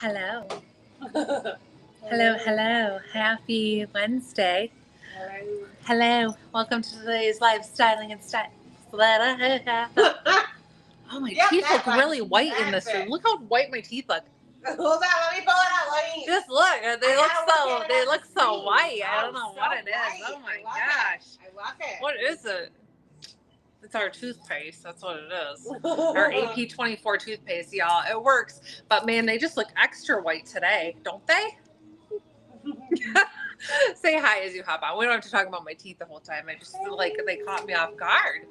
Hello. Hello. Happy Wednesday. Hello. Welcome to today's live styling and style. Oh, my teeth look really white in this room. Look how white my teeth look. Hold on, let me pull it out. Just look. They look so white. I don't know what it is. Oh my gosh. I love it. What is it? It's our toothpaste. That's what it is. Our AP24 toothpaste, y'all. It works. But man, they just look extra white today, don't they? Say hi as you hop on. We don't have to talk about my teeth the whole time. I just feel like they caught me off guard.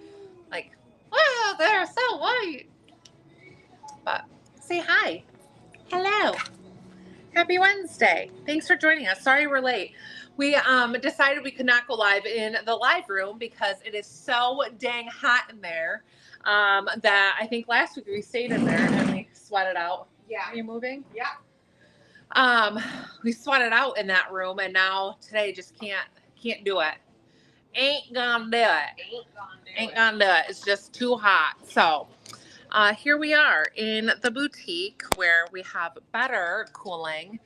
Like, wow, they're so white. But say hi. Hello. Happy Wednesday. Thanks for joining us. Sorry we're late. We decided we could not go live in the live room because it is so dang hot in there that I think last week we stayed in there and we sweated out. Yeah. Are you moving? Yeah. We sweated out in that room, and now today just can't do it. Ain't gonna do it. Ain't gonna do it. It's just too hot. So here we are in the boutique where we have better cooling.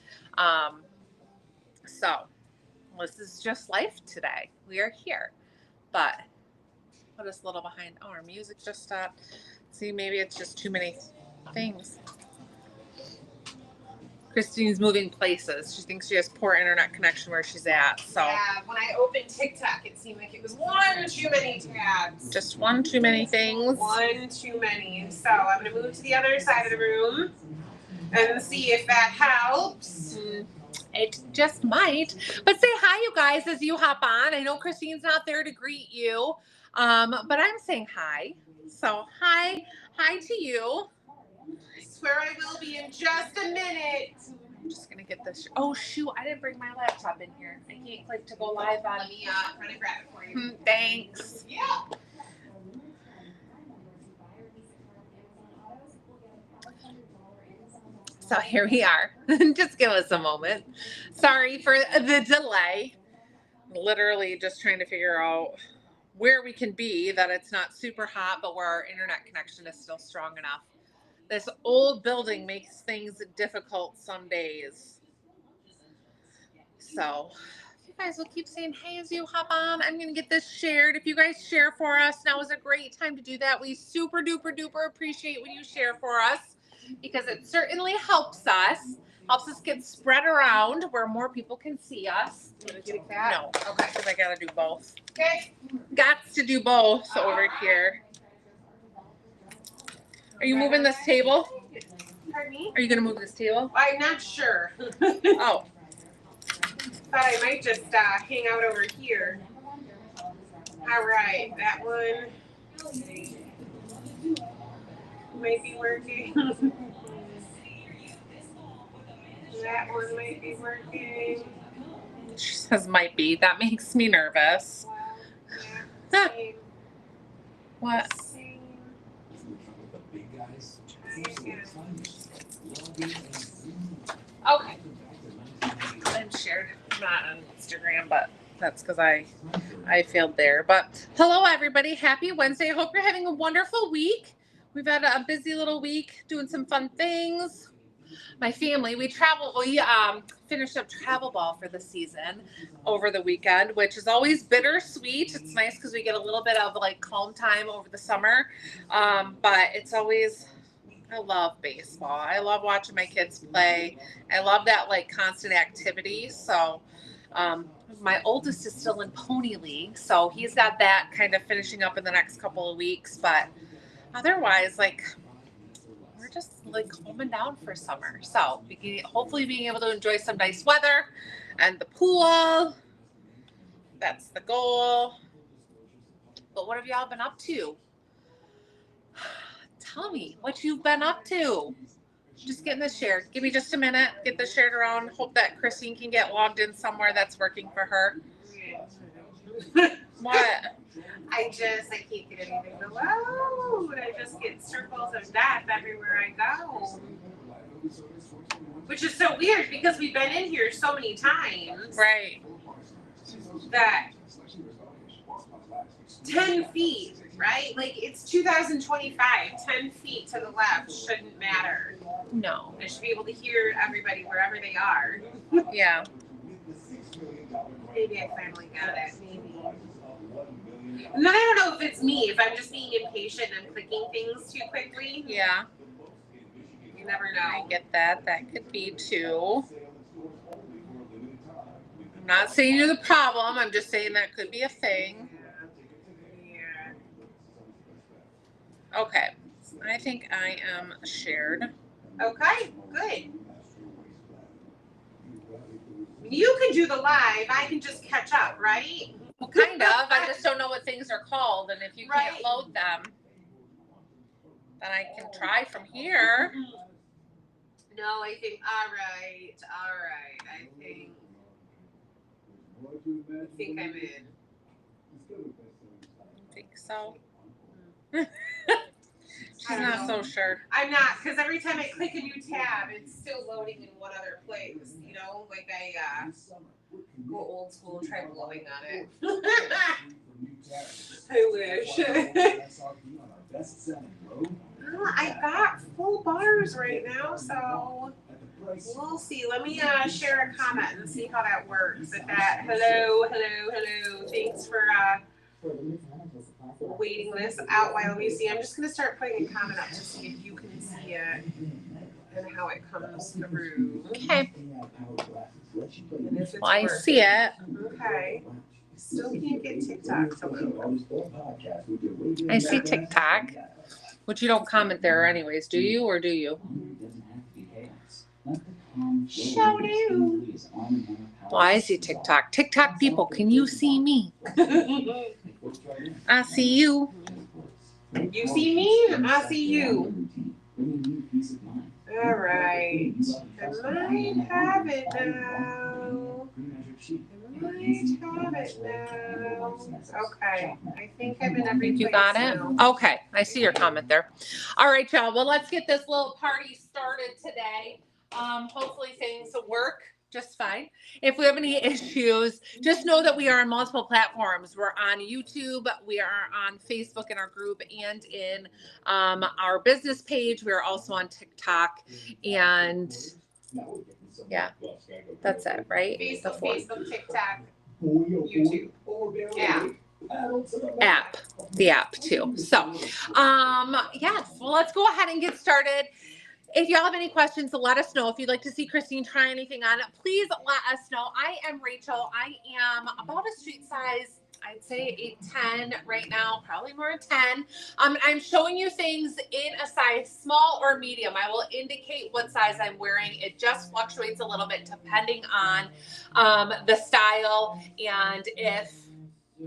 So this is just life today. We are here, but put us a little behind. Oh, our music just stopped. See, maybe it's just too many things. Christine's moving places. She thinks she has poor internet connection where she's at. So yeah, when I opened TikTok, it seemed like it was one too many tabs. Just one too many things. One too many. So I'm going to move to the other side of the room and see if that helps. It just might. But say hi, you guys, as you hop on. I know Christine's not there to greet you, but I'm saying hi. So hi to you. I swear I will be in just a minute. I'm just gonna get this. Oh shoot! I didn't bring my laptop in here. I can't click to go live on. Let me try to grab it for you. Thanks. Yeah. So here we are. Just give us a moment. Sorry for the delay. Literally just trying to figure out where we can be that it's not super hot, but where our internet connection is still strong enough. This old building makes things difficult some days. So if you guys will keep saying hey as you hop on, I'm going to get this shared. If you guys share for us, now is a great time to do that. We super duper appreciate when you share for us because it certainly helps us get spread around where more people can see us. No. Okay. Because I got to do both. Okay. Gots to do both over here. Are you moving this table? Pardon me? Are you going to move this table? I'm not sure. Oh. But I might just hang out over here. All right, that one might be working. That one might be working. She says might be. That makes me nervous. Yeah, same. What? Same. Okay. I'm shared. I'm not on Instagram, but that's because I failed there. But hello, everybody. Happy Wednesday. I hope you're having a wonderful week. We've had a busy little week doing some fun things. My family, we finished up travel ball for the season over the weekend, which is always bittersweet. It's nice because we get a little bit of like calm time over the summer. But it's always, I love baseball. I love watching my kids play. I love that like constant activity. So my oldest is still in Pony League. So he's got that kind of finishing up in the next couple of weeks. But otherwise, like, we're just like calming down for summer. So hopefully being able to enjoy some nice weather and the pool. That's the goal. But what have y'all been up to? Tell me what you've been up to. Just getting this shared. Give me just a minute. Get this shared around. Hope that Christine can get logged in somewhere that's working for her. What? I can't get anything to load. I just get circles of death everywhere I go. Which is so weird because we've been in here so many times. Right. That 10 feet, right? Like it's 2025. 10 feet to the left shouldn't matter. No. I should be able to hear everybody wherever they are. Yeah. Maybe I finally got it. Maybe. And then I don't know if it's me, if I'm just being impatient and clicking things too quickly. Yeah. You never know. I get that. That could be too. I'm not saying you're the problem. I'm just saying that could be a thing. Yeah. Okay. I think I am shared. Okay, good. You can do the live. I can just catch up, right? Well, kind of. I just don't know what things are called. And if you can't load them, then I can try from here. No, I think, all right. I think I'm in. I think so. She's not so sure. I'm not, because every time I click a new tab, it's still loading in one other place. You know, like I go old school and try blowing on it. I wish. I got full bars right now, so we'll see. Let me share a comment and see how that works. If that, hello. Thanks for waiting this out while we see. I'm just going to start putting a comment up to see if you can see it and how it comes through. Okay. Well, I see it. Okay. Still can't get TikTok to load. I see TikTok, which you don't comment there anyways, do you, or do you? Show you. Well, I see TikTok. TikTok people, can you see me? I see you. You see me? I see you. All right. I might have it now. Okay. I think I'm in every place. You got it? Now. Okay. I see your comment there. All right, y'all. Well, let's get this little party started today. Hopefully things work just fine. If we have any issues, just know that we are on multiple platforms. We're on YouTube, we are on Facebook in our group and in our business page. We are also on TikTok, and yeah, that's it, right? Facebook, TikTok, YouTube, the app too. So, yes, well, let's go ahead and get started. If y'all have any questions, let us know. If you'd like to see Christine try anything on it, please let us know. I am Rachel. I am about a street size, I'd say 8'10" right now, probably more 10. I'm showing you things in a size small or medium. I will indicate what size I'm wearing. It just fluctuates a little bit depending on the style and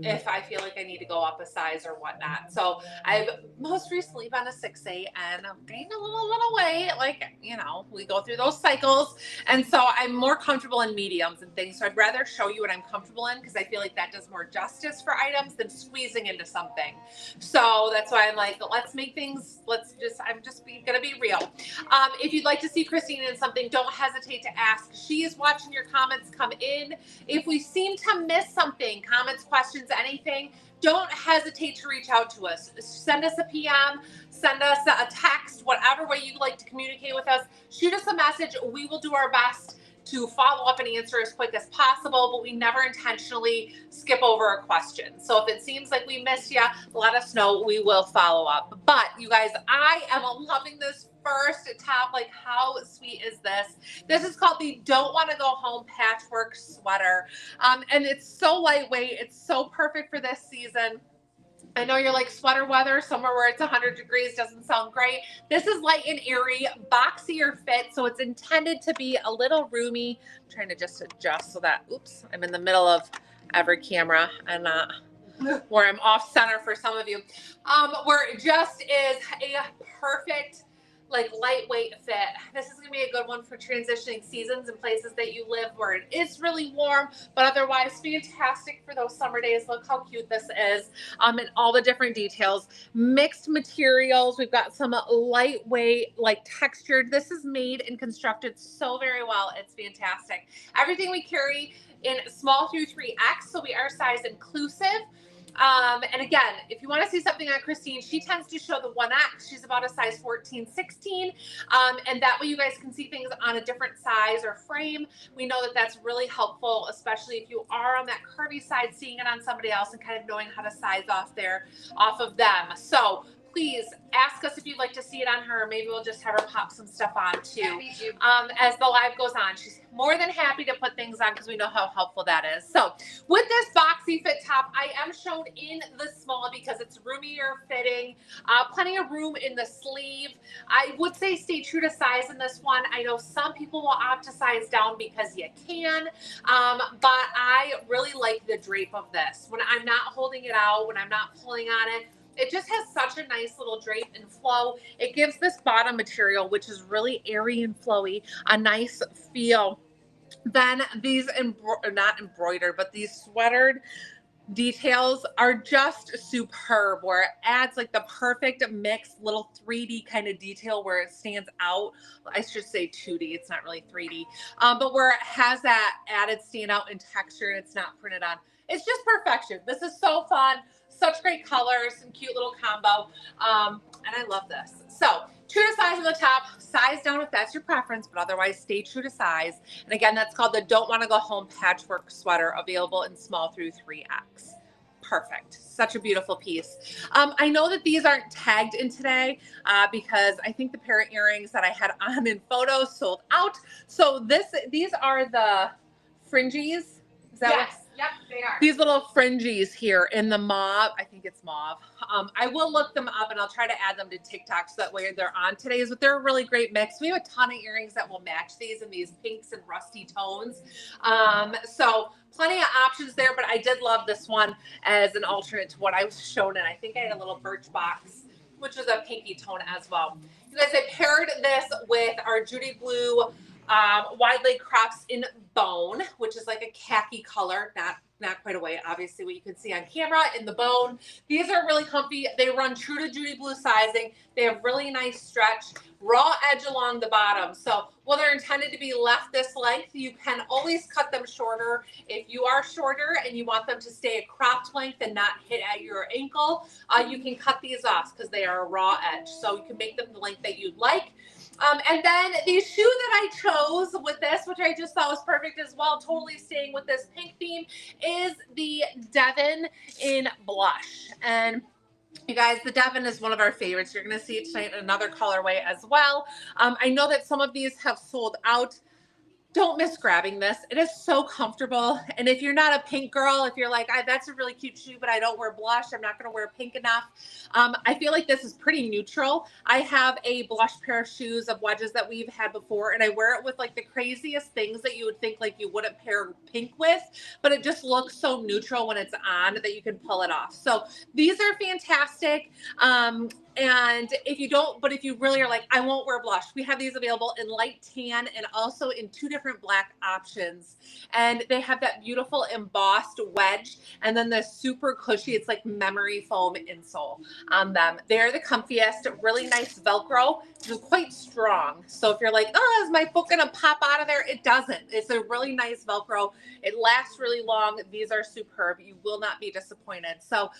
if I feel like I need to go up a size or whatnot. So I've most recently been a 6'8" and I've gained a little weight. Like, you know, we go through those cycles. And so I'm more comfortable in mediums and things. So I'd rather show you what I'm comfortable in because I feel like that does more justice for items than squeezing into something. So that's why I'm like, let's make things, I'm just gonna be real. If you'd like to see Christine in something, don't hesitate to ask. She is watching your comments come in. If we seem to miss something, comments, questions, anything, don't hesitate to reach out to us. Send us a PM, send us a text, whatever way you'd like to communicate with us. Shoot us a message. We will do our best to follow up and answer as quick as possible, but we never intentionally skip over a question. So if it seems like we missed you, let us know. We will follow up. But you guys, I am loving this first top. Like, how sweet is this? This is called the Don't Want to Go Home Patchwork Sweater. And it's so lightweight. It's so perfect for this season. I know you're like, sweater weather, somewhere where it's 100 degrees doesn't sound great. This is light and airy, boxier fit, so it's intended to be a little roomy. I'm trying to just adjust so that, oops, I'm in the middle of every camera and where I'm off center for some of you. Where it just is a perfect, like, lightweight fit. This is gonna be a good one for transitioning seasons and places that you live where it is really warm, but otherwise fantastic for those summer days. Look how cute this is, and all the different details. Mixed materials. We've got some lightweight, like, textured. This is made and constructed so very well. It's fantastic. Everything we carry in small through 3X, so we are size inclusive. And again, if you want to see something on Christine, she tends to show the 1X. She's about a size 14, 16. And that way you guys can see things on a different size or frame. We know that that's really helpful, especially if you are on that curvy side, seeing it on somebody else and kind of knowing how to size off of them. So please ask us if you'd like to see it on her. Maybe we'll just have her pop some stuff on too. As the live goes on, she's more than happy to put things on because we know how helpful that is. So with this boxy fit top, I am shown in the small because it's roomier fitting, plenty of room in the sleeve. I would say stay true to size in this one. I know some people will opt to size down because you can, but I really like the drape of this. When I'm not holding it out, when I'm not pulling on it, it just has such a nice little drape and flow. It gives this bottom material, which is really airy and flowy, a nice feel. Then these, not embroidered, but these sweatered details are just superb, where it adds like the perfect mix, little 3D kind of detail where it stands out. I should say 2D, it's not really 3D, but where it has that added standout in texture and it's not printed on. It's just perfection. This is so fun. Such great colors and cute little combo. And I love this. So true to size on the top, size down if that's your preference, but otherwise stay true to size. And again, that's called the Don't Want to Go Home patchwork sweater, available in small through 3X. Perfect. Such a beautiful piece. I know that these aren't tagged in today because I think the pair of earrings that I had on in photos sold out. So these are the fringies. Is that yes. Yep, they are. These little fringies here in the mauve. I think it's mauve. I will look them up and I'll try to add them to TikTok so that way they're on today's, but they're a really great mix. We have a ton of earrings that will match these in these pinks and rusty tones. So plenty of options there, but I did love this one as an alternate to what I was shown in. I think I had a little birch box, which was a pinky tone as well. You guys, I paired this with our Judy Blue wide leg crops in bone, which is like a khaki color, not quite a white, obviously what you can see on camera, in the bone. These are really comfy. They run true to Judy Blue sizing. They have really nice stretch, raw edge along the bottom. So while they're intended to be left this length, you can always cut them shorter. If you are shorter and you want them to stay a cropped length and not hit at your ankle, you can cut these off because they are a raw edge. So you can make them the length that you'd like. And then the shoe that I chose with this, which I just thought was perfect as well, totally staying with this pink theme, is the Devon in blush. And you guys, the Devon is one of our favorites. You're going to see it tonight in another colorway as well. I know that some of these have sold out. Don't miss grabbing this. It is so comfortable. And if you're not a pink girl, if you're like, that's a really cute shoe, but I don't wear blush, I'm not going to wear pink enough. I feel like this is pretty neutral. I have a blush pair of shoes of wedges that we've had before, and I wear it with like the craziest things that you would think like you wouldn't pair pink with, but it just looks so neutral when it's on that you can pull it off. So these are fantastic. And if you really are like, I won't wear blush, we have these available in light tan and also in 2 different black options. And they have that beautiful embossed wedge and then the super cushy, it's like memory foam insole on them. They're the comfiest, really nice Velcro. It's quite strong. So if you're like, oh, is my foot gonna pop out of there? It doesn't. It's a really nice Velcro. It lasts really long. These are superb. You will not be disappointed. So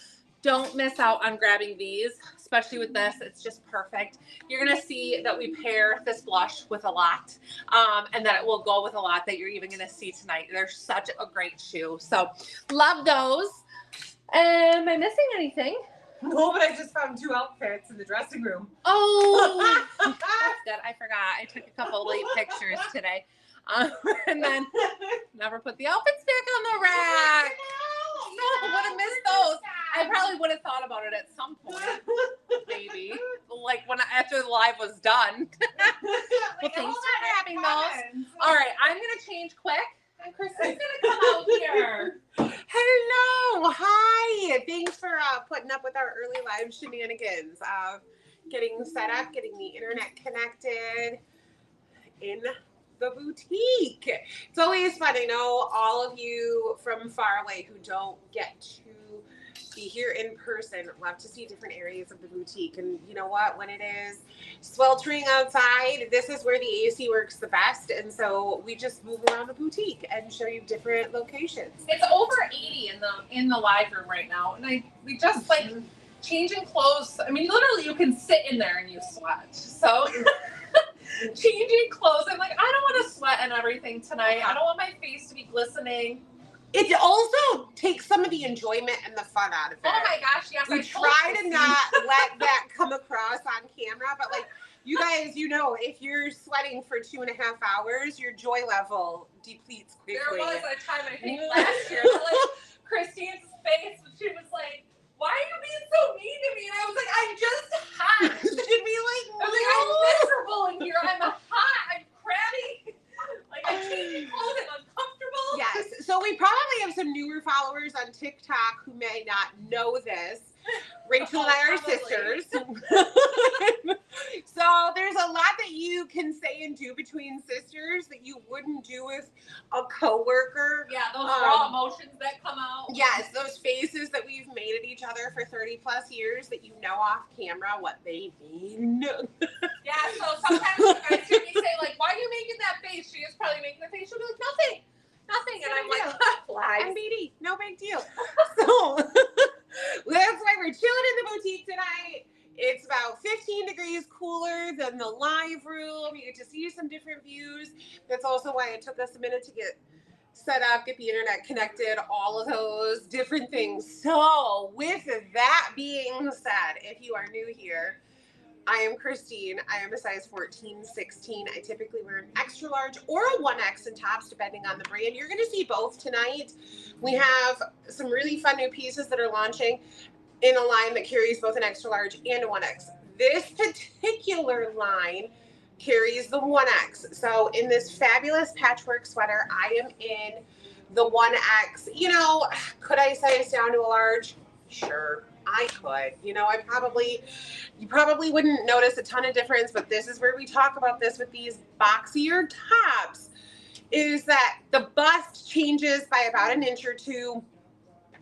don't miss out on grabbing these, especially with this. It's just perfect. You're going to see that we pair this blush with a lot, and that it will go with a lot that you're even going to see tonight. They're such a great shoe. So love those. Am I missing anything? No, but I just found 2 outfits in the dressing room. Oh, that's good. I forgot. I took a couple late pictures today. And then never put the outfits back on the rack. No, would have missed those. I probably would have thought about it at some point, maybe, like after the live was done. Well, thanks for grabbing those. All right, I'm gonna change quick, and Kristen's gonna come out here. Hello, hi. Thanks for putting up with our early live shenanigans. Getting set up, getting the internet connected in the boutique. It's always fun. I know all of you from far away who don't get to be here in person. Love to see different areas of the boutique. And you know what? When it is sweltering outside, this is where the AC works the best. And so we just move around the boutique and show you different locations. It's over 80 in the live room right now, and we just like changing clothes. I mean, literally, you can sit in there and you sweat. So changing clothes, I'm like, I don't want to sweat and everything tonight. I don't want my face to be glistening. It also takes some of the enjoyment and the fun out of it. Oh my gosh, yes. We try to not let that come across on camera, but like you guys, you know, if you're sweating for 2.5 hours, your joy level depletes quickly. There was a time, I think, last year, that, like, Christine's face, she was like, why are you being so mean to me? And I was like, I'm just hot. Should be like, I was like, I'm miserable in here. I'm hot. I'm crabby. Like, I'm changing clothes. I'm uncomfortable. yes. So we probably have some newer followers on TikTok who may not know this. Rachel and I are sisters. So there's a lot that you can say and do between sisters that you wouldn't do with a coworker. Yeah, those raw emotions that come out. Yes, those faces that we've made at each other for 30 plus years that you know off camera what they mean. Yeah, so sometimes you guys hear me say, like, why are you making that face? She is probably making the face. She'll be like, nothing. Nothing. And I'm like, flies. I'm BD. No big deal. So that's why we're chilling in the boutique tonight. It's about 15 degrees cooler than the live room. You get to see some different views. That's also why it took us a minute to get set up, get the internet connected, all of those different things. So with that being said, if you are new here, I am Christine. I am a size 14, 16. I typically wear an extra large or a 1X in tops, depending on the brand. You're going to see both tonight. We have some really fun new pieces that are launching in a line that carries both an extra large and a 1X. This particular line carries the 1X. So in this fabulous patchwork sweater, I am in the 1X. You know, could I size down to a large? Sure. I could, you know, you probably wouldn't notice a ton of difference, but this is where we talk about this with these boxier tops, is that the bust changes by about an inch or two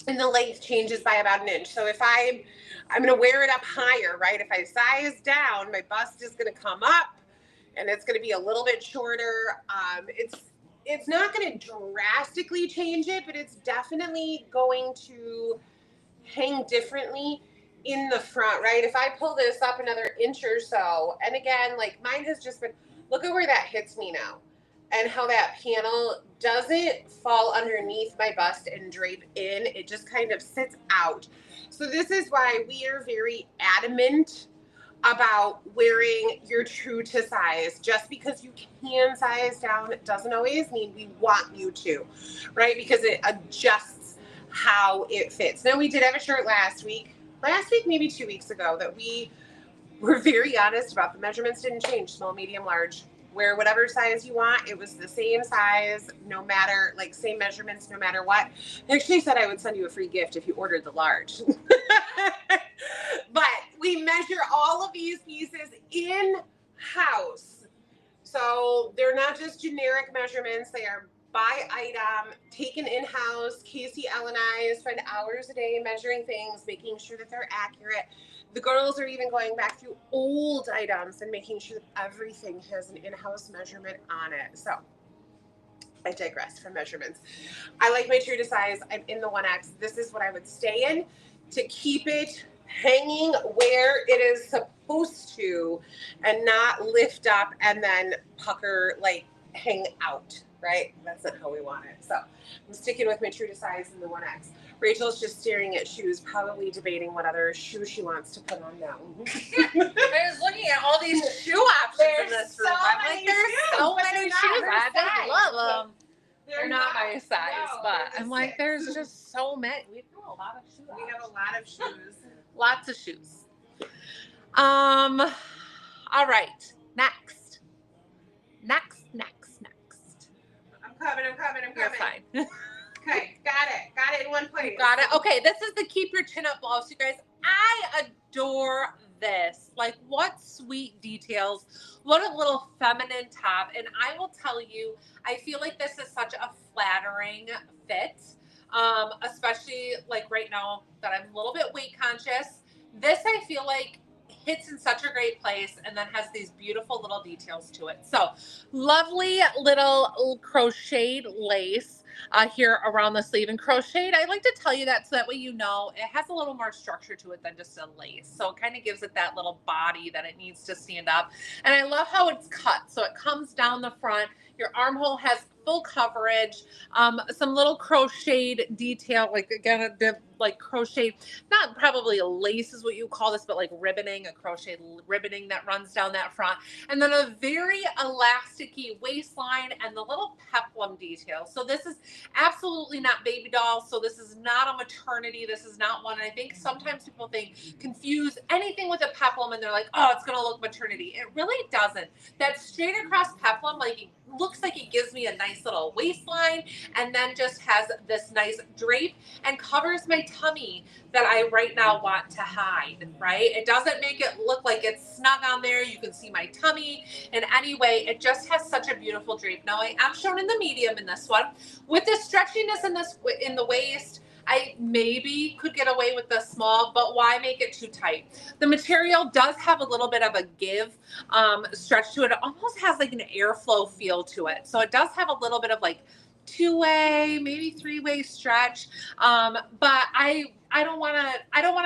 and the length changes by about an inch. So if I'm going to wear it up higher, right? If I size down, my bust is going to come up and it's going to be a little bit shorter. It's not going to drastically change it, but it's definitely going to hang differently in the front, right? If I pull this up another inch or so, and again, like mine has just been, look at where that hits me now and how that panel doesn't fall underneath my bust and drape in. It just kind of sits out. So this is why we are very adamant about wearing your true to size. Just because you can size down doesn't always mean we want you to, right? Because it adjusts how it fits. Now we did have a shirt last week, maybe 2 weeks ago, that we were very honest about. The measurements didn't change, small, medium, large. Wear whatever size you want. It was the same size, no matter, like same measurements, no matter what. I actually said I would send you a free gift if you ordered the large. But we measure all of these pieces in-house. So they're not just generic measurements. They are by item, taken in-house. Casey, Ellen, and I spend hours a day measuring things, making sure that they're accurate. The girls are even going back through old items and making sure that everything has an in-house measurement on it. So I digress from measurements. I like my true to size. I'm in the 1X. This is what I would stay in to keep it hanging where it is supposed to and not lift up and then pucker, like hang out. Right? That's not how we want it. So I'm sticking with my true to size in the 1X. Rachel's just staring at shoes, probably debating what other shoe she wants to put on now. I was looking at all these shoe options in this room. I'm like, there's so many shoes. I just love them. They're not my size, no, but I'm like, there's just so many. We have a lot of shoes. We have a lot of shoes. Lots of shoes. All right. Next. I'm coming. You're fine. Okay, got it in one place. Got it. Okay, this is the keep your chin up blouse, you guys. I adore this. Like, what sweet details. What a little feminine top. And I will tell you, I feel like this is such a flattering fit. especially like right now that I'm a little bit weight conscious. This I feel like hits in such a great place and then has these beautiful little details to it. So lovely little crocheted lace here around the sleeve. And crocheted, I like to tell you that so that way you know it has a little more structure to it than just a lace. So it kind of gives it that little body that it needs to stand up. And I love how it's cut. So it comes down the front. Your armhole has full coverage, some little crocheted detail, like again, like crochet, not probably a lace is what you call this, but like ribboning, a crochet ribboning that runs down that front. And then a very elasticy waistline and the little peplum detail. So this is absolutely not baby doll. So this is not a maternity. This is not one. And I think sometimes people confuse anything with a peplum and they're like, oh, it's going to look maternity. It really doesn't. That straight across peplum, like it looks like it gives me a nice little waistline and then just has this nice drape and covers my tummy that I right now want to hide, right? It doesn't make it look like it's snug on there. You can see my tummy in any way. It just has such a beautiful drape. Now I am shown in the medium in this one. With the stretchiness in the waist, I maybe could get away with the small, but why make it too tight? The material does have a little bit of a give stretch to it. It almost has like an airflow feel to it. So it does have a little bit of like two-way, maybe three-way stretch. But I don't want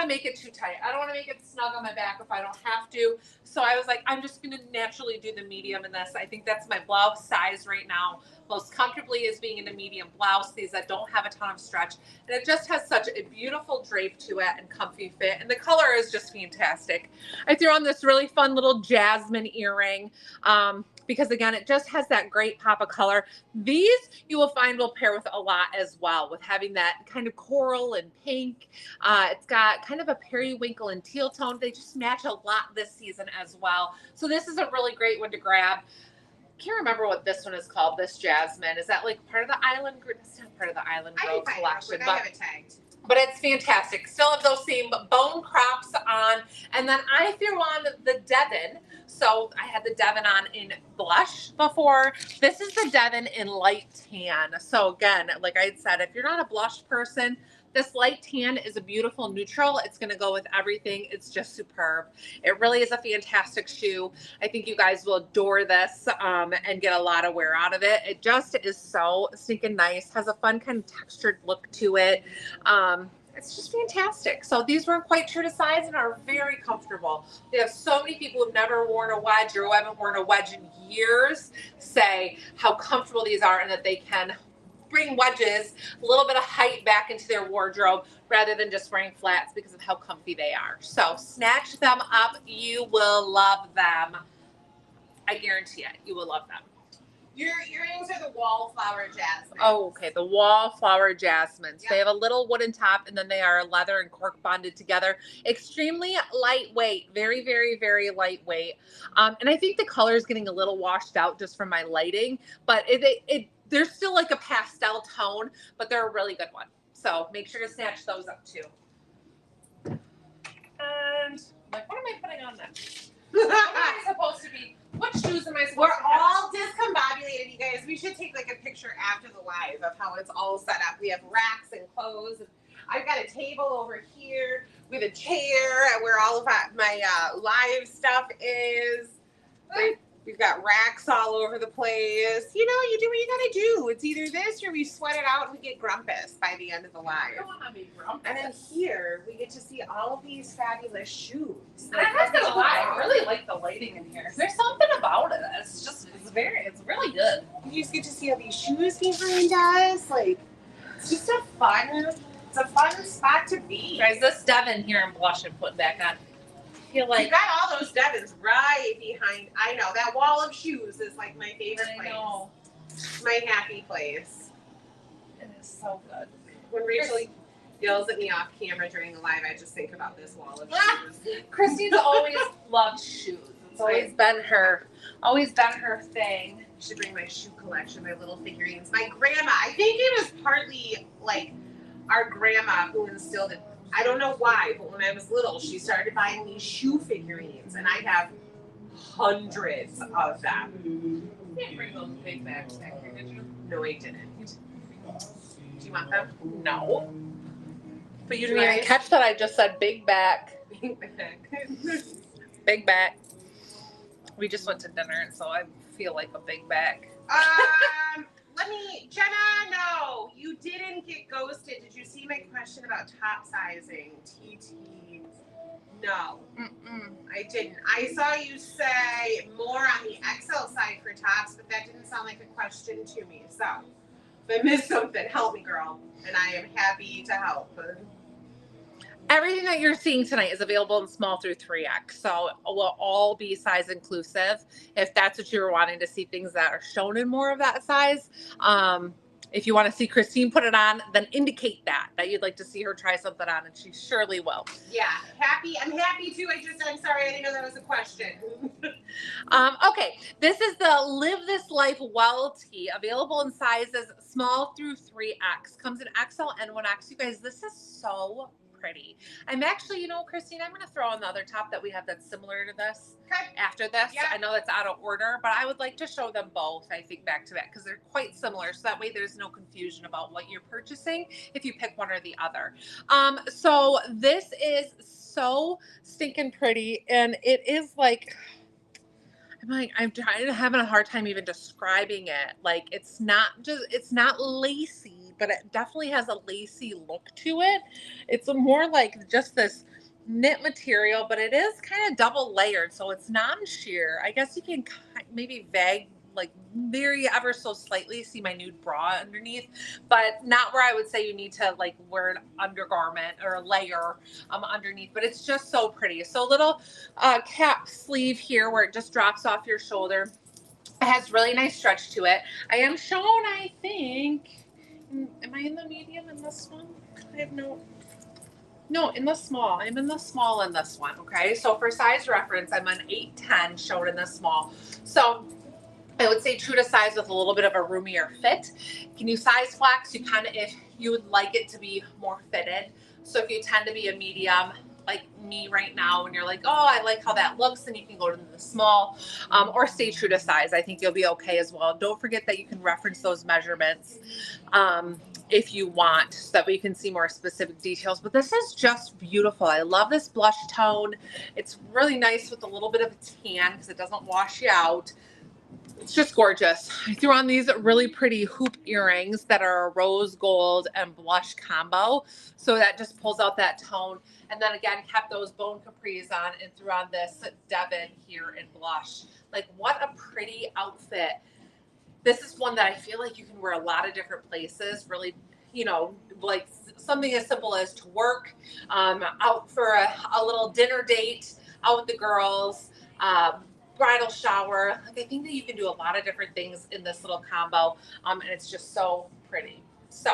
to make it too tight. I don't want to make it snug on my back if I don't have to. So I was like, I'm just going to naturally do the medium in this. I think that's my blouse size right now. Most comfortably is being in a medium blouse, these that don't have a ton of stretch. And it just has such a beautiful drape to it and comfy fit. And the color is just fantastic. I threw on this really fun little jasmine earring because again, it just has that great pop of color. These you will find will pair with a lot as well, with having that kind of coral and pink. It's got kind of a periwinkle and teal tone. They just match a lot this season as well. So this is a really great one to grab. Can't remember what this one is called, this jasmine. Is that like part of the Island Grove? It's not part of the Island Grove collection. I have it tagged. But it's fantastic. Still have those same bone crops on. And then I threw on the Devon. So I had the Devon on in blush before. This is the Devon in light tan. So again, like I had said, if you're not a blush person, this light tan is a beautiful neutral. It's going to go with everything. It's just superb. It really is a fantastic shoe. I think you guys will adore this and get a lot of wear out of it. It just is so stinking nice. Has a fun kind of textured look to it. It's just fantastic. So these weren't quite true to size and are very comfortable. We have so many people who've never worn a wedge or who haven't worn a wedge in years say how comfortable these are and that they can bring wedges, a little bit of height back into their wardrobe rather than just wearing flats because of how comfy they are. So snatch them up. You will love them. I guarantee it. You will love them. Your earrings are the wallflower jasmine. Oh, okay. The wallflower jasmines. Yep. They have a little wooden top and then they are leather and cork bonded together. Extremely lightweight. Very, very, very lightweight. And I think the color is getting a little washed out just from my lighting, but they're still like a pastel tone, but they're a really good one. So make sure to snatch those up too. And like, what am I putting on next? What am I supposed to be? What shoes am I supposed We're to have? all discombobulated, you guys. We should take like a picture after the live of how it's all set up. We have racks and clothes. I've got a table over here with a chair where all of my live stuff is. We've got racks all over the place. You know, you do what you gotta do. It's either this or we sweat it out and we get grumpus by the end of the live. I don't want to be grumpy. And then here, we get to see all of these fabulous shoes. And I'm not gonna lie, I really like the lighting in here. There's something about it. It's really good. You just get to see all these shoes behind us. Like, it's just a fun spot to be. Guys, this Devon here I'm blushing putting back on. I feel like you got all those Devons right behind. I know that wall of shoes is like my favorite place. I know. My happy place. It is so good. When Rachel yells at me off camera during the live, I just think about this wall of shoes. Christine's always loved shoes. It's always been her thing. I should bring my shoe collection, my little figurines. My grandma, I think it was partly like our grandma who instilled it. I don't know why, but when I was little, she started buying these shoe figurines, and I have hundreds of them. You didn't bring those big bags back here, did you? No, I didn't. Do Do you want them? No. But you Do didn't even I? catch that I just said big back. Big back. We just went to dinner, and so I feel like a big back. Jenna, no, you didn't get ghosted. Did you see my question about top sizing? TT, no. I didn't. I saw you say more on the XL side for tops, but that didn't sound like a question to me. So if I missed something, help me, girl. And I am happy to help. Everything that you're seeing tonight is available in small through 3X. So it will all be size inclusive. If that's what you were wanting to see, things that are shown in more of that size. If you want to see Christine put it on, then indicate that you'd like to see her try something on, and she surely will. Yeah, happy. I'm happy to. I'm sorry, I didn't know that was a question. Okay, this is the Live This Life Well tee, available in sizes small through 3X. Comes in XL and 1X. You guys, this is so pretty. I'm actually, Christine, I'm going to throw on the other top that we have that's similar to this after this. Yeah. I know that's out of order, but I would like to show them both, I think, back to back, because they're quite similar. So that way there's no confusion about what you're purchasing if you pick one or the other. So this is so stinking pretty, and it is like, I'm having a hard time even describing it. Like, it's not lacy, but it definitely has a lacy look to it. It's more like just this knit material, but it is kind of double layered. So it's non-sheer. I guess you can maybe very ever so slightly see my nude bra underneath, but not where I would say you need to like wear an undergarment or a layer underneath, but it's just so pretty. So little cap sleeve here where it just drops off your shoulder. It has really nice stretch to it. I am shown, I think, am I in the medium in this one? I have no, in the small. I'm in the small in this one, okay? So for size reference, I'm on 8'10", shown in the small. So I would say true to size with a little bit of a roomier fit. Can you size flex? You kind of, if you would like it to be more fitted. So if you tend to be a medium, like me right now, and you're like, oh, I like how that looks, then you can go to the small, or stay true to size. I think you'll be okay as well. Don't forget that you can reference those measurements if you want, so that way you can see more specific details. But this is just beautiful. I love this blush tone. It's really nice with a little bit of a tan because it doesn't wash you out. It's just gorgeous. I threw on these really pretty hoop earrings that are a rose gold and blush combo. So that just pulls out that tone. And then again, kept those bone capris on and threw on this Devon here in blush. Like, what a pretty outfit. This is one that I feel like you can wear a lot of different places. Really, like something as simple as to work, out for a little dinner date, out with the girls, bridal shower. Like, I think that you can do a lot of different things in this little combo, and it's just so pretty. So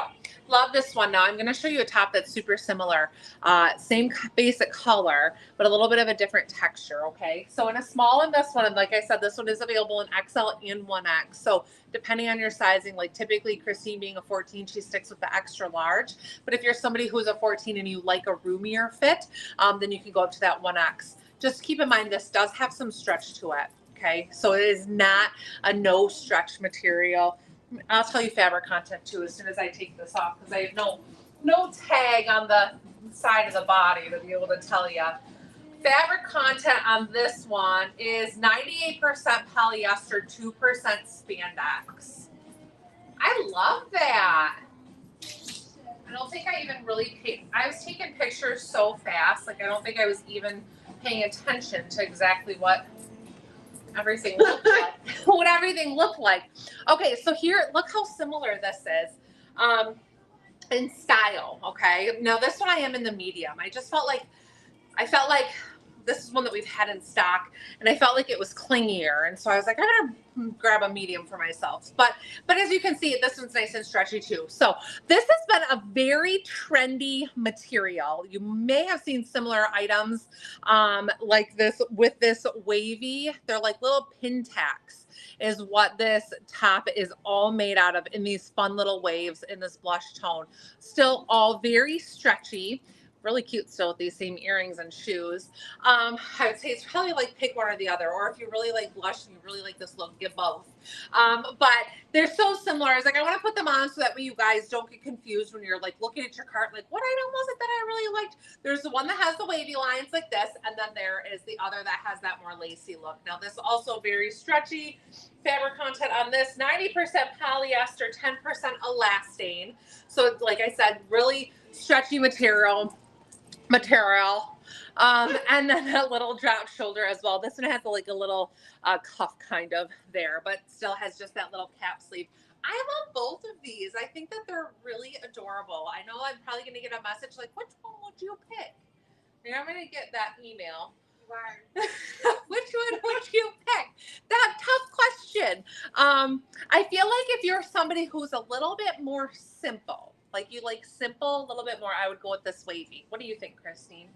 love this one. Now I'm going to show you a top that's super similar, same basic color, but a little bit of a different texture. Okay, so in a small in this one, and like I said, this one is available in XL and 1X. So depending on your sizing, like typically Christine being a 14, she sticks with the extra large. But if you're somebody who's a 14 and you like a roomier fit, then you can go up to that 1X. Just keep in mind, this does have some stretch to it, okay? So it is not a no stretch material. I'll tell you fabric content too as soon as I take this off, because I have no tag on the side of the body to be able to tell you. Fabric content on this one is 98% polyester, 2% spandex. I love that. I don't think I even really paid. I was taking pictures so fast, like I don't think I was even paying attention to exactly what everything looked like. What everything looked like. Okay, so here, look how similar this is in style. Okay, now this one I am in the medium. I felt like this is one that we've had in stock, and I felt like it was clingier, and so I was like, I'm gonna grab a medium for myself. But as you can see, this one's nice and stretchy too. So this has been a very trendy material. You may have seen similar items like this with this wavy. They're like little pin tacks is what this top is all made out of, in these fun little waves in this blush tone. Still all very stretchy. really cute still with these same earrings and shoes. I would say it's probably like pick one or the other, or if you really like blush and you really like this look, get both. But they're so similar. I was like, I want to put them on so that way you guys don't get confused when you're like looking at your cart, like what item was it that I really liked? There's the one that has the wavy lines like this, and then there is the other that has that more lacy look. Now this also very stretchy. Fabric content on this, 90% polyester, 10% elastane. So like I said, really stretchy material. And then a little drop shoulder as well. This one has like a little cuff kind of there, but still has just that little cap sleeve. I love both of these. I think that they're really adorable. I know I'm probably going to get a message like, which one would you pick? And I'm going to get that email. Which one would you pick? That tough question. I feel like if you're somebody who's a little bit more simple, like you like simple a little bit more, I would go with this wavy. What do you think, Christine?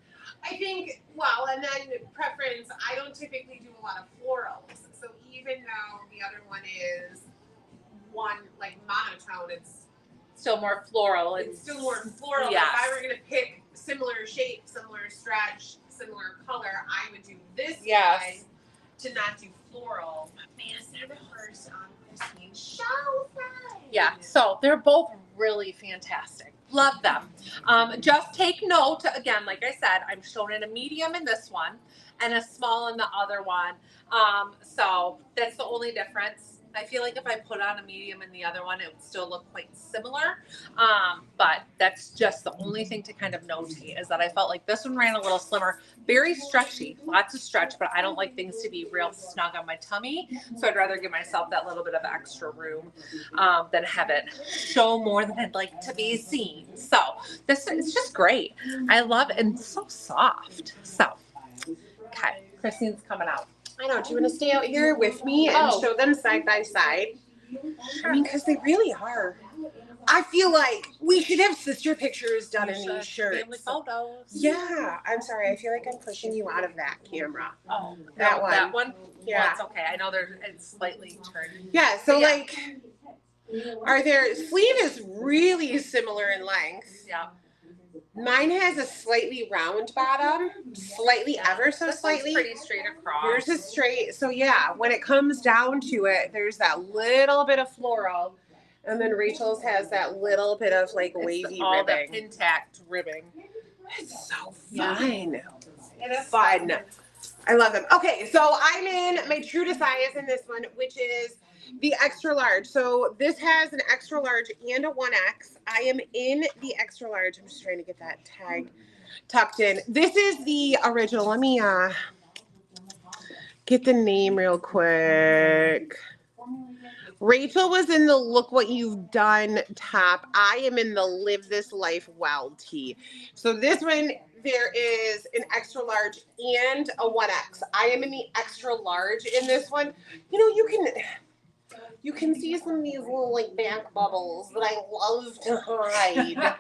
I think, well, and then preference, I don't typically do a lot of florals. So even though the other one is one like monotone, it's still more floral. It's still more floral. Yes. If I were going to pick similar shape, similar stretch, similar color, I would do this Yes. to not do floral. Man, they're the first on Christine show side. Yeah, so they're both really fantastic. Love them. Just take note, again, like I said, I'm shown in a medium in this one and a small in the other one. So that's the only difference. I feel like if I put on a medium in the other one, it would still look quite similar. But that's just the only thing to kind of notate is that I felt like this one ran a little slimmer, very stretchy, lots of stretch, but I don't like things to be real snug on my tummy. So I'd rather give myself that little bit of extra room than have it show more than I'd like to be seen. So this is just great. I love it and so soft. So, okay, Christine's coming out. I know. Do you want to stay out here with me and show them side by side? I mean, because they really are. I feel like we should have sister pictures done in these shirts. Family photos. Yeah. I'm sorry. I feel like I'm pushing you out of that camera. Oh, that one. That one? Yeah. Well, it's okay. I know it's slightly turned. Yeah. So, like, sleeve is really similar in length. Yeah. Mine has a slightly round bottom, ever so slightly. Pretty straight across. Yours is straight. So yeah, when it comes down to it, there's that little bit of floral, and then Rachel's has that little bit of like wavy all ribbing. the intact ribbing. It's so fun. Yeah. It is fun. I love them. Okay, so I'm in my true to size in this one, which is the extra large. So this has an extra large and a 1X. I am in the extra large. I'm just trying to get that tag tucked in. This is the original. Let me get the name real quick. Rachel was in the Look What You've Done top. I am in the Live This Life Well tee. So this one, there is an extra large and a 1X. I am in the extra large in this one. You know, you can see some of these little like back bubbles that I love to hide.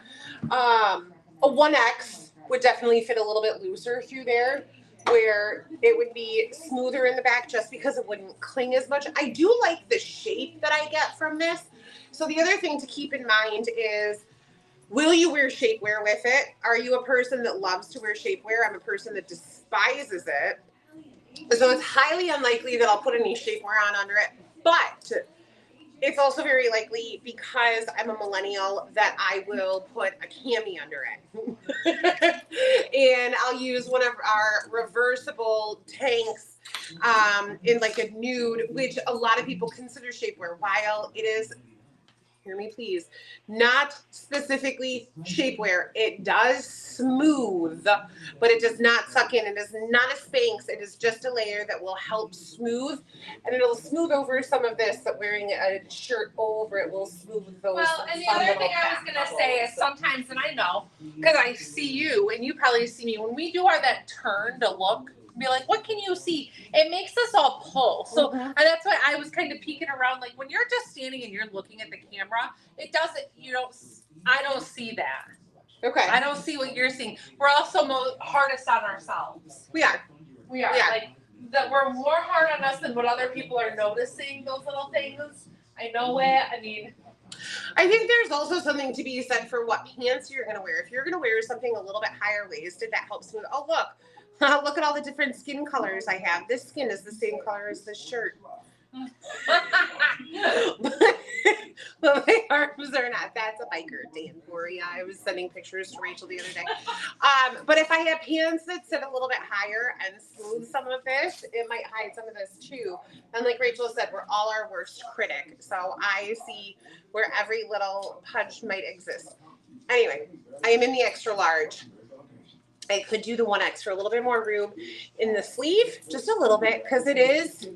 A 1X would definitely fit a little bit looser through there, where it would be smoother in the back just because it wouldn't cling as much. I do like the shape that I get from this. So the other thing to keep in mind is, will you wear shapewear with it? Are you a person that loves to wear shapewear? I'm a person that despises it. So it's highly unlikely that I'll put any shapewear on under it. But it's also very likely, because I'm a millennial, that I will put a cami under it. And I'll use one of our reversible tanks in like a nude, which a lot of people consider shapewear. While it is, hear me please, not specifically shapewear. It does smooth, but it does not suck in. It is not a Spanx. It is just a layer that will help smooth, and it'll smooth over some of this, but wearing a shirt over it will smooth those. Well, and the other thing I was going to say is sometimes, and I know, because I see you, and you probably see me, when we do that turn to look, be like, what can you see? It makes us all pull. So and that's why I was kind of peeking around. Like when you're just standing and you're looking at the camera, it doesn't, I don't see that. Okay. I don't see what you're seeing. We're also hardest on ourselves. We are. Yeah. Like that we're more hard on us than what other people are noticing, those little things. I know it. I mean, I think there's also something to be said for what pants you're going to wear. If you're going to wear something a little bit higher waisted, that helps me. Oh, look. Look at all the different skin colors I have. This skin is the same color as this shirt. But my arms are not. That's a biker, Dan Boria. I was sending pictures to Rachel the other day. But if I have pants that sit a little bit higher and smooth some of this, it might hide some of this too. And like Rachel said, we're all our worst critic. So I see where every little punch might exist. Anyway, I am in the extra large. I could do the 1X for a little bit more room in the sleeve, just a little bit, because it is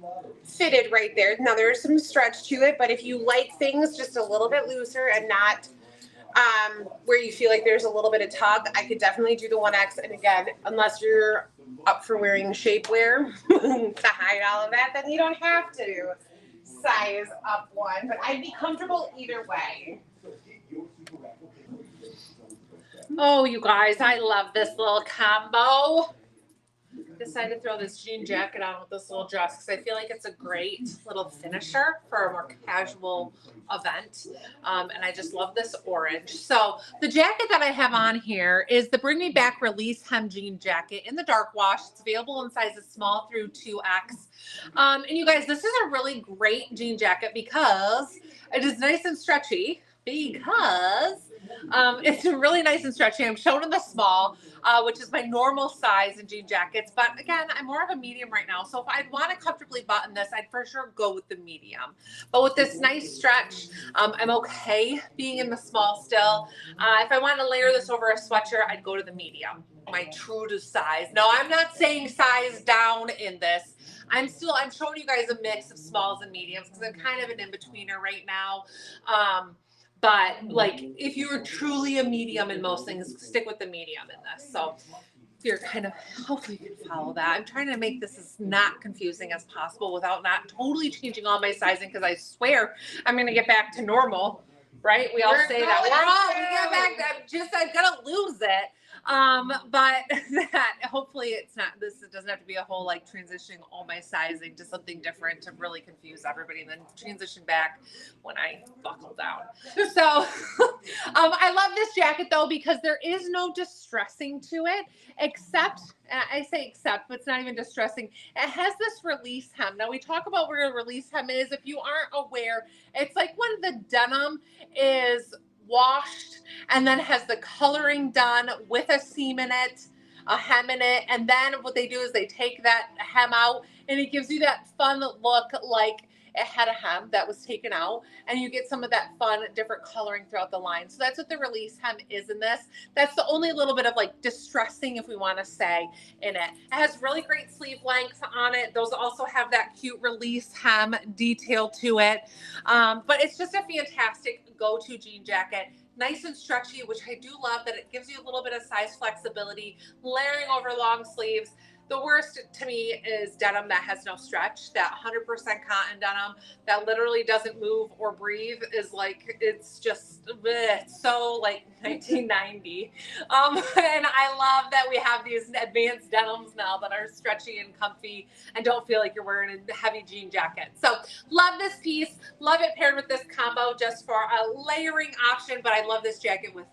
fitted right there. Now there's some stretch to it, but if you like things just a little bit looser and not where you feel like there's a little bit of tug, I could definitely do the 1X. And again, unless you're up for wearing shapewear to hide all of that, then you don't have to size up one. But I'd be comfortable either way. Oh, you guys, I love this little combo. Decided to throw this jean jacket on with this little dress because I feel like it's a great little finisher for a more casual event. And I just love this orange. So the jacket that I have on here is the Bring Me Back Release Hem Jean Jacket in the dark wash. It's available in sizes small through 2X. And you guys, this is a really great jean jacket because it is nice and stretchy. Because it's really nice and stretchy. I'm showing in the small, which is my normal size in jean jackets. But again, I'm more of a medium right now. So if I'd want to comfortably button this, I'd for sure go with the medium. But with this nice stretch, I'm okay being in the small still. If I want to layer this over a sweatshirt, I'd go to the medium, my true to size. No, I'm not saying size down in this. I'm showing you guys a mix of smalls and mediums because I'm kind of an in-betweener right now. But like, if you were truly a medium in most things, stick with the medium in this. So you're kind of, hopefully you can follow that. I'm trying to make this as not confusing as possible without not totally changing all my sizing because I swear I'm going to get back to normal, right? We all say that. We get back, I've got to lose it. But that hopefully it's not, it doesn't have to be a whole like transitioning all my sizing to something different to really confuse everybody and then transition back when I buckle down. So, I love this jacket though, because there is no distressing to it, except, I say except, but it's not even distressing. It has this release hem. Now we talk about where a release hem is. If you aren't aware, it's like when the denim is washed and then has the coloring done with a seam in it, a hem in it, and then what they do is they take that hem out and it gives you that fun look like it had a hem that was taken out, and you get some of that fun different coloring throughout the line. So that's what the release hem is in this. That's the only little bit of like distressing, if we want to say, in it. It has really great sleeve length on it. Those also have that cute release hem detail to it. But it's just a fantastic go-to jean jacket. Nice and stretchy, which I do love that it gives you a little bit of size flexibility, layering over long sleeves. The worst to me is denim that has no stretch. That 100% cotton denim that literally doesn't move or breathe is like, it's just it's so like 1990. And I love that we have these advanced denims now that are stretchy and comfy and don't feel like you're wearing a heavy jean jacket. So love this piece. Love it paired with this combo just for a layering option. But I love this jacket with,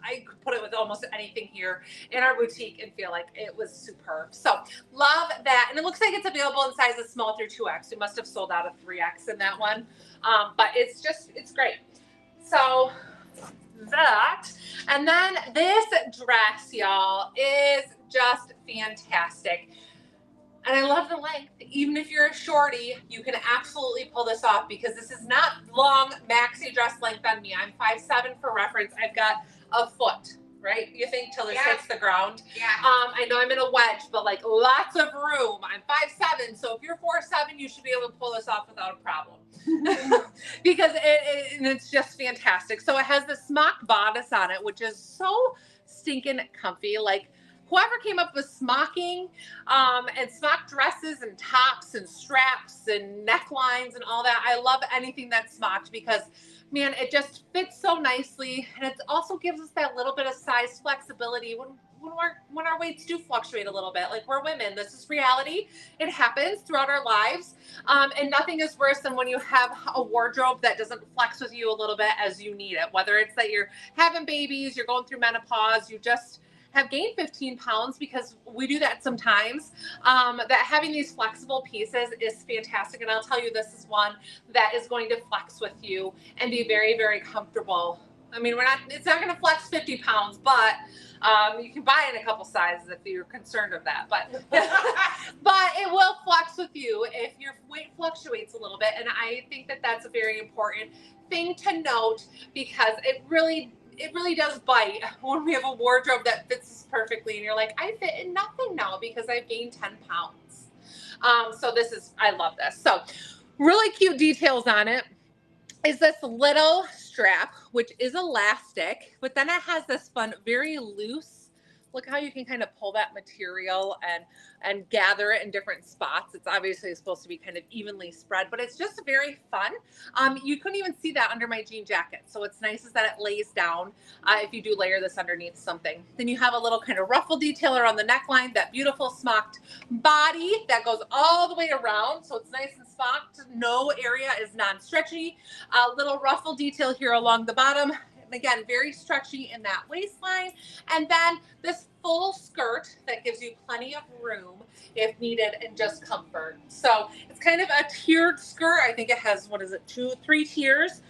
I could put it with almost anything here in our boutique and feel like it was superb. So love that. And it looks like it's available in sizes small through 2X. We must have sold out of 3X in that one. But it's great. So that, and then this dress, y'all, is just fantastic. And I love the length. Even if you're a shorty, you can absolutely pull this off because this is not long maxi dress length on me. I'm 5'7" for reference. I've got a foot, right? You think till it hits the ground? Yeah. I know I'm in a wedge, but like lots of room. I'm 5'7", so if you're 4'7", you should be able to pull this off without a problem. Because it's just fantastic. So it has the smock bodice on it, which is so stinking comfy. Like, whoever came up with smocking and smock dresses and tops and straps and necklines and all that. I love anything that's smocked because, man, it just fits so nicely. And it also gives us that little bit of size flexibility when our weights do fluctuate a little bit. Like, we're women. This is reality. It happens throughout our lives. And nothing is worse than when you have a wardrobe that doesn't flex with you a little bit as you need it. Whether it's that you're having babies, you're going through menopause, you just have gained 15 pounds, because we do that sometimes, that having these flexible pieces is fantastic. And I'll tell you, this is one that is going to flex with you and be very, very comfortable. I mean, it's not going to flex 50 pounds, but you can buy in a couple sizes if you're concerned of that. But it will flex with you if your weight fluctuates a little bit. And I think that that's a very important thing to note, because it really does bite when we have a wardrobe that fits us perfectly and you're like, I fit in nothing now because I've gained 10 pounds. So I love this. So really cute details on it is this little strap, which is elastic, but then it has this fun, very loose, look how you can kind of pull that material and gather it in different spots. It's obviously supposed to be kind of evenly spread, but it's just very fun. You couldn't even see that under my jean jacket. So what's nice is that it lays down if you do layer this underneath something. Then you have a little kind of ruffle detail around the neckline, that beautiful smocked body that goes all the way around. So it's nice and smocked. No area is non-stretchy. A little ruffle detail here along the bottom. Again, very stretchy in that waistline. And then this full skirt that gives you plenty of room if needed and just comfort. So it's kind of a tiered skirt. I think it has, 3 tiers.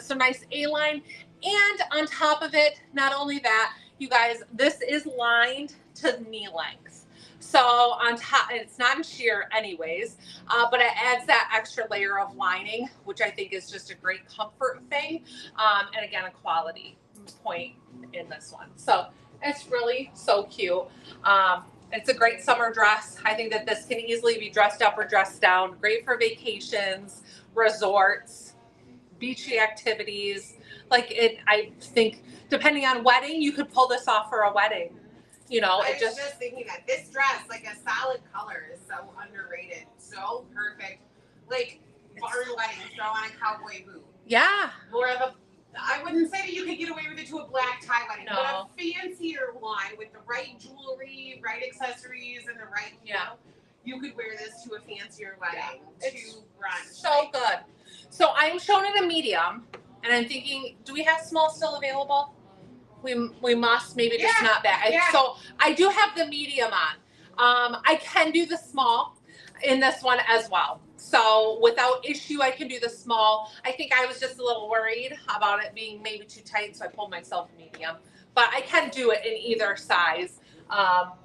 So nice A-line. And on top of it, not only that, you guys, this is lined to knee length. So on top, it's not in sheer anyways, but it adds that extra layer of lining, which I think is just a great comfort thing. And again, a quality point in this one. So it's really so cute. It's a great summer dress. I think that this can easily be dressed up or dressed down. Great for vacations, resorts, beachy activities. I think depending on wedding, you could pull this off for a wedding. You know, I was just thinking that this dress, like a solid color, is so underrated. So perfect. Like barn weddings, throw on a cowboy boot. Yeah. More of I wouldn't say that you could get away with it to a black tie wedding, but a fancier one with the right jewelry, right accessories, and the right, you could wear this to a fancier wedding, to brunch. So good. So I'm showing it a medium, and I'm thinking, do we have small still available? We must, maybe just not that. So I do have the medium on. I can do the small in this one as well. So without issue, I can do the small. I think I was just a little worried about it being maybe too tight, so I pulled myself medium. But I can do it in either size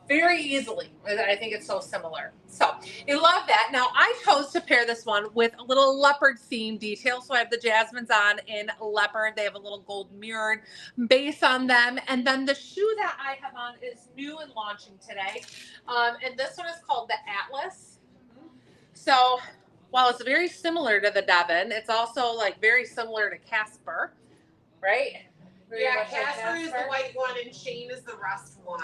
very easily. I think it's so similar. So I love that. Now I chose to pair this one with a little leopard theme detail. So I have the Jasmines on in leopard. They have a little gold mirrored base on them. And then the shoe that I have on is new and launching today. And this one is called the Atlas. So while it's very similar to the Devon, it's also like very similar to Casper, right? Yeah, Casper is the white one and Shane is the rust one.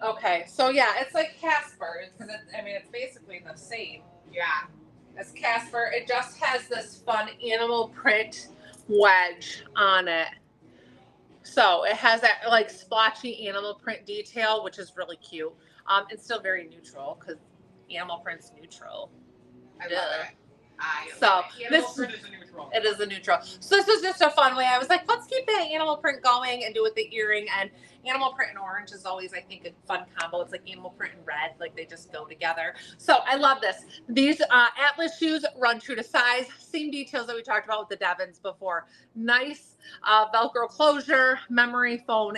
Okay, so yeah, it's like Casper, because it's basically the same. Yeah. As Casper, it just has this fun animal print wedge on it. So it has that like splotchy animal print detail, which is really cute. It's still very neutral because animal print's neutral. I love it. This print is a neutral. It is a neutral. So this was just a fun way. I was like, let's keep that animal print going and do with the earring. And animal print and orange is always, I think, a fun combo. It's like animal print and red, like they just go together. So I love this. These Atlas shoes run true to size. Same details that we talked about with the Devons before. Nice Velcro closure, memory foam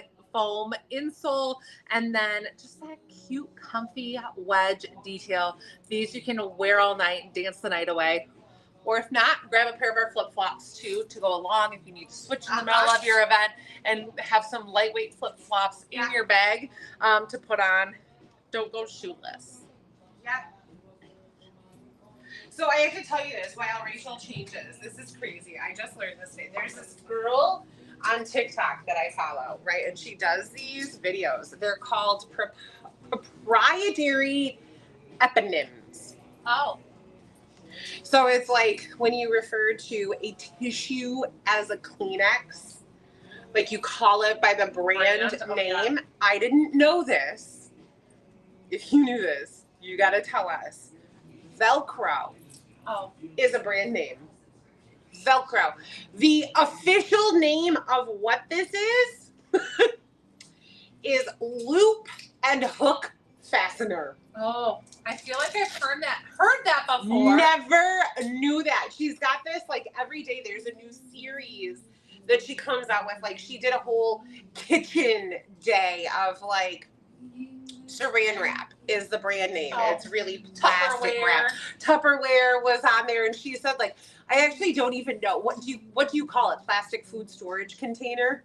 insole, and then just that cute comfy wedge detail. These you can wear all night and dance the night away, or if not, grab a pair of our flip-flops too to go along if you need to switch in the middle of your event and have some lightweight flip-flops in your bag to put on. Don't go shoeless. Yeah. So I have to tell you this while Rachel changes. This is crazy. I just learned this today. There's this girl on TikTok that I follow, right? And she does these videos. They're called proprietary eponyms. Oh. So it's like when you refer to a tissue as a Kleenex, like you call it by the brand name. Yeah. I didn't know this. If you knew this, you got to tell us. Velcro is a brand name. Velcro. The official name of what this is loop and hook fastener. Oh, I feel like I've heard that before. Never knew that. She's got this, like, every day there's a new series that she comes out with. Like, she did a whole kitchen day of, like, saran wrap is the brand name. Oh, it's really plastic wrap. Tupperware was on there, and she said, like, I actually don't even know. What do you call it? Plastic food storage container?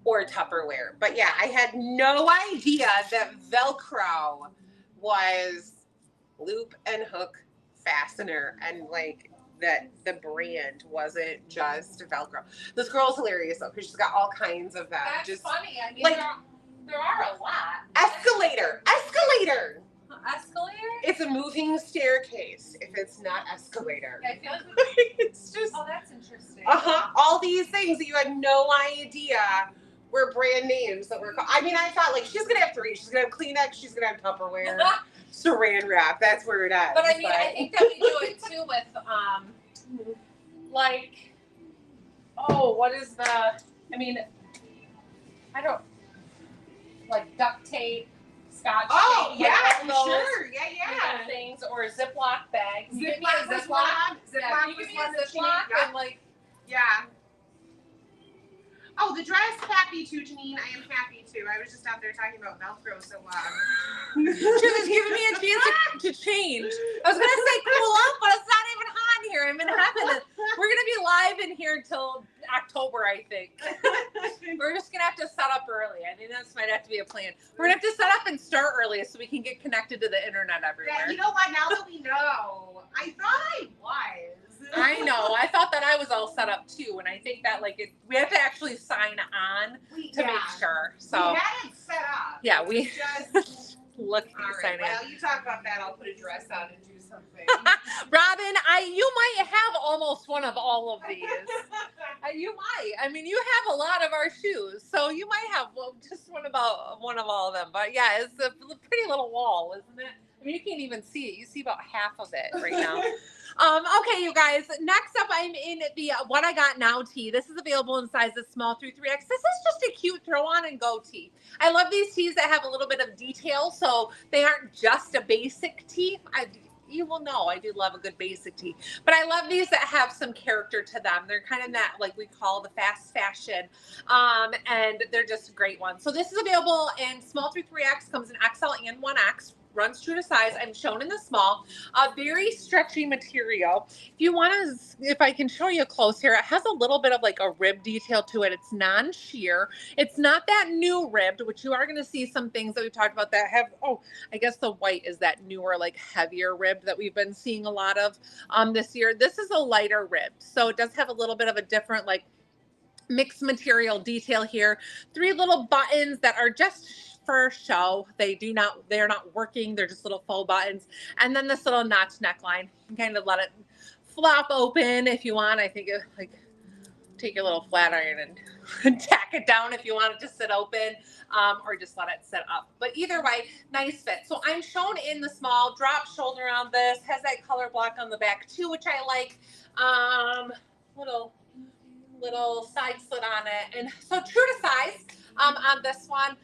Or Tupperware. But yeah, I had no idea that Velcro was loop and hook fastener, and like that the brand wasn't just Velcro. This girl's hilarious though, because she's got all kinds of them. That's just funny. I mean, like, there are a lot. Escalator. Escalator? It's a moving staircase if it's not escalator. I feel like it's just. Oh, that's interesting. All these things that you had no idea were brand names that were. I mean, I thought like she's gonna have 3. She's gonna have Kleenex. She's gonna have Tupperware. Saran wrap. That's where it is. But I mean, I think that we do it too with like, oh, what is the? I mean, I don't like duct tape. Scotch oh, tape, yeah, like those, sure. Yeah. Things or Ziploc bags. Ziploc you give me a Ziploc. Ziploc you give me a Ziploc and like. Yeah. Oh, the dress happy too, Janine. I am happy too. I was just out there talking about Velcro so She was giving me a chance to change. I was gonna say cool up, but it's not even hot here. I'm in heaven. We're gonna be live in here until October, I think. We're just gonna have to set up early. I think that might have to be a plan. We're gonna have to set up and start early so we can get connected to the internet everywhere. Yeah, you know what? Now that we know, I thought I was. I know. I thought that I was all set up too, and I think that like we have to actually sign on to make sure. So we had it set up. Yeah, we just look. All right. Well, you talk about that. I'll put a dress on and do something. Robin, you might have almost one of all of these. You might. I mean, you have a lot of our shoes, so you might have just one of all of them. But yeah, it's a pretty little wall, isn't it? I mean, you can't even see it. You see about half of it right now. Okay, you guys. Next up, I'm in the What I Got Now tee. This is available in sizes small through 3X. This is just a cute throw on and go tee. I love these tees that have a little bit of detail, so they aren't just a basic tee. You will know I do love a good basic tee, but I love these that have some character to them. They're kind of that, like we call the fast fashion, and they're just great ones. So this is available in small through 3X, comes in XL and 1X. Runs true to size. I'm shown in the small. A very stretchy material. If you want to, if I can show you close here, it has a little bit of like a rib detail to it. It's non-sheer. It's not that new ribbed, which you are going to see some things that we've talked about that have, I guess the white is that newer, like heavier ribbed that we've been seeing a lot of this year. This is a lighter ribbed. So it does have a little bit of a different like mixed material detail here. 3 little buttons that are just for show. They're not working. They're just little faux buttons. And then this little notch neckline. You kind of let it flop open if you want. I think it, like take your little flat iron and tack it down if you want it to sit open, or just let it sit up. But either way, nice fit. So I'm shown in the small. Drop shoulder on this. Has that color block on the back too, which I like. Little side slit on it. And so true to size on this one.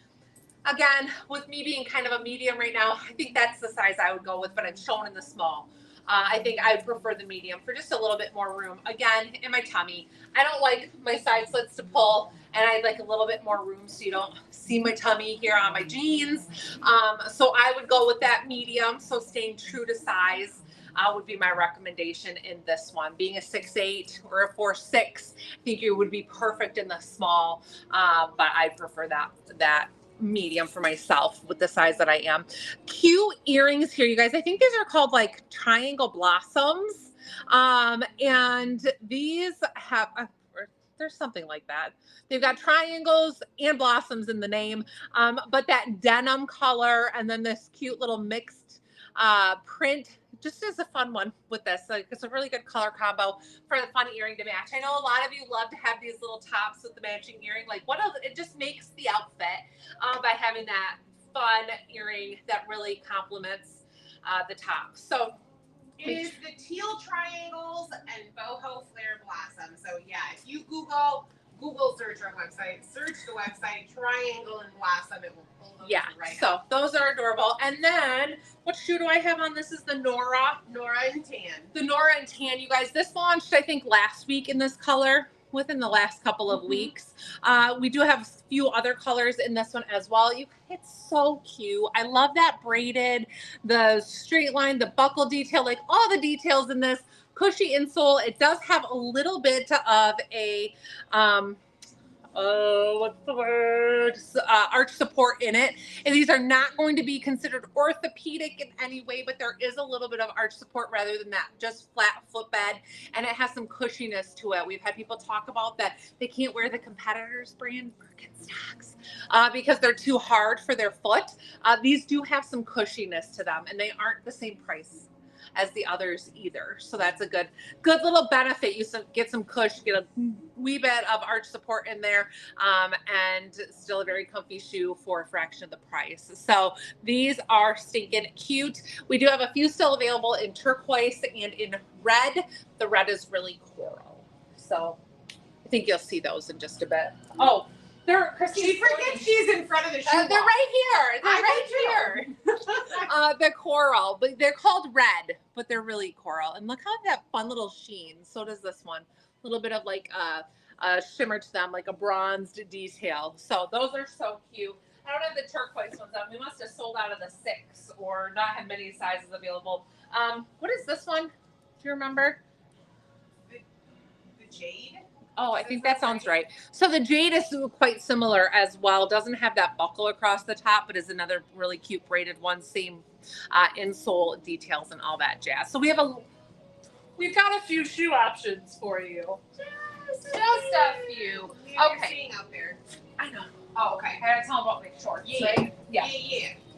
Again, with me being kind of a medium right now, I think that's the size I would go with, but I'm shown in the small. I think I would prefer the medium for just a little bit more room. Again, in my tummy. I don't like my side slits to pull, and I'd like a little bit more room so you don't see my tummy here on my jeans. So I would go with that medium, so staying true to size. Would be my recommendation in this one. Being a 6'8" or a 4'6", I think you would be perfect in the small, but I prefer that medium for myself with the size that I am. Cute earrings here, you guys. I think these are called like triangle blossoms, and these have There's something like that. They've got triangles and blossoms in the name, but that denim color and then this cute little mixed print just is a fun one with this. Like, it's a really good color combo for the fun earring to match. I know a lot of you love to have these little tops with the matching earring. Like, what else? It just makes the outfit by having that fun earring that really complements the top. So it is the teal triangles and boho flare blossom. So yeah, if you Google search our website, search the website triangle and blossom, it will pull those right so up. those are adorable. And then what shoe do I have on? This is the Nora and Tan. The Nora and Tan, you guys. This launched, I think, last week in this color, within the last couple of weeks. We do have a few other colors in this one as well. It's so cute. I love that braided, the straight line, the buckle detail, like all the details in this. Cushy insole. It does have a little bit of a what's the word? Arch support in it. And these are not going to be considered orthopedic in any way, but there is a little bit of arch support rather than that just flat footbed. And it has some cushiness to it. We've had people talk about that they can't wear the competitors brand Birkenstocks because they're too hard for their foot. These do have some cushiness to them, and they aren't the same price as the others either. So that's a good little benefit. You get some cush, get a wee bit of arch support in there, and still a very comfy shoe for a fraction of the price. So these are stinking cute. We do have a few still available in turquoise and in red. The red is really coral. So I think you'll see those in just a bit. Oh, She forgets she's in front of the shoe. They're right here. They're right here. The coral, but they're called red, but they're really coral. And look how that fun little sheen. So does this one. A little bit of like a shimmer to them, like a bronzed detail. So those are so cute. I don't have the turquoise ones on. We must have sold out of the 6 or not have many sizes available. What is this one? Do you remember? The jade. Oh, I think that sounds right. So the jade is quite similar as well. Doesn't have that buckle across the top, but is another really cute braided one. Same insole details and all that jazz. So we've got a few shoe options for you. Just a few. Okay. Seeing out there. I know. Oh, okay. I gotta tell them about my shorts. Yeah. Right? Yeah.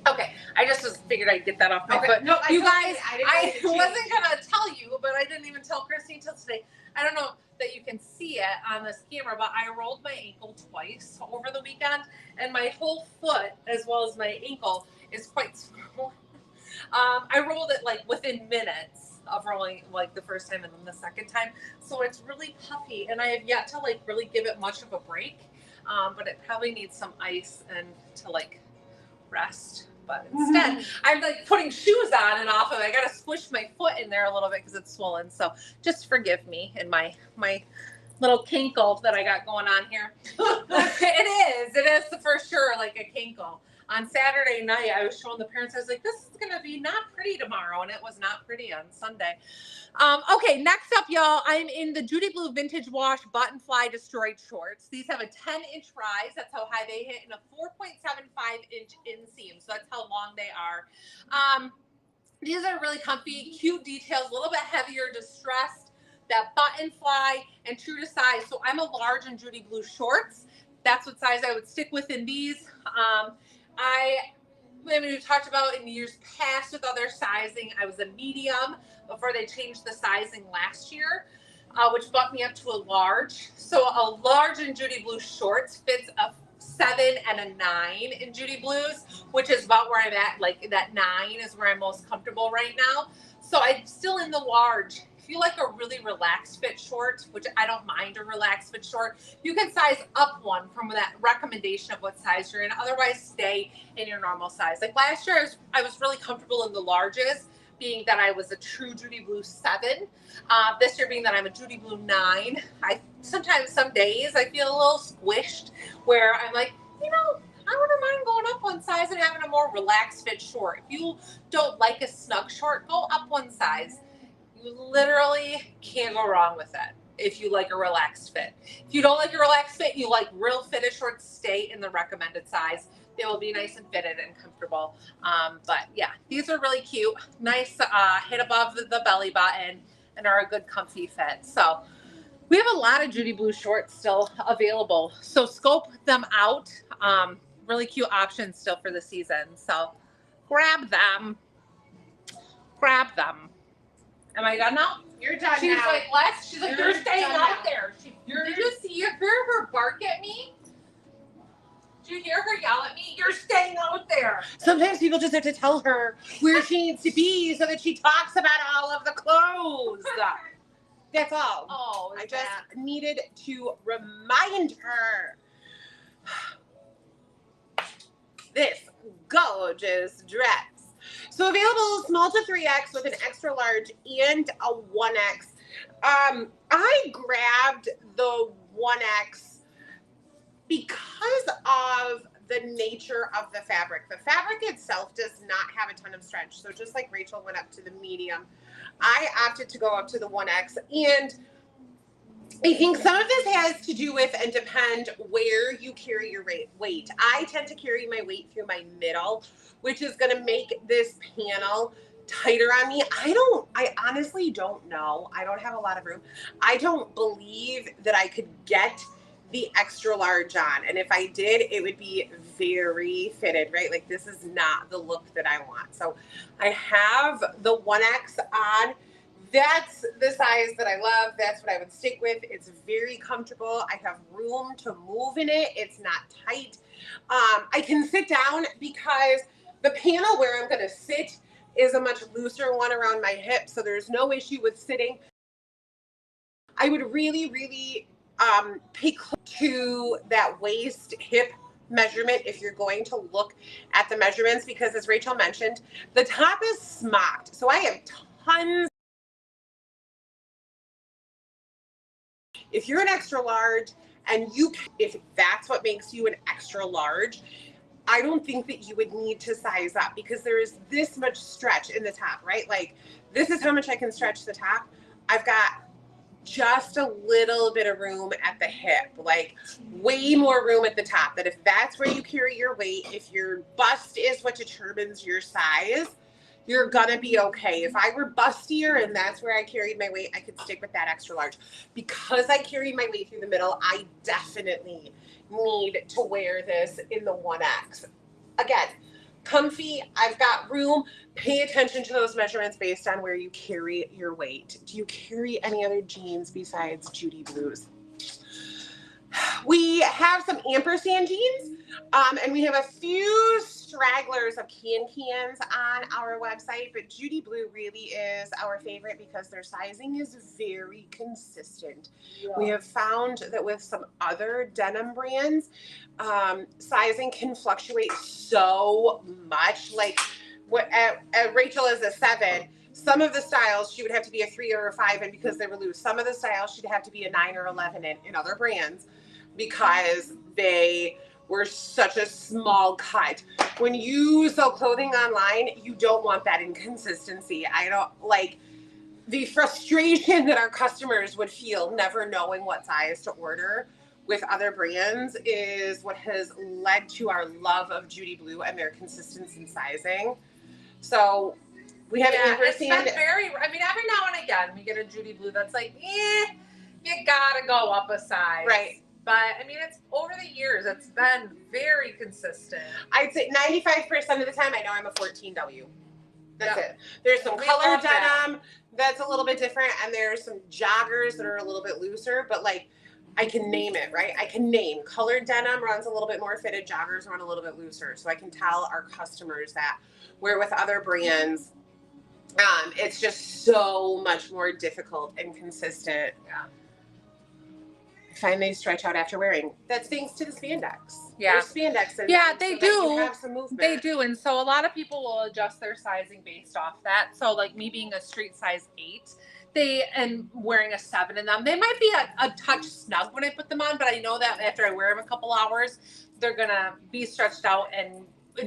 Okay. I just figured I'd get that off my foot. No, you guys, I wasn't gonna tell you, but I didn't even tell Christine till today. I don't know that you can see it on this camera, but I rolled my ankle twice over the weekend, and my whole foot, as well as my ankle, is quite small. I rolled it like within minutes of rolling, like the first time and then the second time. So it's really puffy, and I have yet to like really give it much of a break. But it probably needs some ice and to like rest. But instead, I'm like putting shoes on and off of it. I got to squish my foot in there a little bit because it's swollen. So just forgive me and my little kinkle that I got going on here. It is for sure like a kinkle. On Saturday night, I was showing the parents, I was like, this is going to be not pretty tomorrow. And it was not pretty on Sunday. Okay, next up, y'all, I'm in the Judy Blue Vintage Wash Button Fly Destroyed Shorts. These have a 10-inch rise. That's how high they hit, and a 4.75-inch inseam. So that's how long they are. These are really comfy, cute details, a little bit heavier, distressed, that button fly, and true to size. So I'm a large in Judy Blue shorts. That's what size I would stick with in these. We talked about in years past with other sizing, I was a medium before they changed the sizing last year, which bumped me up to a large. So a large in Judy Blue shorts fits a 7 and a 9 in Judy Blues, which is about where I'm at. Like that 9 is where I'm most comfortable right now. So I'm still in the large. If you like a really relaxed fit short, which I don't mind a relaxed fit short, you can size up one from that recommendation of what size you're in. Otherwise, stay in your normal size. Like last year, I was really comfortable in the larges, being that I was a true Judy Blue 7. This year being that I'm a Judy Blue 9. Sometimes some days I feel a little squished where I'm like, you know, I wouldn't mind going up one size and having a more relaxed fit short. If you don't like a snug short, go up one size. You literally can't go wrong with it if you like a relaxed fit. If you don't like a relaxed fit, you like real fitted shorts, stay in the recommended size. They will be nice and fitted and comfortable. But yeah, these are really cute. Nice hit above the belly button and are a good comfy fit. So We have a lot of Judy Blue shorts still available, so scope them out. Really cute options still for the season, so grab them. Grab them. Am I done now? You're done She's now. like, Les, she's like, you're staying done out now. there. Did you hear her bark at me? Did you hear her yell at me? You're staying out there. Sometimes people just have to tell her where she needs to be so that she talks about all of the clothes. That's all. Oh, I just needed to remind her. This gorgeous dress. So available small to 3X with an extra large and a 1X. I grabbed the 1X because of the nature of the fabric. The fabric itself does not have a ton of stretch. So just like Rachel went up to the medium, I opted to go up to the 1X. And I think some of this has to do with and depend where you carry your weight. I tend to carry my weight through my middle, which is going to make this panel tighter on me. I honestly don't know. I don't have a lot of room. I don't believe that I could get the extra large on. And if I did, it would be very fitted, right? Like this is not the look that I want. So I have the 1X on. That's the size that I love. That's what I would stick with. It's very comfortable. I have room to move in it. It's not tight. I can sit down because the panel where I'm going to sit is a much looser one around my hip. So there's no issue with sitting. I would really, really pay close to that waist hip measurement if you're going to look at the measurements, because as Rachel mentioned, the top is smocked. So I have tons. If you're an extra large and if that's what makes you an extra large, I don't think that you would need to size up because there is this much stretch in the top, right? Like this is how much I can stretch the top. I've got just a little bit of room at the hip, like way more room at the top. That if that's where you carry your weight, if your bust is what determines your size, you're gonna be okay. If I were bustier and that's where I carried my weight, I could stick with that extra large. Because I carry my weight through the middle, I definitely need to wear this in the 1X. Again, comfy, I've got room. Pay attention to those measurements based on where you carry your weight. Do you carry any other jeans besides Judy Blues? We have some ampersand jeans, and we have a few stragglers of cans on our website, but Judy Blue really is our favorite because their sizing is very consistent. Yeah. We have found that with some other denim brands, sizing can fluctuate so much. Like what Rachel is a 7. Some of the styles she would have to be a 3 or a 5 in because they were loose. Some of the styles she'd have to be a 9 or 11 in other brands because they were such a small cut. When you sell clothing online, you don't want that inconsistency. I don't like the frustration that our customers would feel never knowing what size to order with other brands is what has led to our love of Judy Blue and their consistency in sizing. So we have ampersand. It's been very, I mean, every now and again we get a Judy Blue that's like, you gotta go up a size. Right. But I mean, it's over the years, it's been very consistent. I'd say 95% of the time I know I'm a 14W. That's it. There's some color denim that's a little bit different, and there's some joggers that are a little bit looser, but like I can name it, right? I can name colored denim runs a little bit more fitted, joggers run a little bit looser. So I can tell our customers that, where with other brands, it's just so much more difficult and consistent. Yeah. I find they stretch out after wearing. That's thanks to the spandex. Yeah. There's spandex in yeah, them they so do. That you have some movement. They do. And so a lot of people will adjust their sizing based off that. So like me being a street size 8, and wearing a 7 in them, they might be a touch snug when I put them on, but I know that after I wear them a couple hours, they're going to be stretched out and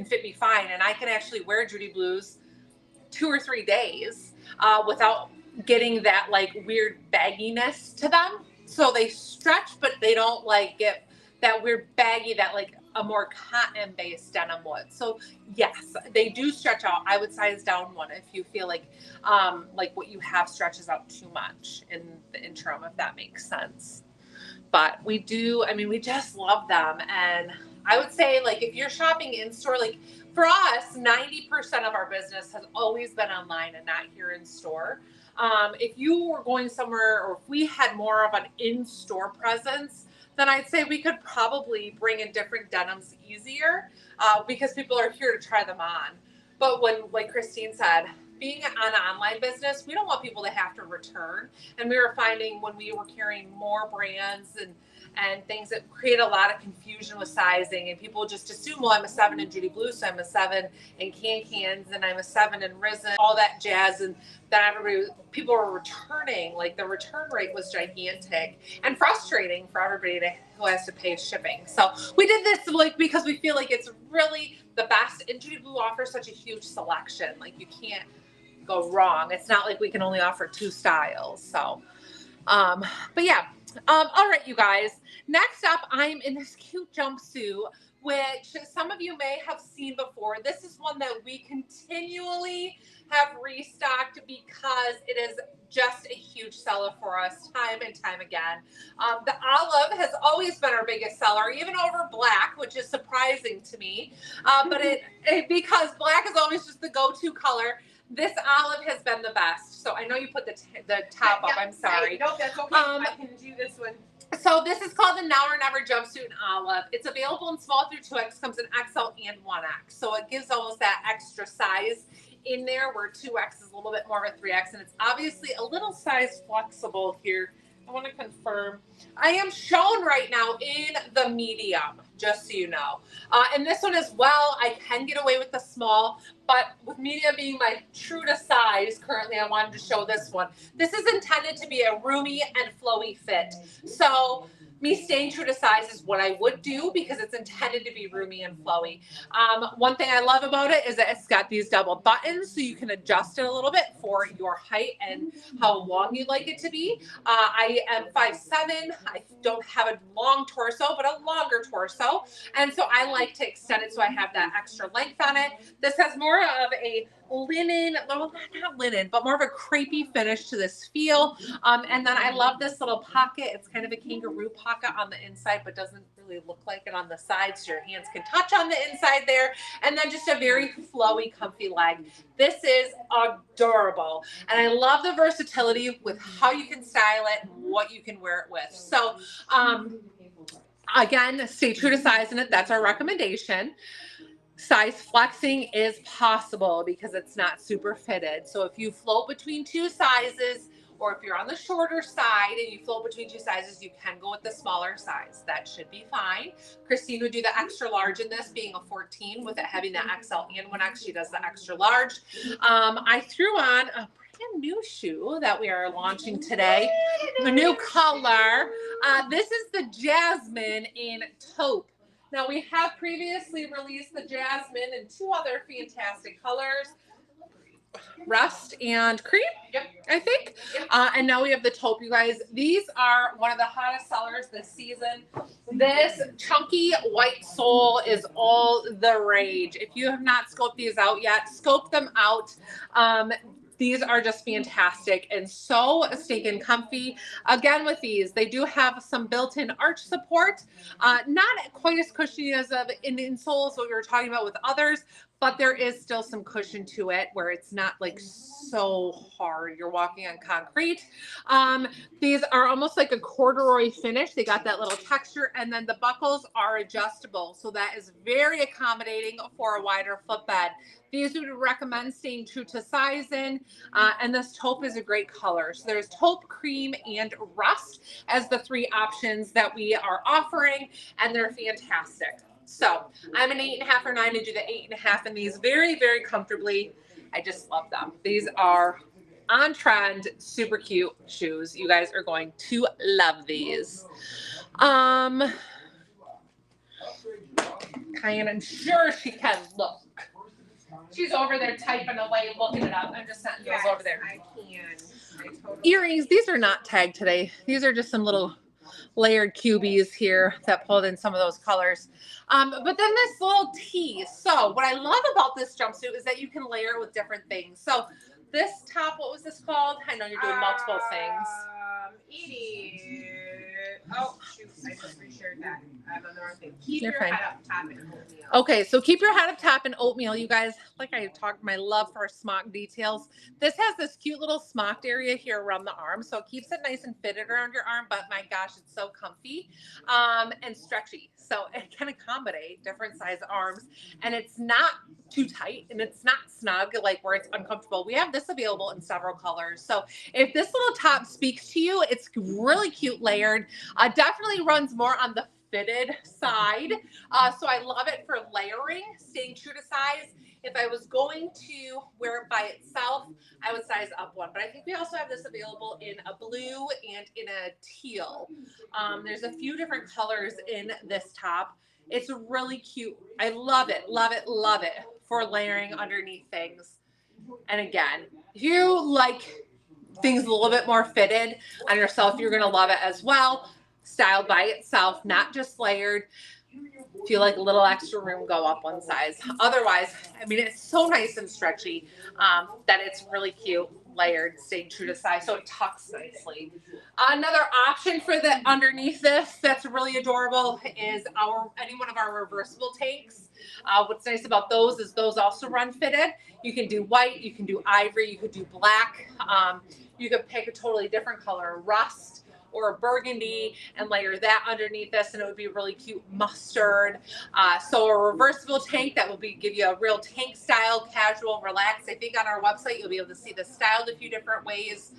fit me fine. And I can actually wear Judy Blues 2 or 3 days without getting that like weird bagginess to them. So they stretch, but they don't like get that weird baggy, that like a more cotton-based denim would. So yes, they do stretch out. I would size down one if you feel like what you have stretches out too much in the interim, if that makes sense. But we do, I mean, we just love them. And I would say, like, if you're shopping in store, like for us, 90% of our business has always been online and not here in store. If you were going somewhere, or if we had more of an in-store presence, then I'd say we could probably bring in different denims easier because people are here to try them on. But when, like Christine said, being an online business, we don't want people to have to return. And we were finding when we were carrying more brands and things that create a lot of confusion with sizing, and people just assume, well, I'm a 7 in Judy Blue, so I'm a 7 in Cans, and I'm a 7 in Risen, all that jazz. And then people were returning. Like, the return rate was gigantic and frustrating for everybody who has to pay shipping. So we did this because we feel like it's really the best, and Judy Blue offers such a huge selection. Like, you can't go wrong. It's not like we can only offer 2 styles. So but yeah, all right, you guys, next up, I'm in this cute jumpsuit, which some of you may have seen before. This is one that we continually have restocked because it is just a huge seller for us time and time again. The olive has always been our biggest seller, even over black, which is surprising to me, but because black is always just the go-to color. This olive has been the best. So I know you put the top up. I'm sorry. Nope, that's okay. I can do this one. So this is called the Now or Never jumpsuit in olive. It's available in small through 2X, comes in XL and 1X. So it gives almost that extra size in there, where 2X is a little bit more of a 3X. And it's obviously a little size flexible here. I want to confirm. I am shown right now in the medium, just so you know. And this one as well, I can get away with the small, but with medium being my true to size, currently I wanted to show this one. This is intended to be a roomy and flowy fit. So me staying true to size is what I would do because it's intended to be roomy and flowy. One thing I love about it is that it's got these double buttons, so you can adjust it a little bit for your height and how long you'd like it to be. I am 5'7". I don't have a long torso, but a longer torso. And so I like to extend it so I have that extra length on it. This has more of a linen, well, not linen, but more of a crepey finish to this feel. And then I love this little pocket. It's kind of a kangaroo pocket on the inside, but doesn't really look like it on the side, so your hands can touch on the inside there. And then just a very flowy, comfy leg. This is adorable. And I love the versatility with how you can style it and what you can wear it with. So again, stay true to size in it. That's our recommendation. Size flexing is possible because it's not super fitted. So if you float between 2 sizes, or if you're on the shorter side and you float between 2 sizes, you can go with the smaller size. That should be fine. Christine would do the extra large in this, being a 14, with it having the XL and 1X. She does the extra large. I threw on a brand new shoe that we are launching today, a new color. This is the Jasmine in taupe. Now, we have previously released the Jasmine in 2 other fantastic colors, Rust and Cream, yep, I think. Yep. And now we have the taupe, you guys. These are one of the hottest sellers this season. This chunky white sole is all the rage. If you have not scoped these out yet, scope them out. These are just fantastic and so stinking comfy. Again, with these, they do have some built-in arch support. Not quite as cushiony as in insoles, what we were talking about with others, but there is still some cushion to it where it's not like so hard. You're walking on concrete. These are almost like a corduroy finish. They got that little texture, and then the buckles are adjustable. So that is very accommodating for a wider footbed. These we would recommend staying true to size in, and this taupe is a great color. So there's taupe, cream, and rust as the 3 options that we are offering, and they're fantastic. So I'm an 8.5 or 9 to do the 8.5 in these very, very comfortably. I just love them. These are on trend, super cute shoes. You guys are going to love these. Cayenne, I'm sure she can look. She's over there typing away, looking it up. I'm just setting those over there. I can. I totally Earrings. These are not tagged today. These are just some little layered cubies here that pulled in some of those colors. But then this little tee. So what I love about this jumpsuit is that you can layer it with different things. So this top, what was this called? I know you're doing multiple things. Edie. Oh, shoot. I just reshared that. I'm on the wrong thing. Keep You're your fine. head up top and oatmeal. Okay, so keep your head up top and oatmeal, you guys. Like I talked, my love for smock details. This has this cute little smocked area here around the arm, so it keeps it nice and fitted around your arm, but my gosh, it's so comfy and stretchy. So it can accommodate different size arms, and it's not too tight and it's not snug, like where it's uncomfortable. We have this available in several colors. So if this little top speaks to you, it's really cute layered. Definitely runs more on the fitted side. So I love it for layering, staying true to size. If I was going to wear it by itself, I would size up one. But I think we also have this available in a blue and in a teal. There's a few different colors in this top. It's really cute. I love it, love it, love it for layering underneath things. And again, if you like things a little bit more fitted on yourself, you're going to love it as well. Styled by itself, not just layered. Feel like a little extra room, go up one size. Otherwise, I mean, it's so nice and stretchy that it's really cute, layered, staying true to size, so it tucks nicely. Another option for the underneath this that's really adorable is any one of our reversible tanks. What's nice about those is those also run fitted. You can do white, you can do ivory, you could do black. You could pick a totally different color, rust or a burgundy, and layer that underneath this, and it would be really cute mustard. So a reversible tank that will give you a real tank style, casual, relaxed. I think on our website you'll be able to see this styled a few different ways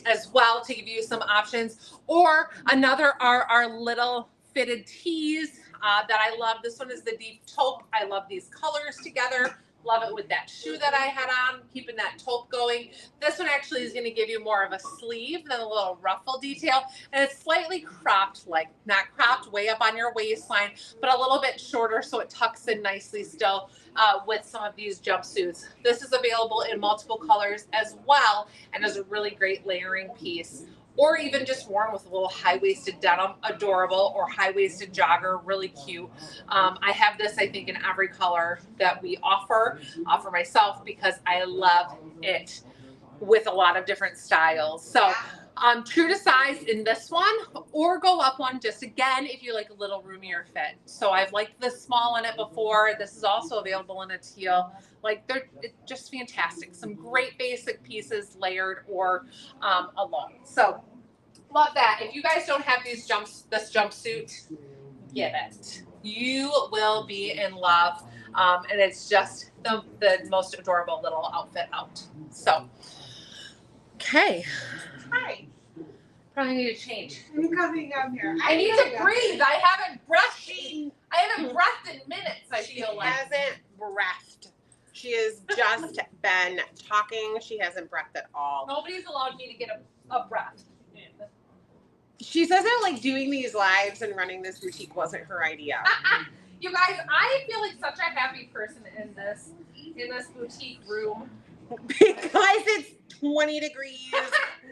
as well, to give you some options. Or another are our little fitted tees that I love. This one is the deep taupe. I love these colors together. Love it with that shoe that I had on, keeping that taupe going. This one actually is going to give you more of a sleeve than a little ruffle detail. And it's slightly cropped, like not cropped way up on your waistline, but a little bit shorter so it tucks in nicely still with some of these jumpsuits. This is available in multiple colors as well and is a really great layering piece. Or even just worn with a little high-waisted denim, adorable, or high-waisted jogger, really cute. I have this, I think, in every color that we offer myself because I love it with a lot of different styles. So true to size in this one, or go up one just again if you like a little roomier fit. So I've liked the small in it before. This is also available in a teal. Like they're just fantastic. Some great basic pieces layered or alone. So love that. If you guys don't have this jumpsuit, get it. You will be in love. And it's just the most adorable little outfit out. So, okay. Hi. Probably need to change. I'm coming up here. I need to breathe. I haven't breathed in minutes, I feel like. She hasn't breathed. She has just been talking. She hasn't breathed at all. Nobody's allowed me to get a breath. She says that like doing these lives and running this boutique wasn't her idea. You guys, I feel like such a happy person in this boutique room. Because it's 20 degrees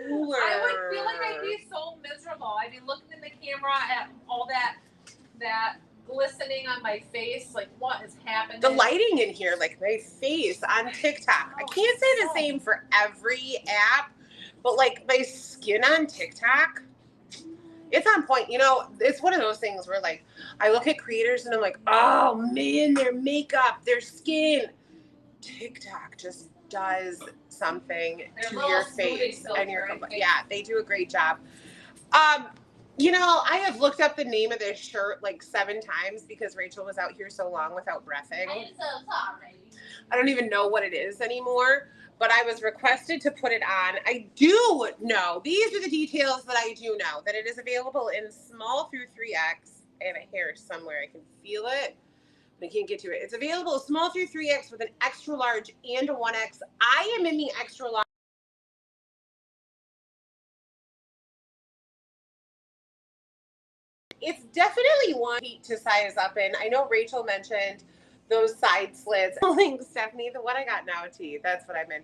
cooler. I would feel like I'd be so miserable. I'd be looking in the camera at all that glistening on my face. Like, what is happening? The lighting in here, like my face on TikTok. I can't say the same for every app, but like my skin on TikTok, it's on point. You know, it's one of those things where like I look at creators and I'm like, oh man, their makeup, their skin. TikTok just does something to your face and your they do a great job. You know, I have looked up the name of this shirt like 7 times because Rachel was out here so long without breathing. I'm so sorry. I don't even know what it is anymore, but I was requested to put it on. I do know, these are the details that I do know, that it is available in small through 3X. I have a hair somewhere, I can feel it. I can't get to it. It's available small through 3X with an extra large and a 1X. I am in the extra large. It's definitely one to size up in. I know Rachel mentioned those side slits. Stephanie, the what I got now tee. That's what I'm in.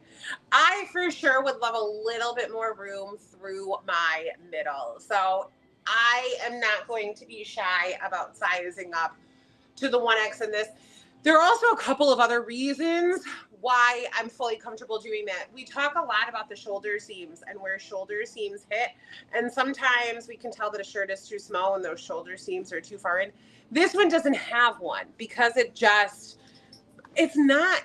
I for sure would love a little bit more room through my middle. So I am not going to be shy about sizing up to the 1X in this. There are also a couple of other reasons why I'm fully comfortable doing that. We talk a lot about the shoulder seams and where shoulder seams hit. And sometimes we can tell that a shirt is too small when those shoulder seams are too far in. This one doesn't have one because it's not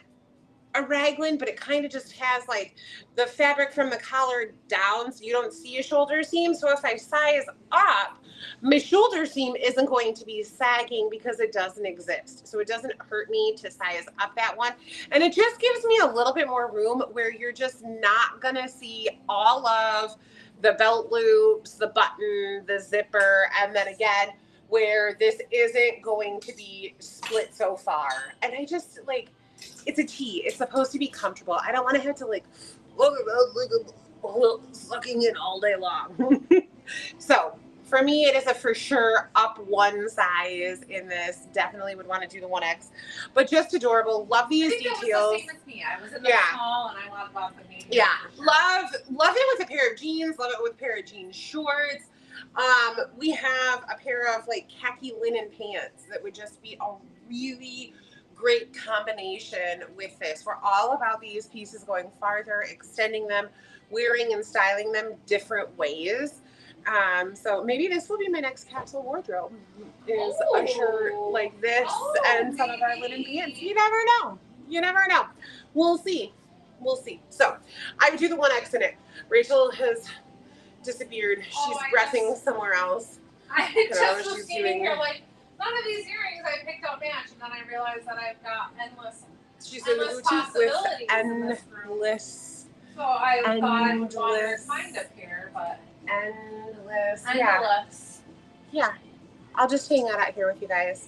a raglan, but it kind of just has like the fabric from the collar down, so you don't see a shoulder seam. So if I size up, my shoulder seam isn't going to be sagging because it doesn't exist. So it doesn't hurt me to size up that one. And it just gives me a little bit more room where you're just not gonna see all of the belt loops, the button, the zipper, and then again, where this isn't going to be split so far. And I just like, it's a tee. It's supposed to be comfortable. I don't want to have to like sucking in all day long. So for me, it is a for sure up one size in this. Definitely would want to do the 1X, but just adorable. Love these details. That was the same with me. I was in the small and I love the medium. Yeah, love it with a pair of jeans. Love it with a pair of jean shorts. We have a pair of like khaki linen pants that would just be a really great combination with this. We're all about these pieces going farther, extending them, wearing and styling them different ways. So maybe this will be my next capsule wardrobe, is a shirt like this and some of our linen pants. You never know. You never know. We'll see. We'll see. So I would do the 1X in it. Rachel has disappeared. She's breathing somewhere else. I just was standing here like, none of these earrings I picked out match, and then I realized that I've got endless. She's in the boutique with endless. So I thought I would want to find a pair, but endless. Yeah. I'll just hang out here with you guys.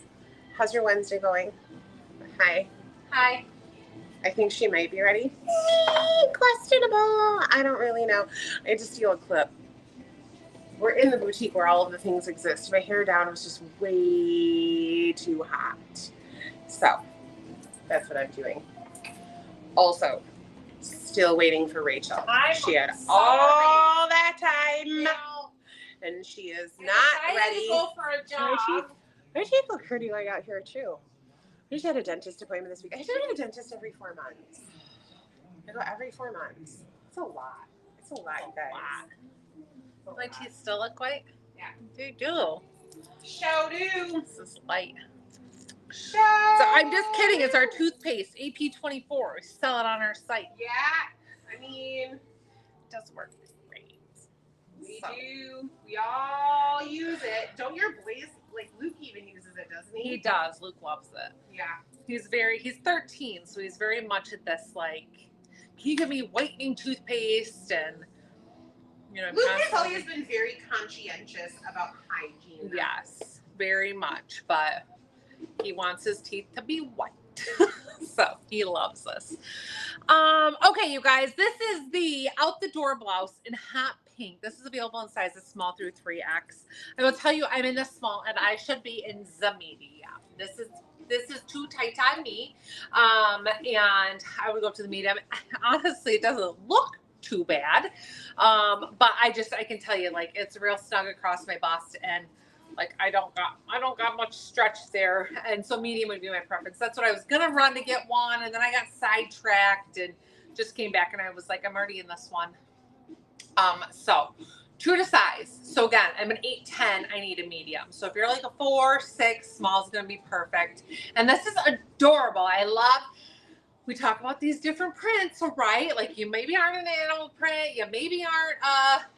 How's your Wednesday going? Hi. I think she might be ready. Questionable. I don't really know. I just steal a clip. We're in the boutique where all of the things exist. My hair down was just way too hot. So that's what I'm doing. Also, still waiting for Rachel. She had all that time. And she is not ready. To go for a job. My teeth look pretty like out here too. I just had a dentist appointment this week. I should go to the dentist every 4 months. I go every 4 months. It's a lot. It's a lot, you guys. My teeth still look white? Yeah. They do. Show do. This is light. Show. So I'm just kidding. It's our toothpaste, AP24. We sell it on our site. Yeah. I mean, it does work great. We do. We all use it. Don't your boys, like Luke even uses it, doesn't he? He does. Luke loves it. Yeah. He's 13, so he's very much at this, like, can you give me whitening toothpaste? And, you know, Luke has always been very conscientious about hygiene. Yes, very much. But he wants his teeth to be white. So he loves this. Okay, you guys, this is the out the door blouse in hot pink. This is available in sizes small through 3X. I will tell you, I'm in the small and I should be in the medium. This is too tight on me. And I would go up to the medium. Honestly, it doesn't look too bad. But I can tell you, like, it's real snug across my bust, and like I don't got much stretch there, and so medium would be my preference. That's what I was gonna run to get one, and then I got sidetracked and just came back, and I was like, I'm already in this one. So true to size. So again, I'm an 8'10". I need a medium. So if you're like a 4, 6, small is gonna be perfect. And this is adorable. We talk about these different prints, right? Like you maybe aren't an animal print, you maybe aren't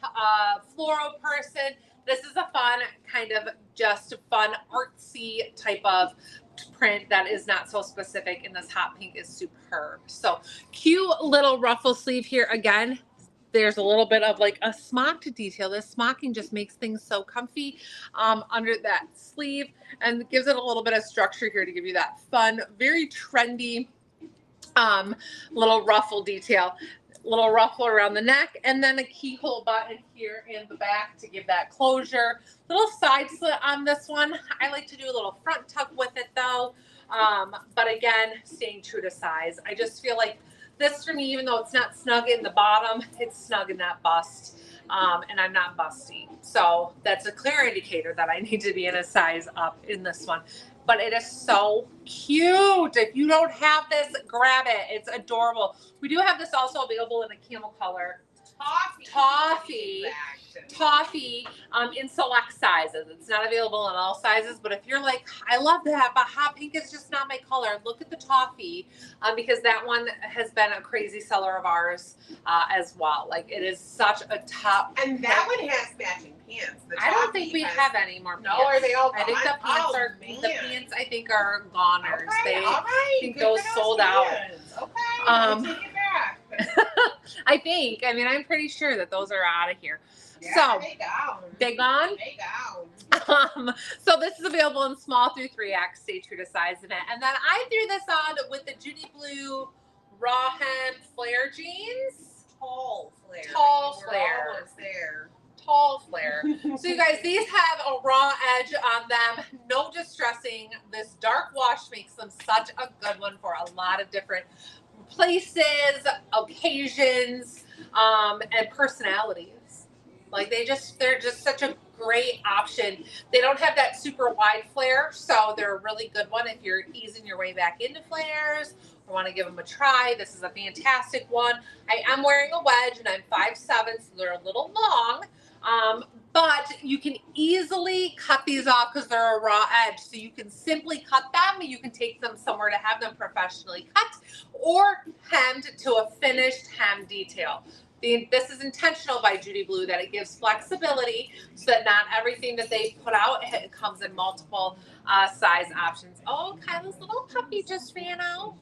a floral person. This is a fun, kind of just fun, artsy type of print that is not so specific, and this hot pink is superb. So cute little ruffle sleeve here. Again, there's a little bit of like a smocked detail. This smocking just makes things so comfy under that sleeve, and gives it a little bit of structure here to give you that fun, very trendy little ruffle detail. Little ruffle around the neck, and then a keyhole button here in the back to give that closure. Little side slit on this one. I like to do a little front tuck with it though. But again, staying true to size. I just feel like this for me, even though it's not snug in the bottom, it's snug in that bust. and I'm not busty. So that's a clear indicator that I need to be in a size up in this one. But it is so cute. If you don't have this, grab it. It's adorable. We do have this also available in a camel color. Toffee in select sizes. It's not available in all sizes, but if you're like, I love that, but hot pink is just not my color, look at the toffee, because that one has been a crazy seller of ours as well. Like, it is such a top. And that one has matching pants. I don't think we have any more pants. No, are they all gone? I think the pants the pants I think are goners. Okay, They all right. I think those sold out. Okay, I'll take it back. I think. I mean, I'm pretty sure that those are out of here. Yeah, So they gone. So this is available in small through 3X. Stay true to size in it. And then I threw this on with the Judy Blue raw hem flare jeans. Tall flare. Almost there. Tall flare. So you guys, these have a raw edge on them. No distressing. This dark wash makes them such a good one for a lot of different places, occasions, and personalities. Like, they're just such a great option. They don't have that super wide flare, so they're a really good one if you're easing your way back into flares or want to give them a try. This is a fantastic one. I am wearing a wedge and I'm 5'7", so they're a little long. But you can easily cut these off because they're a raw edge. So you can simply cut them. You can take them somewhere to have them professionally cut or hemmed to a finished hem detail. This is intentional by Judy Blue, that it gives flexibility so that not everything that they put out it comes in multiple size options. Oh, Kyla's little puppy just ran out.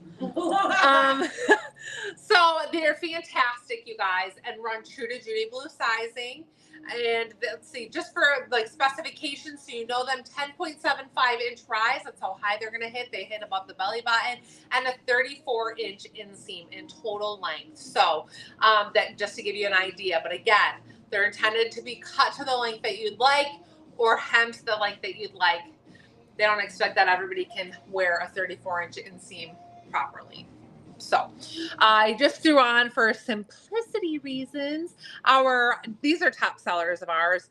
So they're fantastic, you guys, and run true to Judy Blue sizing. And let's see, just for like specifications, so you know them, 10.75 inch rise. That's how high they're going to hit. They hit above the belly button, and a 34-inch inseam in total length. So that just to give you an idea. But again, they're intended to be cut to the length that you'd like or hemmed to the length that you'd like. They don't expect that everybody can wear a 34-inch inseam properly. So I just threw on, for simplicity reasons, these are top sellers of ours.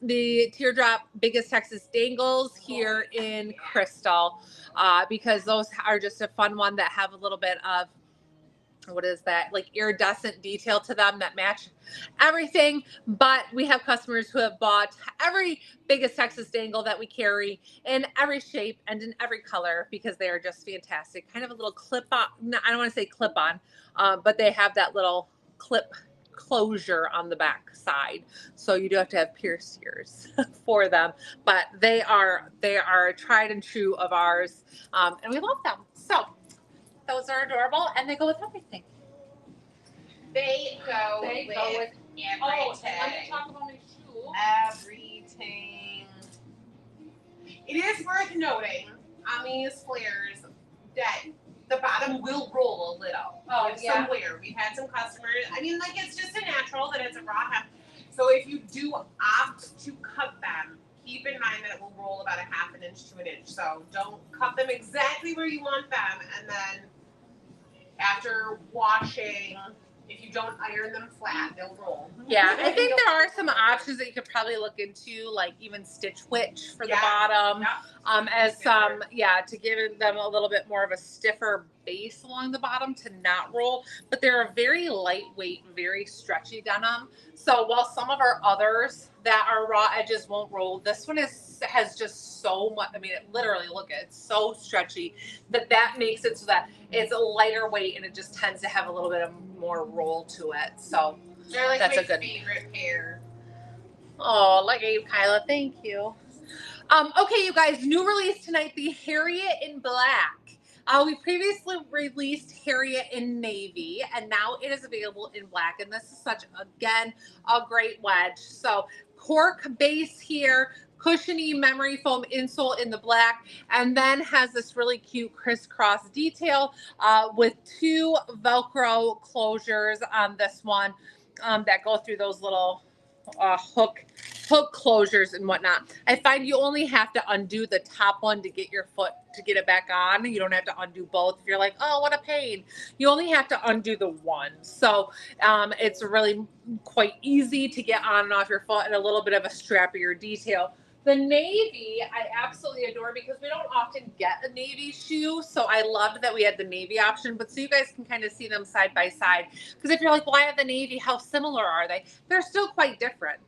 The Teardrop Biggest Texas Dangles here in Crystal, because those are just a fun one that have a little bit of, what is that, like iridescent detail to them that match everything. But we have customers who have bought every Biggest Texas Dangle that we carry in every shape and in every color because they are just fantastic. Kind of a little clip on, I don't want to say clip on, but they have that little clip closure on the back side, so you do have to have pierced ears for them, but they are tried and true of ours, and we love them. So those are adorable, and they go with everything. They go with everything. Oh, let me talk about my shoe. Everything. It is worth noting on these flares that the bottom will roll a little. Oh, yeah. Somewhere. We've had some customers. I mean, like, it's just a natural that it's a raw hem. So if you do opt to cut them, keep in mind that it will roll about a ½ inch to an inch. So don't cut them exactly where you want them. And then after washing, if you don't iron them flat, they'll roll. Yeah, I think there are some options that you could probably look into, like even stitch witch for the bottom, as some, to give them a little bit more of a stiffer base along the bottom to not roll. But they're a very lightweight, very stretchy denim. So while some of our others that are raw edges won't roll, this one has just so much. I mean, literally, look at it. It's so stretchy that makes it so that it's a lighter weight and it just tends to have a little bit of more roll to it. So they're like that's my a good favorite pair. Oh, look at you, Kyla. Thank you. Okay, you guys, new release tonight, the Harriet in black. We previously released Harriet in navy, and now it is available in black. And this is such, again, a great wedge. So cork base here, cushiony memory foam insole in the black, and then has this really cute crisscross detail with 2 Velcro closures on this one that go through those little hook foot closures and whatnot. I find you only have to undo the top one to get your foot to get it back on. You don't have to undo both. If you're like, oh, what a pain, you only have to undo the one. So it's really quite easy to get on and off your foot, and a little bit of a strappier detail. The navy, I absolutely adore because we don't often get a navy shoe. So I loved that we had the navy option, but so you guys can kind of see them side by side. Because if you're like, well, I have the navy, how similar are they? They're still quite different.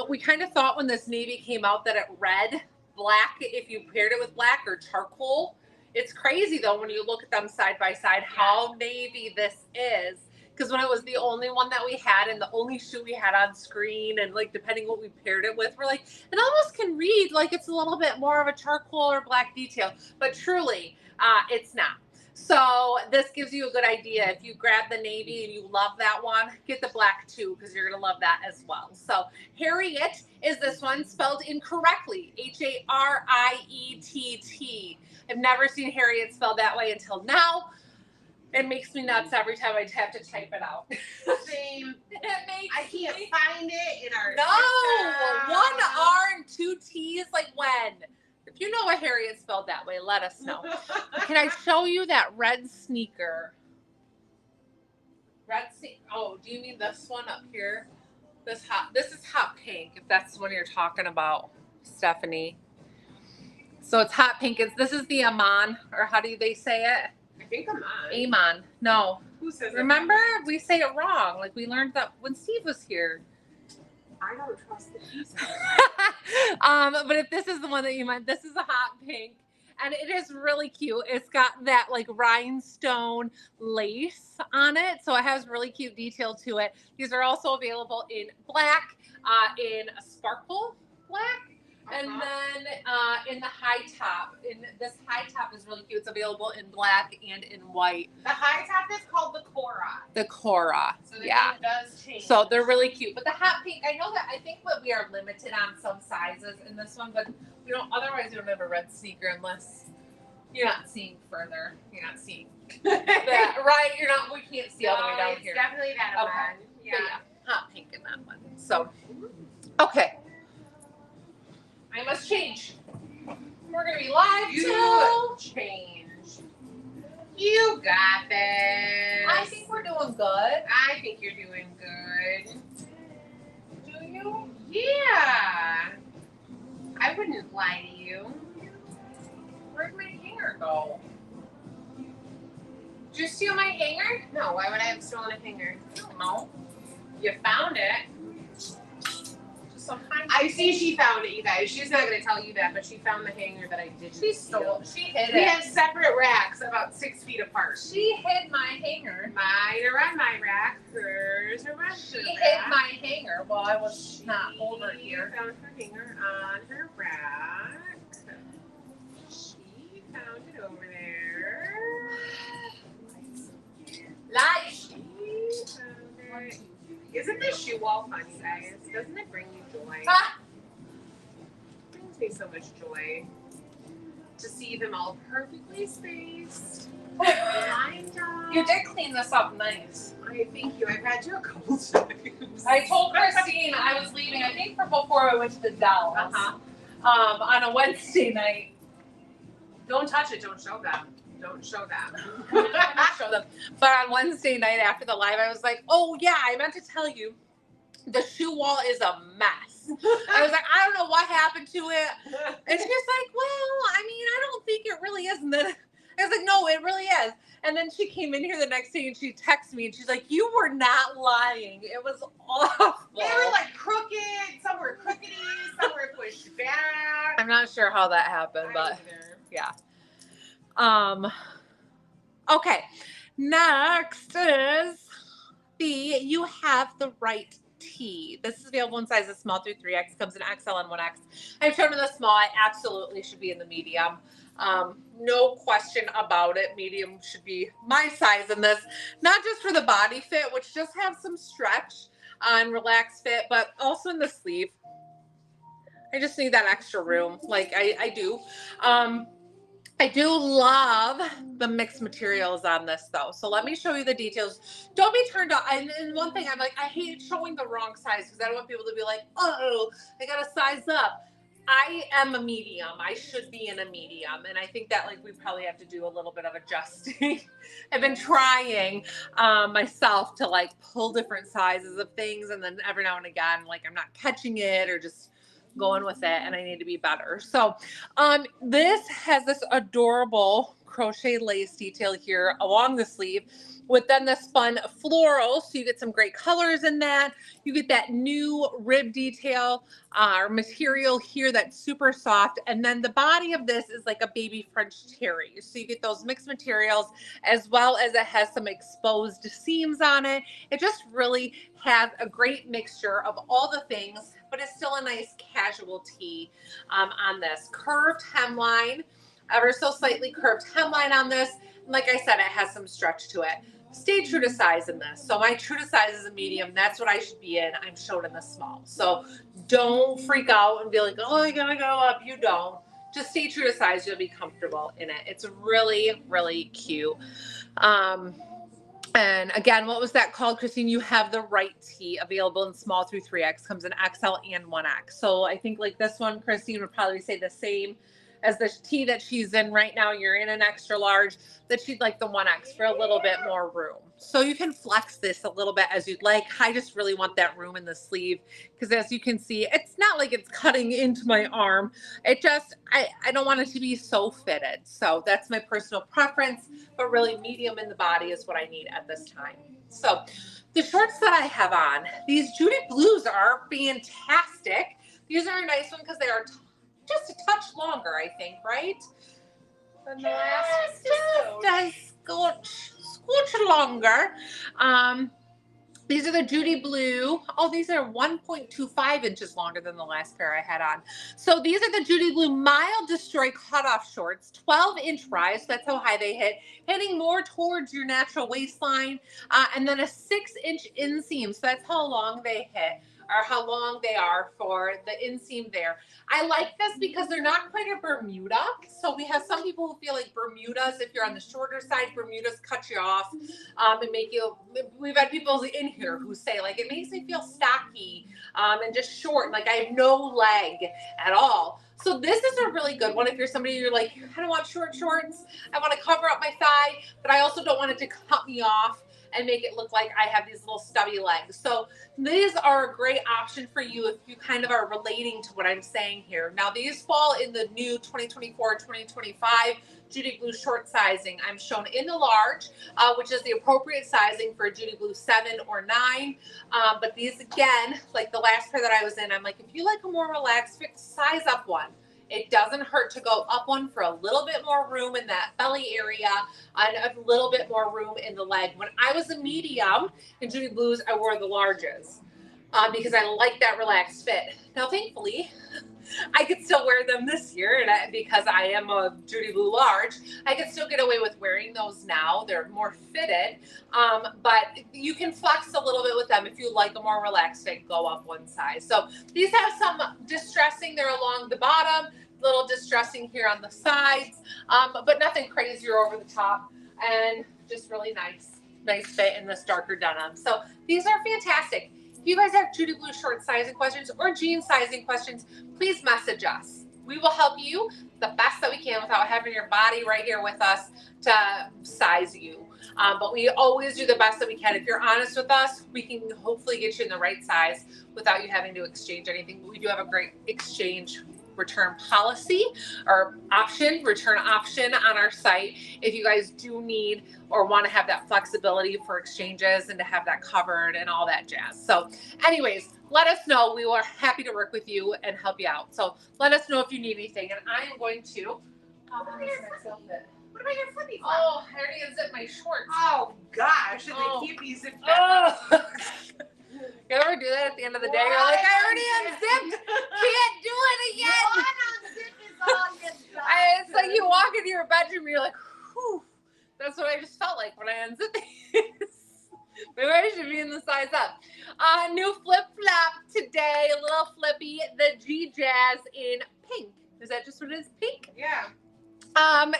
We kind of thought when this navy came out that it read black if you paired it with black or charcoal. It's crazy though when you look at them side by side how navy this is. Because when it was the only one that we had and the only shoe we had on screen, and like depending what we paired it with, we're like, it almost can read like it's a little bit more of a charcoal or black detail, but truly it's not. So this gives you a good idea. If you grab the navy and you love that one, get the black too, because you're gonna love that as well. So Harriet is this one spelled incorrectly, H-A-R-I-E-T-T. I've never seen Harriet spelled that way until now. It makes me nuts every time I have to type it out. Same. I can't find it in our system. One R and two T's. Like when? If you know what Harriet spelled that way, let us know. Can I show you that red sneaker? Red sneaker. Oh, do you mean this one up here? This is hot pink. If that's the one you're talking about, Stephanie. So it's hot pink. This is the Amon, or how do they say it? I think Amon. Amon. No. Who says Remember, we say it wrong. Like we learned that when Steve was here. I don't trust the piece. But if this is the one that you meant, this is a hot pink. And it is really cute. It's got that like rhinestone lace on it. So it has really cute detail to it. These are also available in black, in a sparkle black. And then in the high top, this high top is really cute. It's available in black and in white. The high top is called the Cora. The Cora, so the yeah. name does change. So they're really cute. But the hot pink, I know that I think that we are limited on some sizes in this one, but we don't. Otherwise, you don't have a red sneaker unless you're not seeing further. You're not seeing that, right? You're not. We can't see all the way down it's here. Definitely that one. Okay. Yeah. But yeah, hot pink in that one. So, okay. I must change. We're gonna be live You change. You got this. I think we're doing good. I think you're doing good. Do you? Yeah. I wouldn't lie to you. Where'd my hanger go? Did you steal my hanger? No, why would I have stolen a hanger? I don't know. You found it. Sometimes I see she found it, you guys. She's not going to tell you that, but she found the hanger that I did. She stole. She hid We it. have separate racks about 6 feet apart. She hid my hanger. Mine are on my rack. Hers are on She her hid rack. my hanger while I was not over here. She found her hanger on her rack. She found it over there. Lies. She found it. Isn't this shoe wall fun, you guys? Doesn't it bring you joy? Ah. It brings me so much joy to see them all perfectly spaced. Lined up. You did clean this up nice. I thank you. I've had you a couple times. I told Christine I was leaving, I think for before I went to the Dallas, on a Wednesday night. Don't touch it. Don't show them. Don't show them. I'm not gonna show them. But on Wednesday night after the live, I was like, oh yeah, I meant to tell you, the shoe wall is a mess. I was like, I don't know what happened to it. And she's like, well, I mean, I don't think it really is. And then I was like, no, it really is. And then she came in here the next day and she texted me and she's like, you were not lying. It was awful. They were like crooked. Some were crookedy. Some were pushed back. I'm not sure how that happened, but yeah. Okay. Next is you have the right tee. This is available in sizes small through 3X, comes in XL and 1X. I've shown in the small. I absolutely should be in the medium. No question about it. Medium should be my size in this, not just for the body fit, which just have some stretch and relaxed fit, but also in the sleeve. I just need that extra room. Like I do. I do love the mixed materials on this though. So let me show you the details. Don't be turned off. And one thing I'm like, I hate showing the wrong size because I don't want people to be like, oh, I got to size up. I am a medium. I should be in a medium. And I think that like we probably have to do a little bit of adjusting. I've been trying myself to like pull different sizes of things. And then every now and again, like I'm not catching it or just going with it, and I need to be better. So this has this adorable crochet lace detail here along the sleeve with then this fun floral. So you get some great colors in that. You get that new rib detail or material here that's super soft. And then the body of this is like a baby French terry. So you get those mixed materials as well as it has some exposed seams on it. It just really has a great mixture of all the things, but it's still a nice casual tee on this. Curved hemline, ever so slightly curved hemline on this. And like I said, it has some stretch to it. Stay true to size in this. So my true to size is a medium. That's what I should be in. I'm showed in the small. So don't freak out and be like, oh, I gotta go up. You don't. Just stay true to size. You'll be comfortable in it. It's really, really cute. And again, what was that called, Christine? You have the right tee available in small through 3X, comes in XL and 1X. So I think like this one, Christine would probably say the same as the tee that she's in right now. You're in an extra large, that she'd like the 1X for a little bit more room. So you can flex this a little bit as you'd like. I just really want that room in the sleeve because as you can see, it's not like it's cutting into my arm. It just, I don't want it to be so fitted. So that's my personal preference, but really medium in the body is what I need at this time. So the shorts that I have on, these Judy Blues are fantastic. These are a nice one because they are just a touch longer, I think, right? Than the last, just a scooch longer. These are the Judy Blue. Oh, these are 1.25 inches longer than the last pair I had on. So these are the Judy Blue Mild Destroy Cutoff Shorts, 12-inch rise. That's how high they hit, hitting more towards your natural waistline. And then a 6-inch inseam. So that's how long they hit, or how long they are for the inseam there. I like this because they're not quite a Bermuda. So we have some people who feel like Bermudas, if you're on the shorter side, Bermudas cut you off and make you, we've had people in here who say like, it makes me feel stocky and just short, like I have no leg at all. So this is a really good one if you're somebody you're like, I don't want short shorts, I want to cover up my thigh, but I also don't want it to cut me off and make it look like I have these little stubby legs. So these are a great option for you if you kind of are relating to what I'm saying here. Now these fall in the new 2024-2025 Judy Blue short sizing. I'm shown in the large, which is the appropriate sizing for a Judy Blue 7 or 9. But these again, like the last pair that I was in, I'm like, if you like a more relaxed fit, size up one. It doesn't hurt to go up one for a little bit more room in that belly area and a little bit more room in the leg. When I was a medium in Judy Blues, I wore the larges because I like that relaxed fit. Now, thankfully, I could still wear them this year, and because I am a Judy Blue large, I can still get away with wearing those now. They're more fitted, but you can flex a little bit with them if you like a more relaxed fit, go up one size. So these have some distressing there along the bottom, little distressing here on the sides, but nothing crazy or over the top, and just really nice fit in this darker denim. So these are fantastic. If you guys have Judy Blue short sizing questions or jean sizing questions, please message us. We will help you the best that we can without having your body right here with us to size you. But we always do the best that we can. If you're honest with us, we can hopefully get you in the right size without you having to exchange anything. But we do have a great exchange return policy or return option on our site if you guys do need or want to have that flexibility for exchanges and to have that covered and all that jazz. So anyways, let us know. We are happy to work with you and help you out. So let us know if you need anything. And I am going to what about your flippy flap? Oh, I already unzipped my shorts. Oh gosh, and they can't be zipped up. You ever do that at the end of the day? You're like, I already unzipped. Can't do it again. It's like you walk into your bedroom and you're like, whew. That's what I just felt like when I unzipped these. Maybe I should be in the size up. New flip flap today, a little flippy, the G Jazz in pink. Is that just what it is? Pink? Yeah.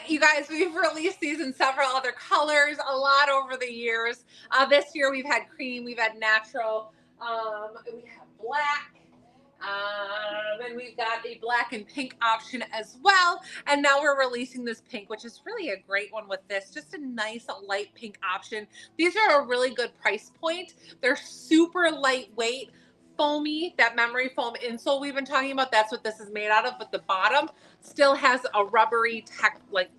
You guys, we've released these in several other colors, a lot over the years. This year we've had cream, we've had natural, we have black, and we've got a black and pink option as well. And now we're releasing this pink, which is really a great one with this, just a nice light pink option. These are a really good price point. They're super lightweight, foamy, that memory foam insole we've been talking about. That's what this is made out of, but the bottom still has a rubbery like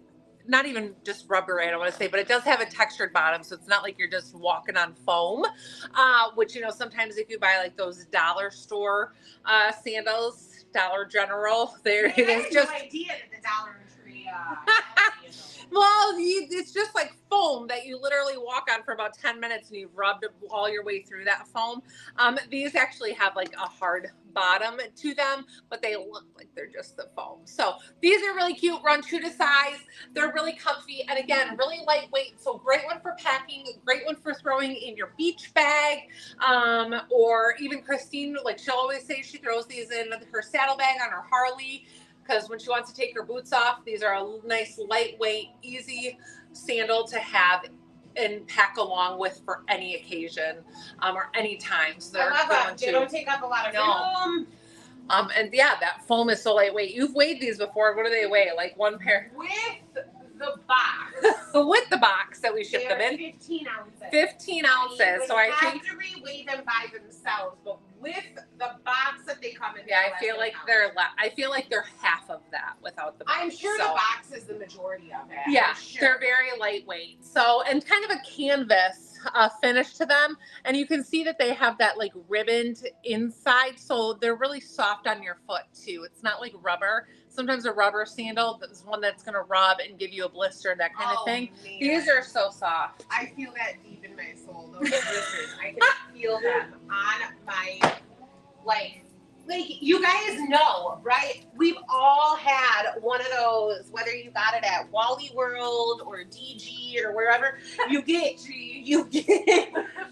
not even just rubbery, I don't want to say, but it does have a textured bottom, so it's not like you're just walking on foam, which, you know, sometimes if you buy like those dollar store sandals, Dollar General, there it is. Just no idea that the Dollar Tree well, it's just like foam that you literally walk on for about 10 minutes and you've rubbed all your way through that foam. These actually have like a hard bottom to them, but they look like they're just the foam. So these are really cute, run true to size. They're really comfy, and again, really lightweight. So great one for packing, great one for throwing in your beach bag, or even Christine, like she'll always say she throws these in her saddlebag on her Harley, because when she wants to take her boots off, these are a nice, lightweight, easy sandal to have and pack along with for any occasion, or any time. So they're going to. They don't take up a lot of room. And yeah, that foam is so lightweight. You've weighed these before. What do they weigh? Like one pair? With the box. With the box that we ship them in. 15 ounces. 15 ounces. So I think to re-weigh them by themselves, but with the box that they come in. Yeah, I feel like they're half of that without the box. I'm sure the box is the majority of it. Yeah, sure. They're very lightweight. So, and kind of a canvas finish to them, and you can see that they have that like ribboned inside, so they're really soft on your foot too. It's not like rubber. Sometimes a rubber sandal is one that's going to rub and give you a blister and that kind of thing. Man. These are so soft. I feel that deep in my soul. Those blisters, I can feel them on my, like you guys know, right? We've all had one of those, whether you got it at Wally World or DG or wherever, you get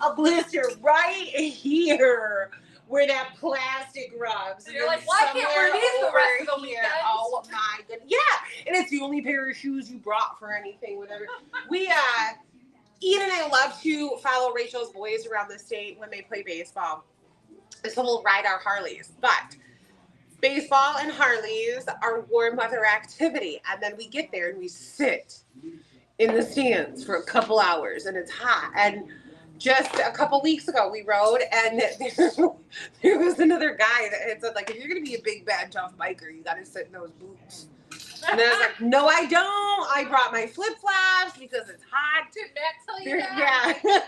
a blister right here where that plastic rubs. And you're like, why can't wear these the rest of the weekend? Oh my goodness. Yeah, and it's the only pair of shoes you brought for anything, whatever. Ian and I love to follow Rachel's boys around the state when they play baseball. So we'll ride our Harleys, but baseball and Harleys are warm weather activity. And then we get there and we sit in the stands for a couple hours and it's hot. And just a couple weeks ago we rode and there was another guy that had said, like, if you're going to be a big, bad, tough biker, you got to sit in those boots. And I was like, no, I don't. I brought my flip-flops because it's hot. Did Matt tell you that? Yeah.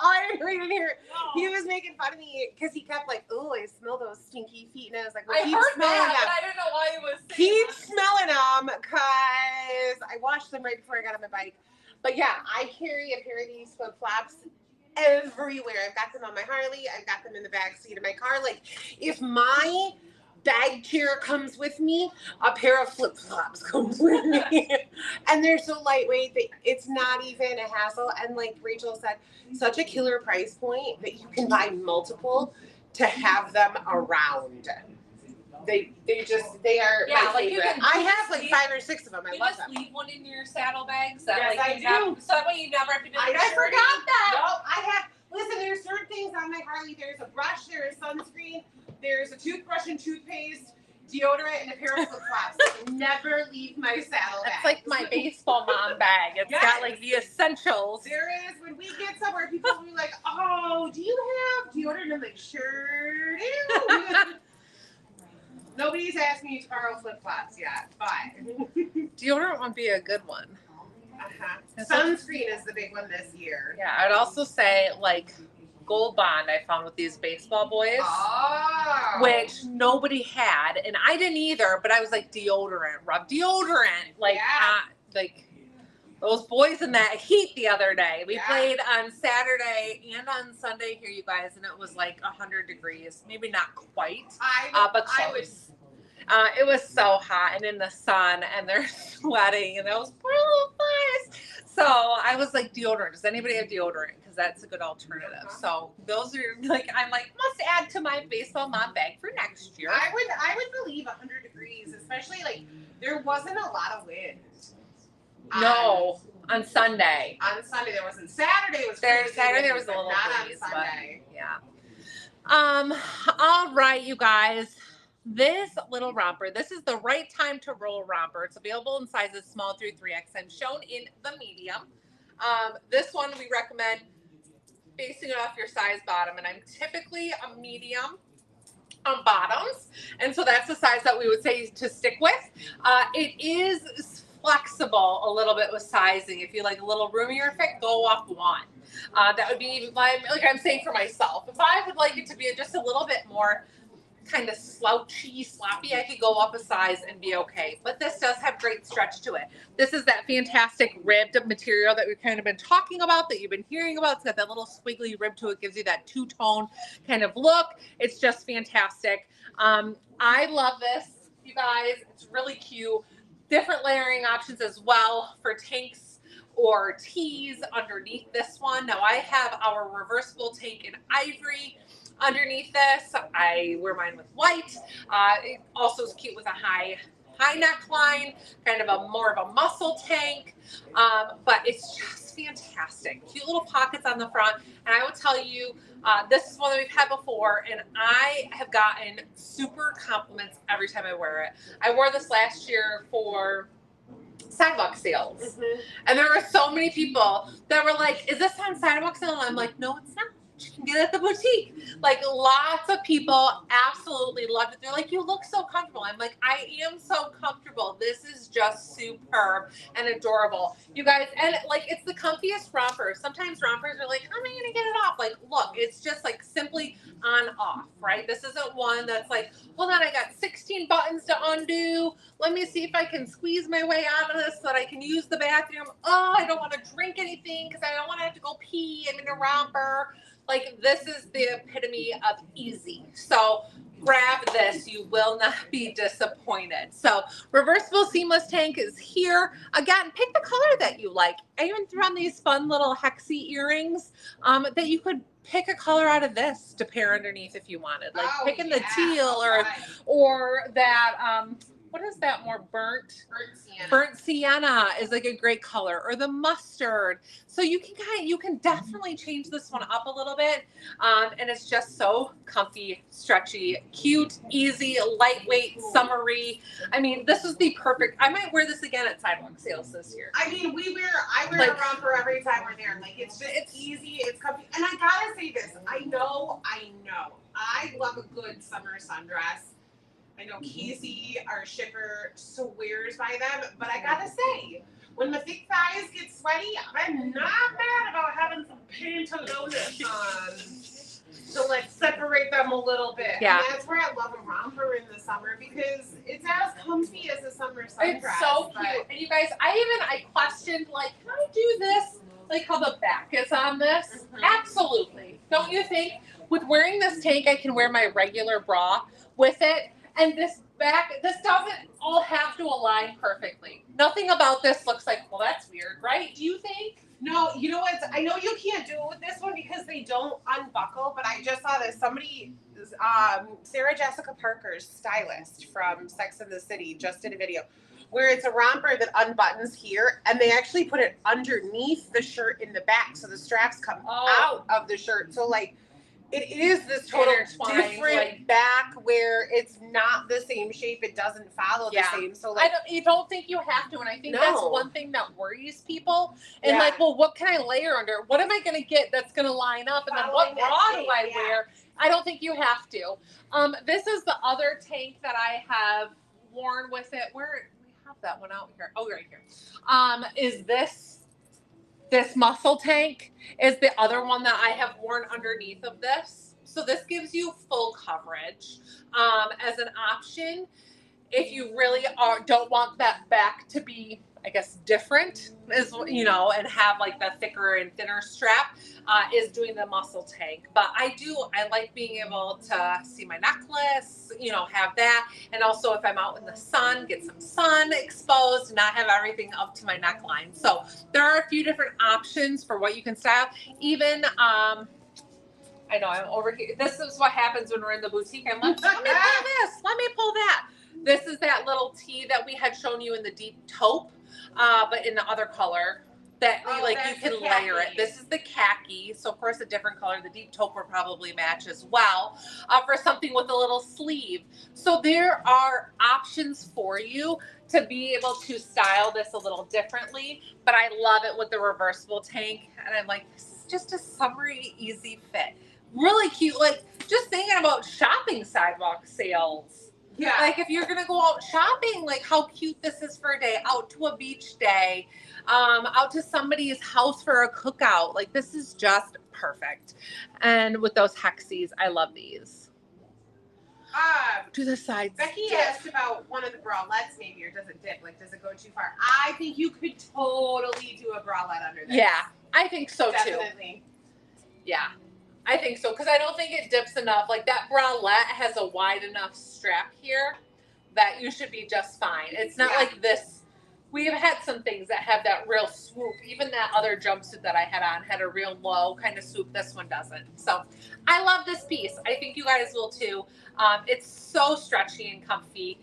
I didn't hear it. He was making fun of me because he kept like, oh, I smell those stinky feet. And I was like, well, I heard that, but I didn't know why he was saying keep smelling them because I washed them right before I got on my bike. But yeah, I carry a pair of these flip-flops everywhere. I've got them on my Harley. I've got them in the back seat of my car. Like, if my bag chair comes with me, a pair of flip-flops comes with me. And they're so lightweight that it's not even a hassle. And like Rachel said, such a killer price point that you can buy multiple to have them around. They are my favorite. I have like 5 or 6 of them. I love them. You just leave one in your saddlebags. Yes, I do. So that way you never have to do it. I forgot that. Nope, I have. Listen, there's certain things on my Harley. There's a brush, there is sunscreen, there's a toothbrush and toothpaste, deodorant, and a pair of flip-flops. I never leave my saddlebag. It's like my baseball mom bag. It's got like the essentials. There is. When we get somewhere, people will be like, oh, do you have deodorant? I'm like, sure do. Nobody's asked me to borrow flip-flops yet, but deodorant would be a good one. Sunscreen is the big one this year. Yeah, I'd also say like Gold Bond I found with these baseball boys, which nobody had, and I didn't either. But I was like, deodorant, rub deodorant, like those boys in that heat the other day. We played on Saturday and on Sunday here, you guys, and it was like 100 degrees, maybe not quite, but close. It was so hot and in the sun, and they're sweating, and those poor little boys. So I was like, deodorant. Does anybody have deodorant? Because that's a good alternative. So those are like, I'm like, must add to my baseball mom bag for next year. I would believe 100 degrees, especially like there wasn't a lot of wind. No, on Sunday. On Sunday there wasn't. Saturday was Saturday there was a but little not breeze, on Sunday. but yeah. All right, you guys. This little romper, this is the right time to roll a romper. It's available in sizes small through 3X. I'm shown in the medium. This one we recommend basing it off your size bottom, and I'm typically a medium on bottoms, and so that's the size that we would say to stick with. It is flexible a little bit with sizing. If you like a little roomier fit, go off one. That would be like I'm saying for myself. If I would like it to be just a little bit more kind of slouchy, sloppy, I could go up a size and be okay. But this does have great stretch to it. This is that fantastic ribbed material that we've kind of been talking about, that you've been hearing about. It's got that little squiggly rib to it, gives you that two-tone kind of look. It's just fantastic. I love this, you guys. It's really cute. Different layering options as well for tanks or tees underneath this one. Now I have our reversible tank in ivory. Underneath this, I wear mine with white. It also is cute with a high neckline, kind of a more of a muscle tank, but it's just fantastic. Cute little pockets on the front, and I will tell you, this is one that we've had before, and I have gotten super compliments every time I wear it. I wore this last year for sidewalk sales, and there were so many people that were like, "Is this on sidewalk sale?" And I'm like, "No, it's not. You can get it at the boutique." Like, lots of people absolutely loved it. They're like, "You look so comfortable." I'm like, I am so comfortable. This is just superb and adorable, you guys. And like, it's the comfiest romper. Sometimes rompers are like, "How am I gonna get it off?" Like, look, it's just like simply on off, right? This isn't one that's like, hold on, I got 16 buttons to undo. Let me see if I can squeeze my way out of this so that I can use the bathroom. Oh, I don't want to drink anything because I don't want to have to go pee. I'm in a romper. Like, this is the epitome of easy. So grab this. You will not be disappointed. So reversible seamless tank is here. Again, pick the color that you like. I even threw on these fun little hexy earrings that you could pick a color out of this to pair underneath if you wanted. Like picking the teal or that what is that more burnt sienna is like a great color, or the mustard. So you can definitely change this one up a little bit, and it's just so comfy, stretchy, cute, easy, lightweight, summery. I mean, this is the perfect. I might wear this again at sidewalk sales this year. I mean, I wear a romper every time we're there. Like, it's easy, it's comfy, and I gotta say this. I know, I love a good summer sundress. I know Casey, our shipper, swears by them, but I gotta say, when the thick thighs get sweaty, I'm not mad about having some pantalones on to like separate them a little bit. Yeah. And that's where I love a romper in the summer, because it's as comfy as a summer sundress. It's so cute. And you guys, I questioned, like, can I do this? Like how the back is on this? Absolutely. Don't you think? With wearing this tank, I can wear my regular bra with it. And this doesn't all have to align perfectly. Nothing about this looks like, well, that's weird, right? Do you think? No, you know what? I know you can't do it with this one because they don't unbuckle, but I just saw this. Somebody, Sarah Jessica Parker's stylist from Sex and the City, just did a video where it's a romper that unbuttons here, and they actually put it underneath the shirt in the back, so the straps come out of the shirt. So, like, it is this total different back where it's not the same shape. It doesn't follow the same. So, like, you don't think you have to, and I think that's one thing that worries people. And like, well, what can I layer under? What am I going to get that's going to line up? And then what bra do I wear? I don't think you have to. This is the other tank that I have worn with it. Where we have that one out here? Oh, right here. Is this muscle tank is the other one that I have worn underneath of this. So this gives you full coverage as an option. If you really don't want that back to be, I guess, different, is, you know, and have like the thicker and thinner strap, is doing the muscle tank. But I like being able to see my necklace, you know, have that. And also if I'm out in the sun, get some sun exposed, not have everything up to my neckline. So there are a few different options for what you can style. Even, I know I'm over here. This is what happens when we're in the boutique. I'm like, let me pull this. Let me pull that. This is that little tee that we had shown you in the deep taupe, but in the other color that like you can layer it. This is the khaki, so of course a different color. The deep taupe will probably match as well for something with a little sleeve. So there are options for you to be able to style this a little differently, but I love it with the reversible tank, and I'm like, this is just a summery, easy fit. Really cute. Like, just thinking about shopping sidewalk sales. Yeah. Like, if you're gonna go out shopping, like how cute this is for a day, out to a beach day, out to somebody's house for a cookout. Like, this is just perfect. And with those hexies, I love these. To the sides. Becky asked about one of the bralettes maybe, or does it dip? Like, does it go too far? I think you could totally do a bralette under this. Yeah, I think so too. Definitely. Yeah, I think so, because I don't think it dips enough. Like, that bralette has a wide enough strap here that you should be just fine. It's not like this. We have had some things that have that real swoop. Even that other jumpsuit that I had on had a real low kind of swoop. This one doesn't. So I love this piece. I think you guys will too. It's so stretchy and comfy.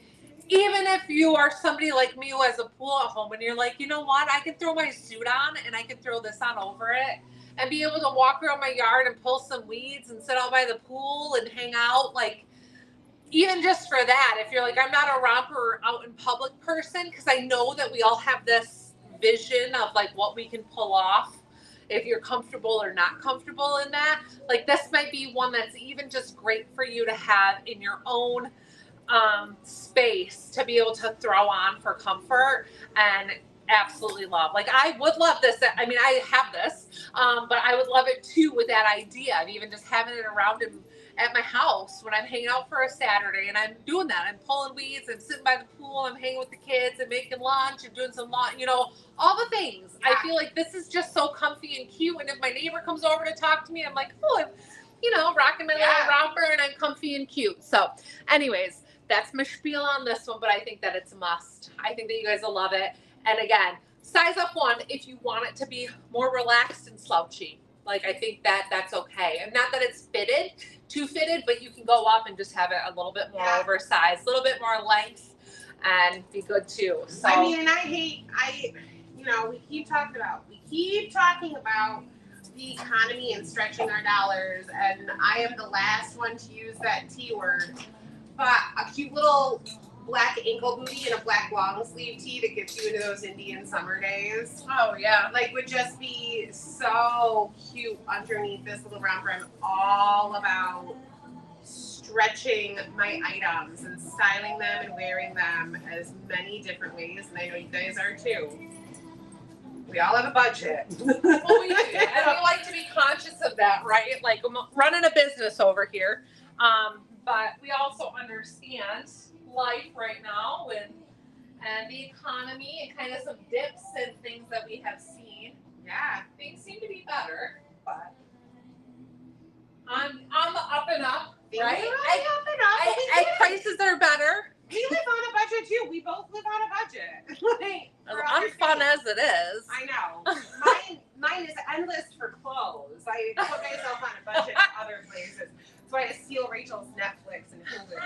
Even if you are somebody like me who has a pool at home and you're like, you know what, I can throw my suit on and I can throw this on over it and be able to walk around my yard and pull some weeds and sit out by the pool and hang out. Like, even just for that, if you're like, I'm not a romper or out in public person, because I know that we all have this vision of like what we can pull off if you're comfortable or not comfortable in that. Like, this might be one that's even just great for you to have in your own space to be able to throw on for comfort and absolutely love. Like, I would love this. I mean, I have this, but I would love it too with that idea of even just having it around at my house when I'm hanging out for a Saturday, and I'm doing that. I'm pulling weeds, I'm sitting by the pool, I'm hanging with the kids and making lunch and doing some lunch, you know, all the things. Yeah. I feel like this is just so comfy and cute. And if my neighbor comes over to talk to me, I'm like, oh, I'm, you know, rocking my little romper and I'm comfy and cute. So anyways, that's my spiel on this one, but I think that it's a must. I think that you guys will love it. And again, size up one if you want it to be more relaxed and slouchy. Like, I think that that's okay. And not that it's too fitted, but you can go up and just have it a little bit more oversized, a little bit more length, and be good too. So I mean, and you know, we keep talking about the economy and stretching our dollars, and I am the last one to use that T word, but a cute little black ankle booty and a black long sleeve tee that gets you into those Indian summer days. Oh yeah. Like, would just be so cute underneath this little romper. I'm all about stretching my items and styling them and wearing them as many different ways, and I know you guys are too. We all have a budget. Well, we do, and we like to be conscious of that, right? Like, I'm running a business over here, but we also understand life right now and the economy and kind of some dips and things that we have seen. Yeah, things seem to be better, but on the up and up, right? Prices are better. We live on a budget too. We both live on a budget. Like, as unfun as it is. I know. Mine is endless for clothes. I put myself on a budget other places. That's why I steal Rachel's Netflix and Hulu.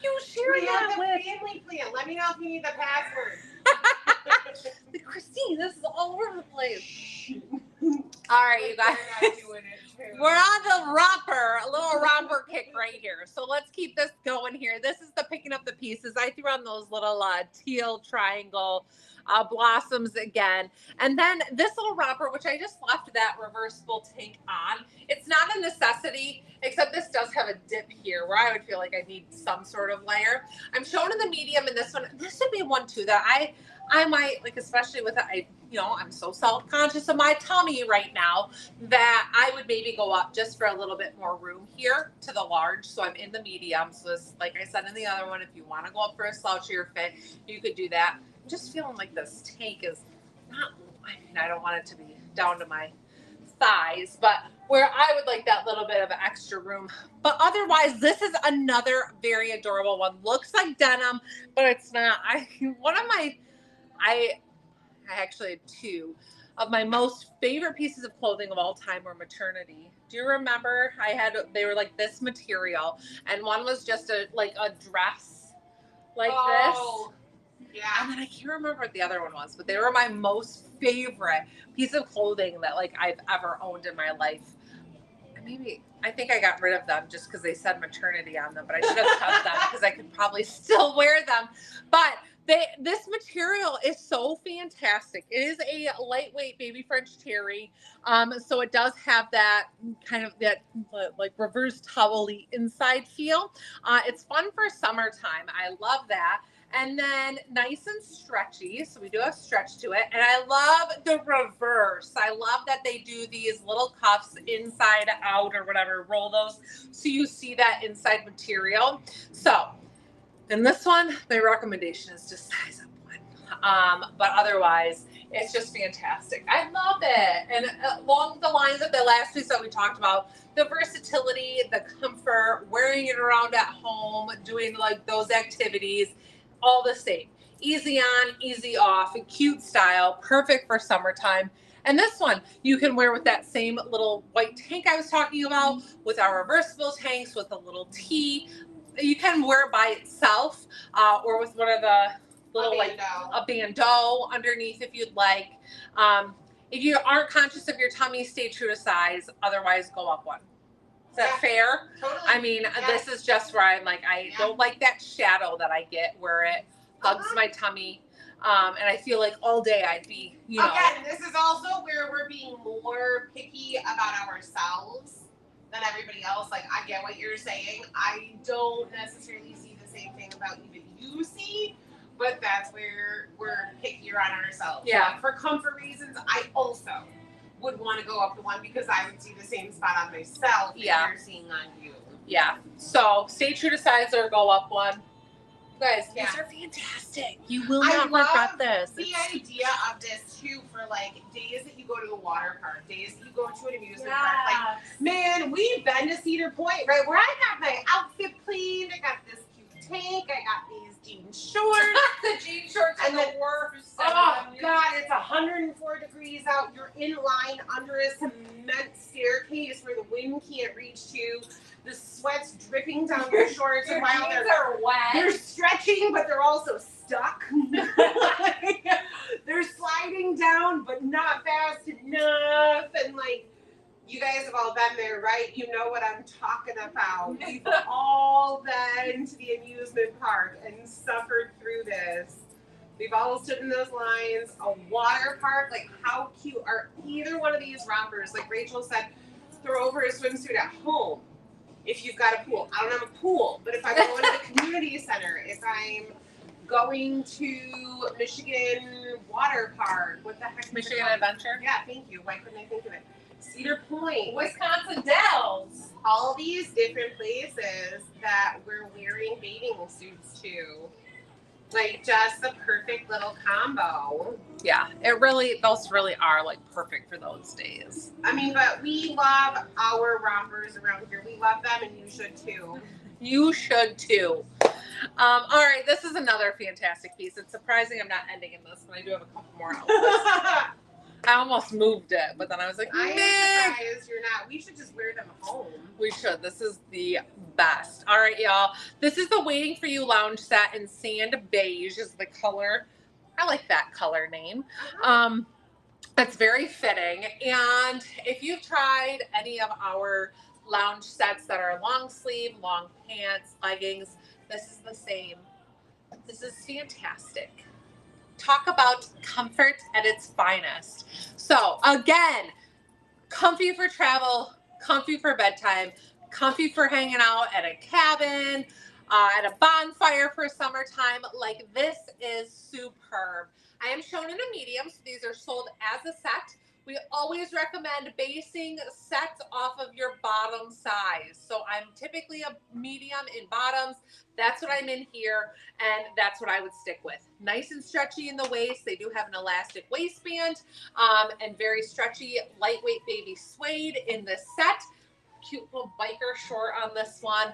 You share that with family plan. Let me know if you need the password. Christine, this is all over the place. All right, you guys. We're on the romper, a little romper kick right here. So let's keep this going here. This is the picking up the pieces. I threw on those little teal triangle blossoms again. And then this little romper, which I just left that reversible tank on. It's not a necessity, except this does have a dip here where I would feel like I need some sort of layer. I'm showing in the medium in this one. This would be one too that I might, like, especially with I'm so self-conscious of my tummy right now that I would maybe go up just for a little bit more room here to the large. So I'm in the medium. So this, like I said in the other one, if you want to go up for a slouchier fit, you could do that. I'm just feeling like this tank is not, I mean, I don't want it to be down to my thighs, but where I would like that little bit of extra room. But otherwise, this is another very adorable one. Looks like denim, but it's not. I actually had two. of my most favorite pieces of clothing of all time were maternity. Do you remember? They were like this material, and one was just a dress like Oh, this. yeah. And then I can't remember what the other one was, but they were my most favorite piece of clothing that like I've ever owned in my life. I think I got rid of them just because they said maternity on them, but I should have kept them because I could probably still wear them. But this material is so fantastic. It is a lightweight baby French terry. So it does have that kind of that like reverse towel-y inside feel. It's fun for summertime. I love that. And then nice and stretchy. So we do have stretch to it. And I love the reverse. I love that they do these little cuffs inside out or whatever, roll those so you see that inside material. So in this one, my recommendation is just size up one. But otherwise, it's just fantastic. I love it. And along the lines of the last piece that we talked about, the versatility, the comfort, wearing it around at home, doing like those activities, all the same. Easy on, easy off, cute style, perfect for summertime. And this one you can wear with that same little white tank I was talking about, with our reversible tanks, with a little tee. You can wear it by itself or with one of the little a bandeau underneath if you'd like. If you aren't conscious of your tummy, stay true to size. Otherwise, go up one. Is that fair? Totally. I mean, this is just where I'm like, I don't like that shadow that I get where it hugs my tummy. And I feel like all day I'd be, Again, this is also where we're being more picky about ourselves than everybody else. Like, I get what you're saying. I don't necessarily see the same thing about even you see, but that's where we're pickier on ourselves. Yeah. Like, for comfort reasons, I also would want to go up to one because I would see the same spot on myself that you're seeing on you. Yeah. So stay true to size or go up one. Guys, these are fantastic. You will not regret this. The idea of this too, for like days that you go to the water park, days that you go to an amusement park. Like, man, we've been to Cedar Point, right? Where I got my outfit cleaned. I got this cute tank. I got these jean shorts. The jean shorts and the worst. Oh God, it's 104 degrees out. You're in line under a cement staircase where the wind can't reach to. The sweat's dripping down your shorts, and while are wet. They're stretching, but they're also stuck. They're sliding down, but not fast enough. And like, you guys have all been there, right? You know what I'm talking about. We've all been to the amusement park and suffered through this. We've all stood in those lines. A water park, like how cute are either one of these rompers? Like Rachel said, throw over a swimsuit at home. If you've got a pool. I don't have a pool, but if I'm going to the community center, if I'm going to Michigan Water Park, what the heck? Michigan Adventure? Yeah, thank you. Why couldn't I think of it? Cedar Point. Wisconsin Dells. All these different places that we're wearing bathing suits to. Like, just the perfect little combo. Yeah, those really are like perfect for those days. I mean, but we love our rompers around here. We love them, and you should too. You should too. All right, this is another fantastic piece. It's surprising I'm not ending in this, but I do have a couple more outfits. I almost moved it, but then I was like, I am surprised you're not. We should just wear them home. We should. This is the best. All right, y'all. This is the Waiting for You lounge set in sand beige is the color. I like that color name. It's very fitting. And if you've tried any of our lounge sets that are long sleeve, long pants, leggings, this is the same. This is fantastic. Talk about comfort at its finest. So again, comfy for travel, comfy for bedtime, comfy for hanging out at a cabin, at a bonfire for summertime. Like, this is superb. I am shown in a medium, so these are sold as a set. We always recommend basing sets off of your bottom size. So I'm typically a medium in bottoms. That's what I'm in here, and that's what I would stick with. Nice and stretchy in the waist. They do have an elastic waistband, and very stretchy, lightweight baby suede in this set. Cute little biker short on this one.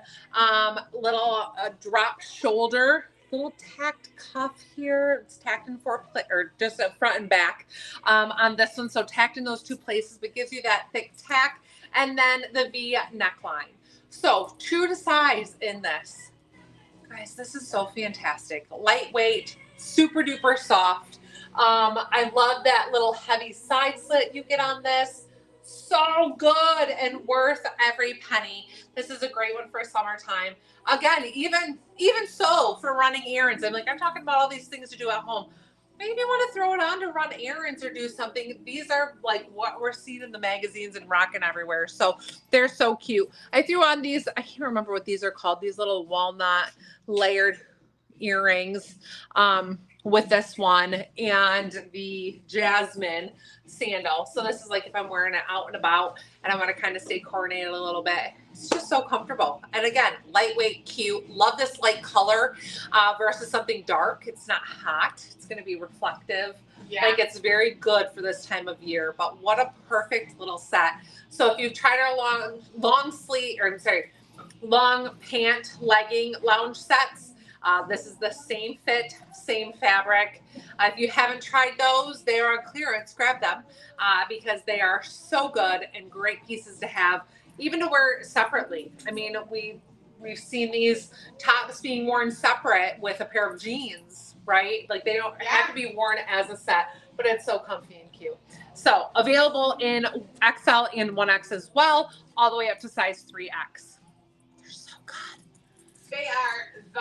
Little drop shoulder little tacked cuff here. It's tacked in or just a front and back on this one. So tacked in those two places, but gives you that thick tack. And then the V neckline. So true to size in this. Guys, this is so fantastic. Lightweight, super duper soft. I love that little heavy side slit you get on this. So good and worth every penny. This is a great one for summertime. Again, even so for running errands. I'm talking about all these things to do at home. Maybe you want to throw it on to run errands or do something. These are like what we're seeing in the magazines and rocking everywhere. So they're so cute. I threw on these, I can't remember what these are called, these little walnut layered earrings with this one and the jasmine sandal. So this is like if I'm wearing it out and about and I want to kind of stay coordinated a little bit. It's just so comfortable. And again, lightweight, cute. Love this light color versus something dark. It's not hot. It's going to be reflective. Yeah. Like it's very good for this time of year, but what a perfect little set. So if you've tried our long pant legging lounge sets, this is the same fit, same fabric. If you haven't tried those, they are on clearance. Grab them because they are so good and great pieces to have, even to wear separately. I mean, we've seen these tops being worn separate with a pair of jeans, right? Like they don't have to be worn as a set, but it's so comfy and cute. So available in XL and 1X as well, all the way up to size 3X. They're so good. They are the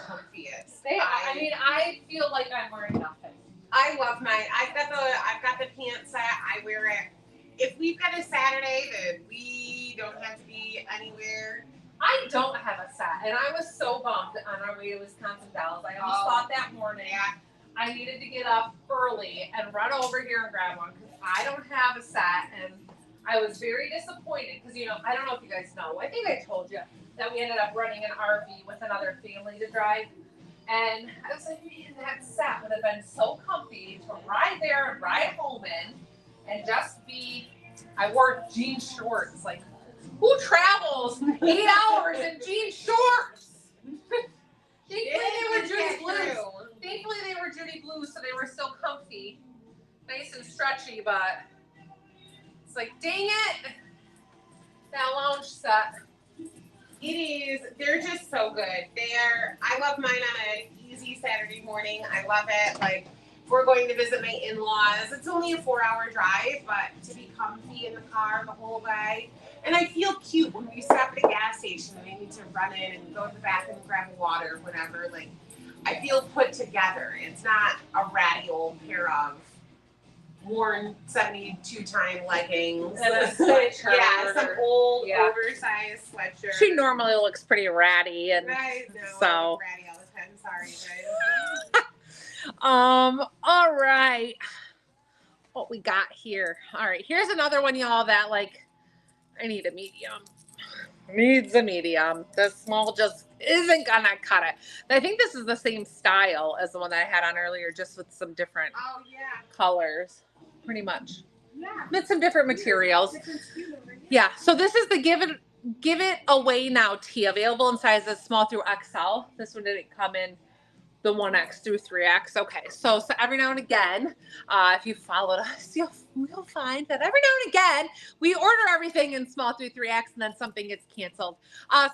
comfiest. They are. I mean, I feel like I'm wearing nothing. I love mine. I've got the pants set. I wear it. If we've got a Saturday that we don't have to be anywhere. I don't have a set, and I was so bummed on our way to Wisconsin Dells. I almost thought that morning I needed to get up early and run over here and grab one because I don't have a set, and I was very disappointed because, I don't know if you guys know. I think I told you that we ended up running an RV with another family to drive. And I was like, man, that set would have been so comfy to ride there and ride home in and just be, I wore jean shorts. Like, who travels 8 hours in jean shorts? Thankfully, they were Judy Blues. Thankfully, they were Judy Blues, so they were still comfy, nice and stretchy, but it's like, dang it, that lounge set. It is. They're just so good. I love mine on an easy Saturday morning. I love it. Like, we're going to visit my in-laws. It's only a 4-hour drive, but to be comfy in the car the whole way. And I feel cute when we stop at a gas station and I need to run in and go to the bathroom and grab water, whatever. Like, I feel put together. It's not a ratty old pair of worn 72-time leggings and a sweatshirt. Yeah, some old oversized sweatshirt. She normally looks pretty ratty, and I know, so I look ratty all the time. Sorry, guys. All right, what we got here? All right, here's another one, y'all, that like I need a medium. Needs a medium. The small just isn't gonna cut it. I think this is the same style as the one that I had on earlier, just with some different colors, pretty much. Yeah. With some different materials. Yeah. So this is the Give It Away Now tee, available in sizes small through XL. This one didn't come in the 1X through 3X. Okay, so every now and again, if you followed us, you'll find that every now and again, we order everything in small through 3X and then something gets canceled.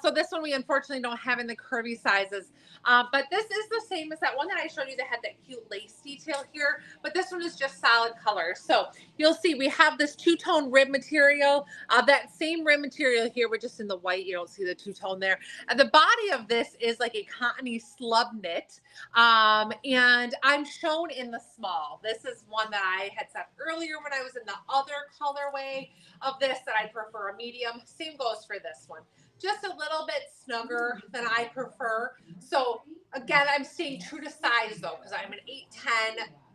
So this one we unfortunately don't have in the curvy sizes. But this is the same as that one that I showed you that had that cute lace detail here. But this one is just solid color. So you'll see we have this two-tone rib material. That same rib material here, we're just in the white. You don't see the two-tone there. And the body of this is like a cottony slub knit. And I'm shown in the small. This is one that I had said earlier when I was in the other colorway of this that I prefer a medium. Same goes for this one. Just a little bit snugger than I prefer. So again, I'm staying true to size though, because I'm an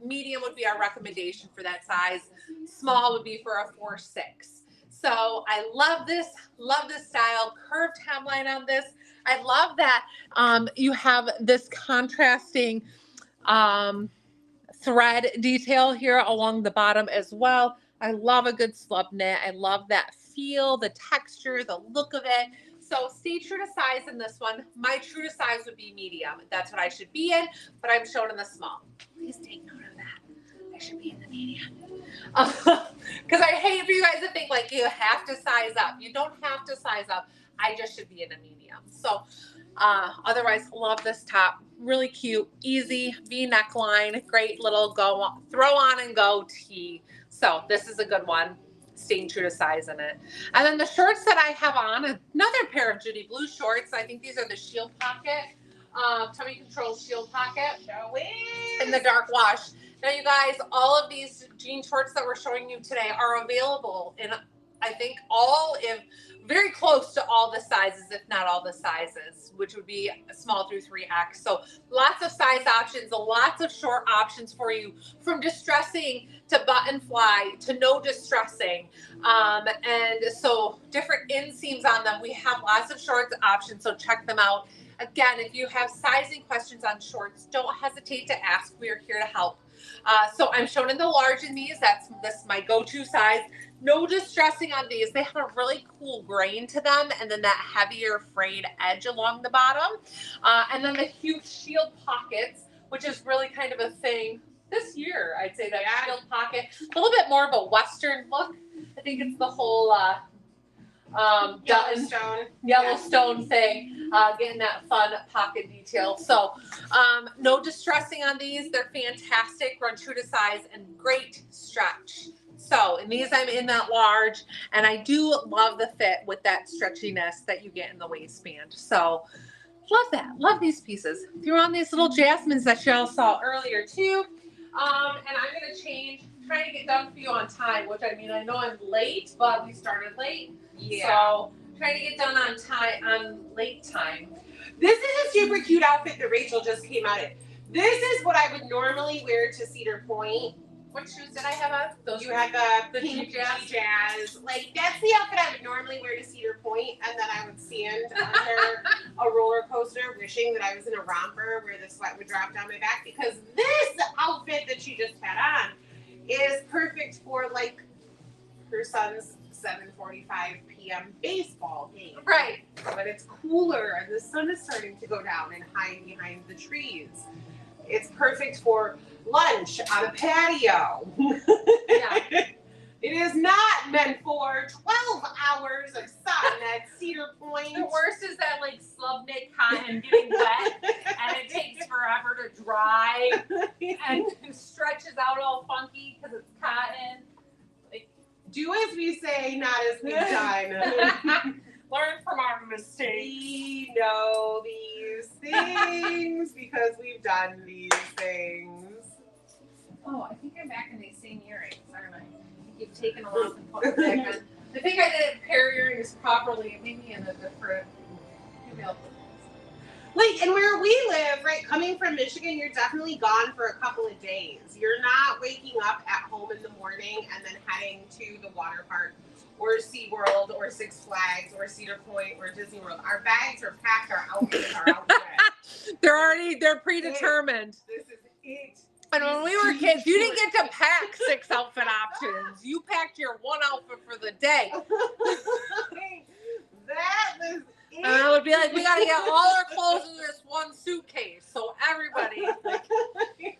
8'10". Medium would be our recommendation for that size. Small would be for a 4'6". So I love this style. Curved hemline on this. I love that you have this contrasting thread detail here along the bottom as well. I love a good slub knit. I love that feel, the texture, the look of it. So stay true to size in this one. My true to size would be medium. That's what I should be in, but I'm shown in the small. Please take note of that. I should be in the medium. Because I hate for you guys to think like you have to size up. You don't have to size up. I just should be in a medium. So otherwise, love this top. Really cute, easy V neckline, great little throw on and go tee. So this is a good one. Staying true to size in it. And then the shorts that I have on, another pair of Judy Blue shorts. I think these are the shield pocket, tummy control shield pocket in the dark wash. Now you guys, all of these jean shorts that we're showing you today are available in, I think very close to all the sizes, if not all the sizes, which would be small through 3X. So lots of size options, lots of short options for you, from distressing to button fly to no distressing. And so different inseams on them. We have lots of shorts options, so check them out. Again, if you have sizing questions on shorts, don't hesitate to ask. We are here to help. So I'm shown in the large in these. This my go-to size. No distressing on these. They have a really cool grain to them, and then that heavier frayed edge along the bottom. And then the huge shield pockets, which is really kind of a thing this year. I'd say that shield pocket, a little bit more of a Western look. I think it's the whole Yellowstone thing, getting that fun pocket detail. So no distressing on these. They're fantastic, run true to size, and great stretch. So in these, I'm in that large, and I do love the fit with that stretchiness that you get in the waistband. So love that. Love these pieces. Threw on these little jasmines that y'all saw earlier too. And I'm going to change, trying to get done for you on time, which I mean, I know I'm late, but we started late. Yeah. So trying to get done on time, on late time. This is a super cute outfit that Rachel just came out in. This is what I would normally wear to Cedar Point. What shoes did I have on? Those you had the pink jazz. Like, that's the outfit I would normally wear to Cedar Point, and then I would stand under a roller coaster wishing that I was in a romper where the sweat would drop down my back, because this outfit that she just had on is perfect for, like, her son's 7:45 p.m. baseball game. Right. But it's cooler, and the sun is starting to go down and hide behind the trees. It's perfect for lunch on a patio. Yeah. It is not meant for 12 hours of sun at Cedar Point. The worst is that like slub knit cotton getting wet and it takes forever to dry and it stretches out all funky because it's cotton. Like, do as we say, not as we've done. Learn from our mistakes. We know these things because we've done these things. Oh, I think I'm back in these same earrings, aren't I? I think you've taken them off and put them back on. I think I didn't pair earrings properly, maybe in a different. Like, and where we live, right, coming from Michigan, you're definitely gone for a couple of days. You're not waking up at home in the morning and then heading to the water park or SeaWorld or Six Flags or Cedar Point or Disney World. Our bags are packed, our outfits are outfit. They're predetermined. This is it. And when we were kids, you didn't get to pack 6 outfit options. You packed your one outfit for the day. That was it. And I would be like, we got to get all our clothes in this one suitcase. So everybody, like,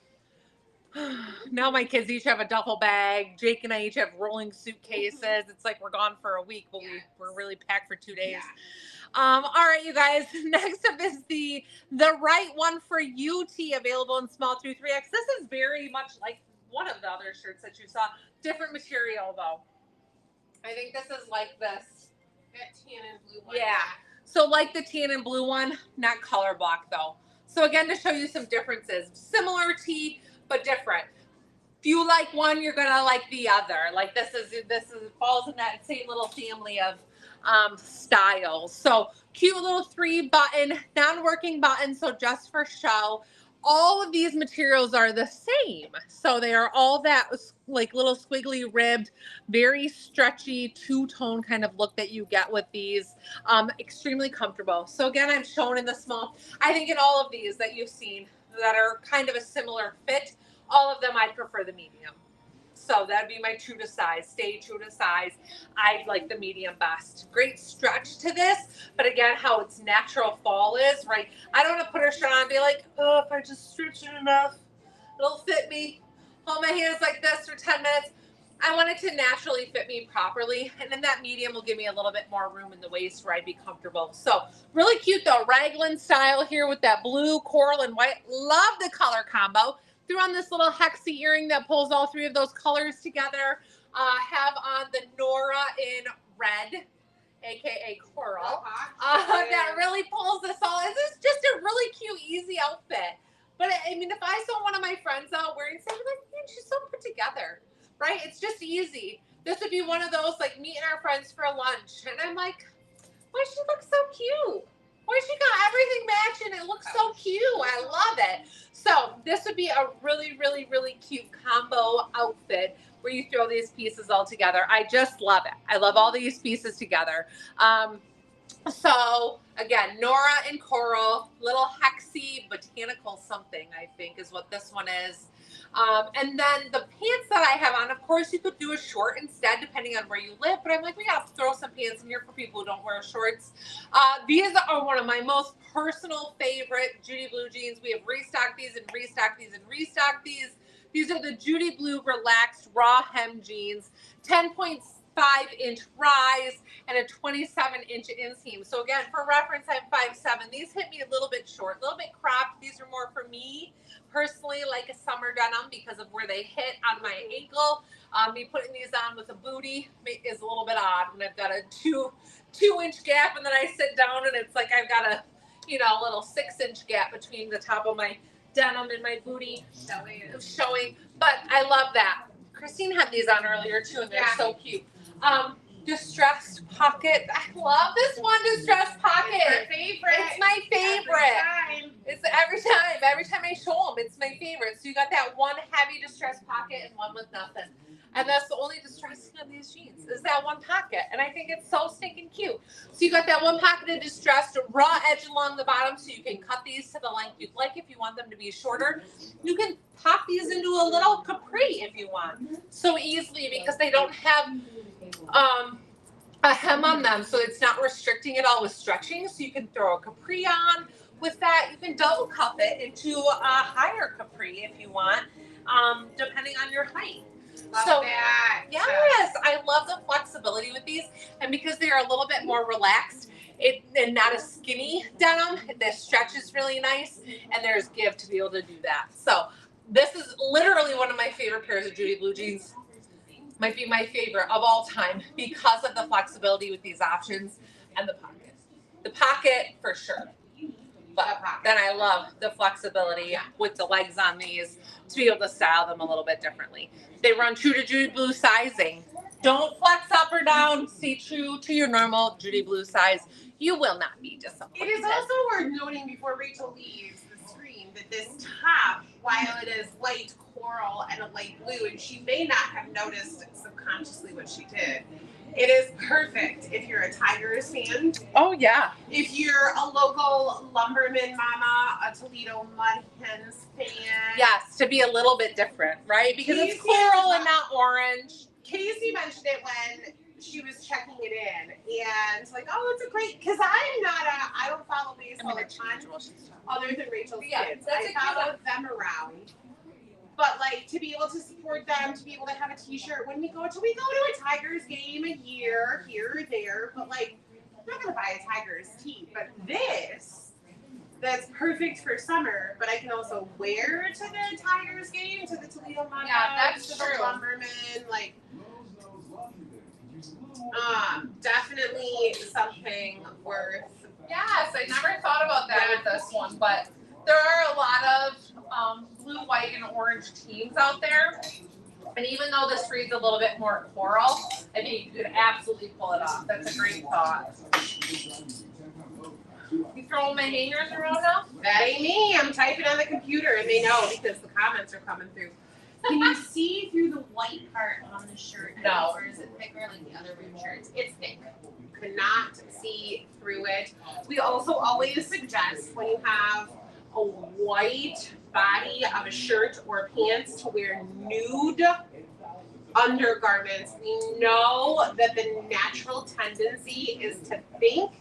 now my kids each have a duffel bag. Jake and I each have rolling suitcases. It's like we're gone for a week, but we're really packed for 2 days. Yeah. All right, you guys. Next up is the right one for you tee, available in small through 3X. This is very much like one of the other shirts that you saw. Different material, though. I think this is like this. That tan and blue one. Yeah. So like the tan and blue one, not color block, though. So again, to show you some differences. Similar tee, but different. If you like one, you're gonna like the other. Like this falls in that same little family of styles. So cute little 3-button, non-working button, so just for show. All of these materials are the same. So they are all that like little squiggly ribbed, very stretchy, two-tone kind of look that you get with these. Extremely comfortable. So again, I'm shown in the small. I think in all of these that you've seen that are kind of a similar fit, all of them I'd prefer the medium. So that'd be my true to size. Stay true to size. I like the medium best. Great stretch to this, but again, how its natural fall is, right? I don't want to put her shirt on and be like, oh, if I just stretch it enough, it'll fit me. Hold my hands like this for 10 minutes. I want it to naturally fit me properly. And then that medium will give me a little bit more room in the waist where I'd be comfortable. So really cute though. Raglan style here with that blue, coral, and white. Love the color combo. Threw on this little hexy earring that pulls all three of those colors together. Have on the Nora in red, aka coral. That really pulls this all. This is just a really cute, easy outfit. But I mean, if I saw one of my friends out wearing something, like, man, she's so put together, right? It's just easy. This would be one of those like meeting our friends for lunch, and I'm like, why does she look so cute? Why she got everything matching? It looks so cute. I love it. So this would be a really, really, really cute combo outfit where you throw these pieces all together. I just love it. I love all these pieces together. So again, Nora and coral, little hexy botanical something, I think is what this one is. And then the pants that I have on, of course, you could do a short instead, depending on where you live. But I'm like, we got to throw some pants in here for people who don't wear shorts. These are one of my most personal favorite Judy Blue jeans. We have restocked these and restocked these and restocked these. These are the Judy Blue Relaxed Raw Hem Jeans, 10.5-inch rise and a 27-inch inseam. So again, for reference, I'm 5'7". These hit me a little bit short, a little bit cropped. These are more for me personally, like a summer denim because of where they hit on my ankle. Me putting these on with a booty is a little bit odd when I've got a two-inch gap and then I sit down and it's like I've got a little 6-inch gap between the top of my denim and my booty showing. But I love that. Christine had these on earlier too, and they're so cute. Distressed pocket. I love this one, distressed pocket. It's my favorite. It's every time I show them, it's my favorite. So you got that one heavy distressed pocket and one with nothing. And that's the only distressing of these jeans is that one pocket. And I think it's so stinking cute. So you got that one pocket of distressed, raw edge along the bottom so you can cut these to the length you'd like if you want them to be shorter. You can pop these into a little capri if you want. So easily because they don't have a hem on them, so it's not restricting at all with stretching. So you can throw a capri on with that. You can double cup it into a higher capri if you want, depending on your height. So yes, I love the flexibility with these, and because they are a little bit more relaxed and not a skinny denim, the stretch is really nice, and there's give to be able to do that. So this is literally one of my favorite pairs of Judy Blue jeans. Might be my favorite of all time because of the flexibility with these options and the pocket. The pocket for sure. But then I love the flexibility with the legs on these to be able to style them a little bit differently. They run true to Judy Blue sizing. Don't flex up or down. Stay true to your normal Judy Blue size. You will not be disappointed. It is also worth noting before Rachel leaves the screen that this top, while it is light coral and a light blue, and she may not have noticed subconsciously what she did, it is perfect if you're a Tigers fan. Oh, yeah. If you're a local lumberman mama, a Toledo Mud Hens fan. Yes, to be a little bit different, right? Because it's coral and not orange. Casey mentioned it when she was checking it in, and like, oh, it's a great, because I don't follow baseball a ton other than Rachel's kids. I follow them around. But like to be able to support them, to be able to have a T-shirt when we go to a Tigers game a year, here or there. But like, I'm not gonna buy a Tigers tee. But that's perfect for summer. But I can also wear to the Tigers game, to the Toledo Mud Hens, to the Lumberman. Like, definitely something worth. Yes, I never thought about that with this one, but there are a lot of blue, white, and orange teams out there. And even though this reads a little bit more coral, I think you could absolutely pull it off. That's a great thought. You throwing my hangers around now? That ain't me. I'm typing on the computer, and they know because the comments are coming through. Can you see through the white part on the shirt? No. Or is it thicker like the other rim shirts? It's thick. Cannot see through it. We also always suggest when you have a white body of a shirt or pants to wear nude undergarments, we know that the natural tendency is to think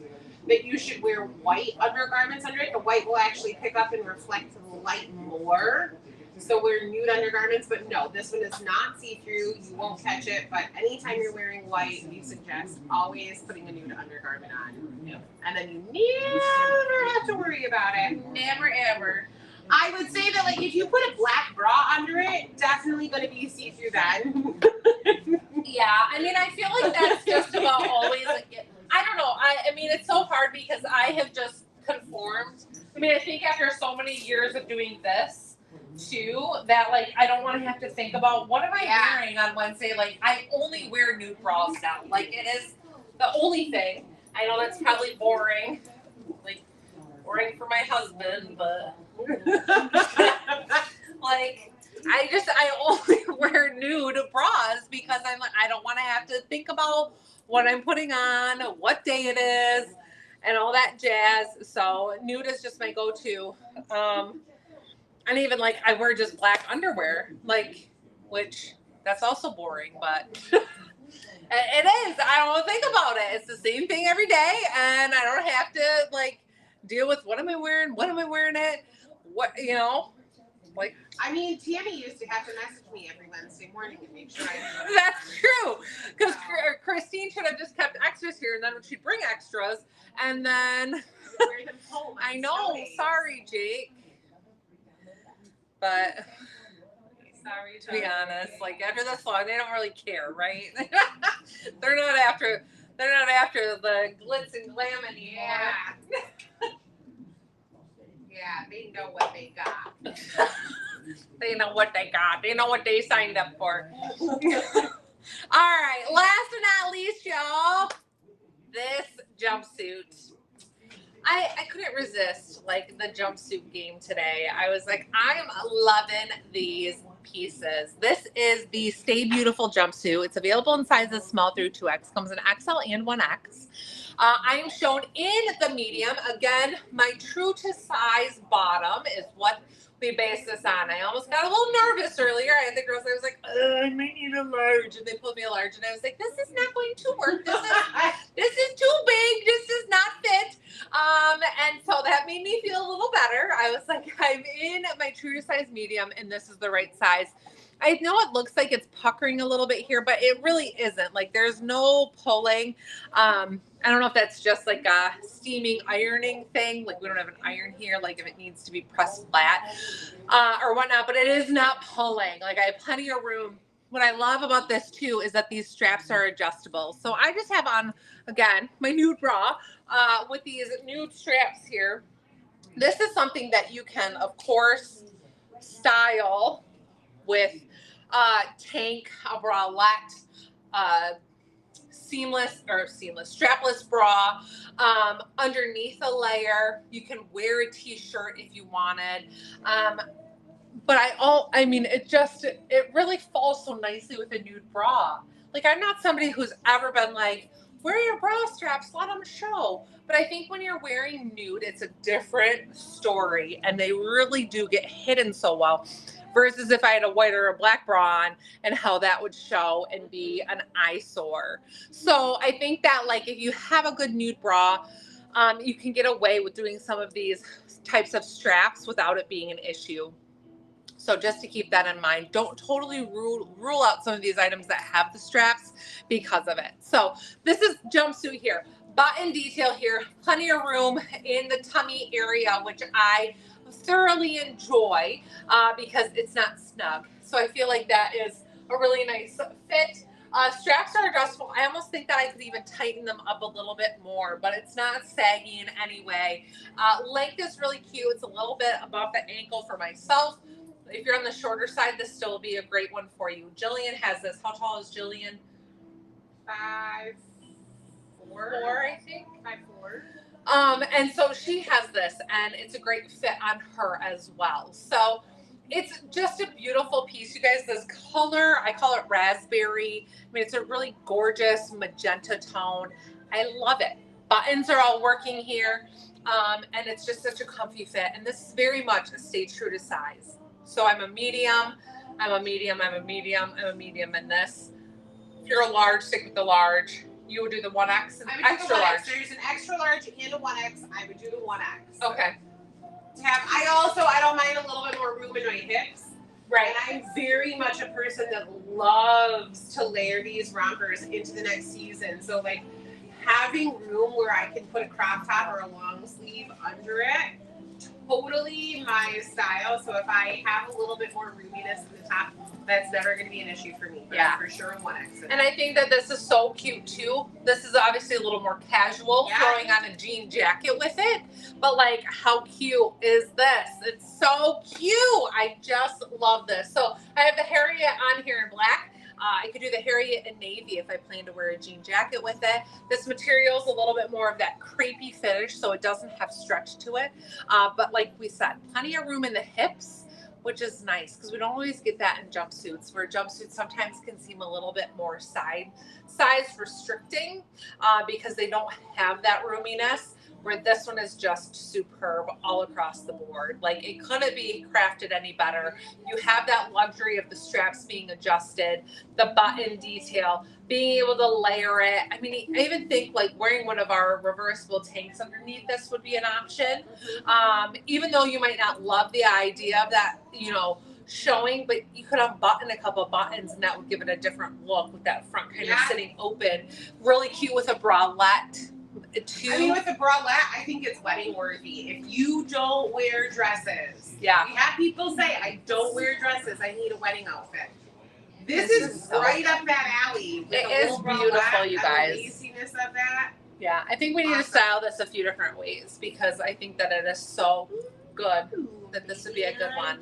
that you should wear white undergarments under it. The white will actually pick up and reflect the light more. So wear nude undergarments, but no, this one is not see-through. You won't catch it, but anytime you're wearing white, we suggest always putting a nude undergarment on. Yeah. And then you never have to worry about it. Never ever. I would say that, like, if you put a black bra under it, definitely going to be see-through then. Yeah, I mean, I feel like that's just about always. I don't know. I mean, it's so hard because I have just conformed. I mean, I think after so many years of doing this too, that like I don't want to have to think about what am I wearing on Wednesday. Like I only wear nude bras now. Like it is the only thing. I know that's probably boring, like boring for my husband, but like I only wear nude bras because I'm like I don't want to have to think about what I'm putting on, what day it is, and all that jazz. So nude is just my go-to. And even like I wear just black underwear, like which that's also boring, but it is. I don't think about it. It's the same thing every day, and I don't have to like deal with what am I wearing, when am I wearing it, what like. I mean, Tammy used to have to message me every Wednesday morning and make sure I. That's true, because Christine should have just kept extras here, and then she'd bring extras, and then Wear them home. I know. Sorry, Jake. But sorry to be honest, like after this long, they don't really care, right? they're not after the glitz and glam anymore. Yeah. Yeah, they know what they got. They know what they got. They know what they signed up for. All right, last but not least, y'all, this jumpsuit. I couldn't resist like the jumpsuit game today. I was like, I'm loving these pieces. This is the Stay Beautiful jumpsuit. It's available in sizes small through 2X. Comes in XL and 1X. I am shown in the medium. Again, my true to size bottom is what we base this on. I almost got a little nervous earlier. I had the girls, I was like, I might need a large. And they pulled me a large. And I was like, this is not going to work. This is too big. This does not fit. And so that made me feel a little better. I was like, I'm in my true to size medium and this is the right size. I know it looks like it's puckering a little bit here, but it really isn't. Like there's no pulling. I don't know if that's just like a steaming ironing thing. Like we don't have an iron here, like if it needs to be pressed flat or whatnot, but it is not pulling. Like I have plenty of room. What I love about this too is that these straps are adjustable. So I just have on, again, my nude bra with these nude straps here. This is something that you can, of course, style with tank, a bralette, seamless strapless bra underneath a layer. You can wear a t-shirt if you wanted. But I mean, it really falls so nicely with a nude bra. Like I'm not somebody who's ever been like, wear your bra straps, let them show. But I think when you're wearing nude, it's a different story and they really do get hidden so well. Versus if I had a white or a black bra on and how that would show and be an eyesore. So I think that like if you have a good nude bra, you can get away with doing some of these types of straps without it being an issue. So just to keep that in mind, don't totally rule out some of these items that have the straps because of it. So this is jumpsuit here, button detail here, plenty of room in the tummy area, which I thoroughly enjoy because it's not snug. So I feel like that is a really nice fit. Straps are adjustable. I almost think that I could even tighten them up a little bit more, but it's not saggy in any way. Length is really cute. It's a little bit above the ankle for myself. If you're on the shorter side, this still will be a great one for you. Jillian has this. How tall is Jillian? 5'4", I think. 5'4". And so she has this, and it's a great fit on her as well. So it's just a beautiful piece, you guys. This color, I call it raspberry. I mean, it's a really gorgeous magenta tone. I love it. Buttons are all working here, and it's just such a comfy fit. And this is very much a stay true to size. So I'm a medium. I'm a medium, I'm a medium, I'm a medium in this. If you're a large, stick with the large. You would do the 1X and I would do extra the 1X. large. There's an extra large and a 1X. I would do the 1X. Okay. I don't mind a little bit more room in my hips. Right. And I'm very much a person that loves to layer these rompers into the next season. So like having room where I can put a crop top or a long sleeve under it, totally my style. So if I have a little bit more roominess in the top, that's never going to be an issue for me. But Yeah. for sure in 1X. And I think that this is so cute too. This is obviously a little more casual, Yeah. throwing on a jean jacket with it. But like, how cute is this? It's so cute. I just love this. So I have the Harriet on here in black. I could do the Harriet in navy if I plan to wear a jean jacket with it. This material is a little bit more of that crepey finish, so it doesn't have stretch to it. But like we said, plenty of room in the hips, which is nice because we don't always get that in jumpsuits, where jumpsuits sometimes can seem a little bit more size restricting because they don't have that roominess, where this one is just superb all across the board. Like, it couldn't be crafted any better. You have that luxury of the straps being adjusted, the button detail, being able to layer it. I mean, I even think like wearing one of our reversible tanks underneath this would be an option. Even though you might not love the idea of that, you know, showing, but you could unbutton a couple of buttons and that would give it a different look with that front kind of sitting open. Really cute with a bralette too. I mean, with the bralette, I think it's wedding worthy. If you don't wear dresses, we have people say, I don't wear dresses, I need a wedding outfit. This is so right up that alley. It is beautiful, you guys. The laciness of that. Yeah, I think we need to style this a few different ways because I think that it is so good that this would be a good one.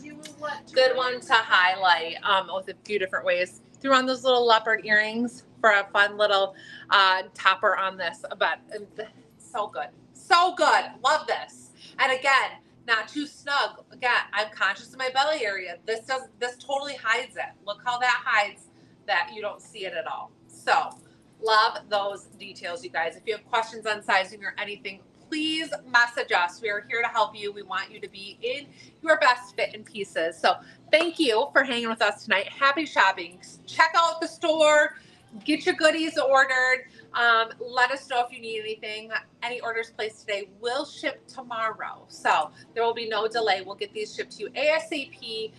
Good one to highlight with a few different ways. Threw on those little leopard earrings for a fun little topper on this. But so good. So good. Love this. And again, not too snug. Again, I'm conscious of my belly area. This totally hides it. Look how that hides that you don't see it at all. So love those details, you guys. If you have questions on sizing or anything, please message us. We are here to help you. We want you to be in your best fit in pieces. So thank you for hanging with us tonight. Happy shopping. Check out the store. Get your goodies ordered. Let us know if you need anything. Any orders placed today will ship tomorrow. So there will be no delay. We'll get these shipped to you ASAP.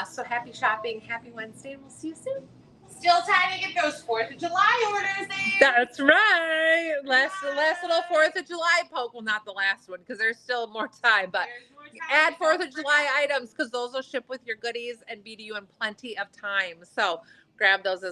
So happy shopping. Happy Wednesday. And we'll see you soon. Still time to get those 4th of July orders in. That's right. Last little 4th of July poke. Well, not the last one because there's still more time. But add 4th of July items because those will ship with your goodies and be to you in plenty of time. So grab those as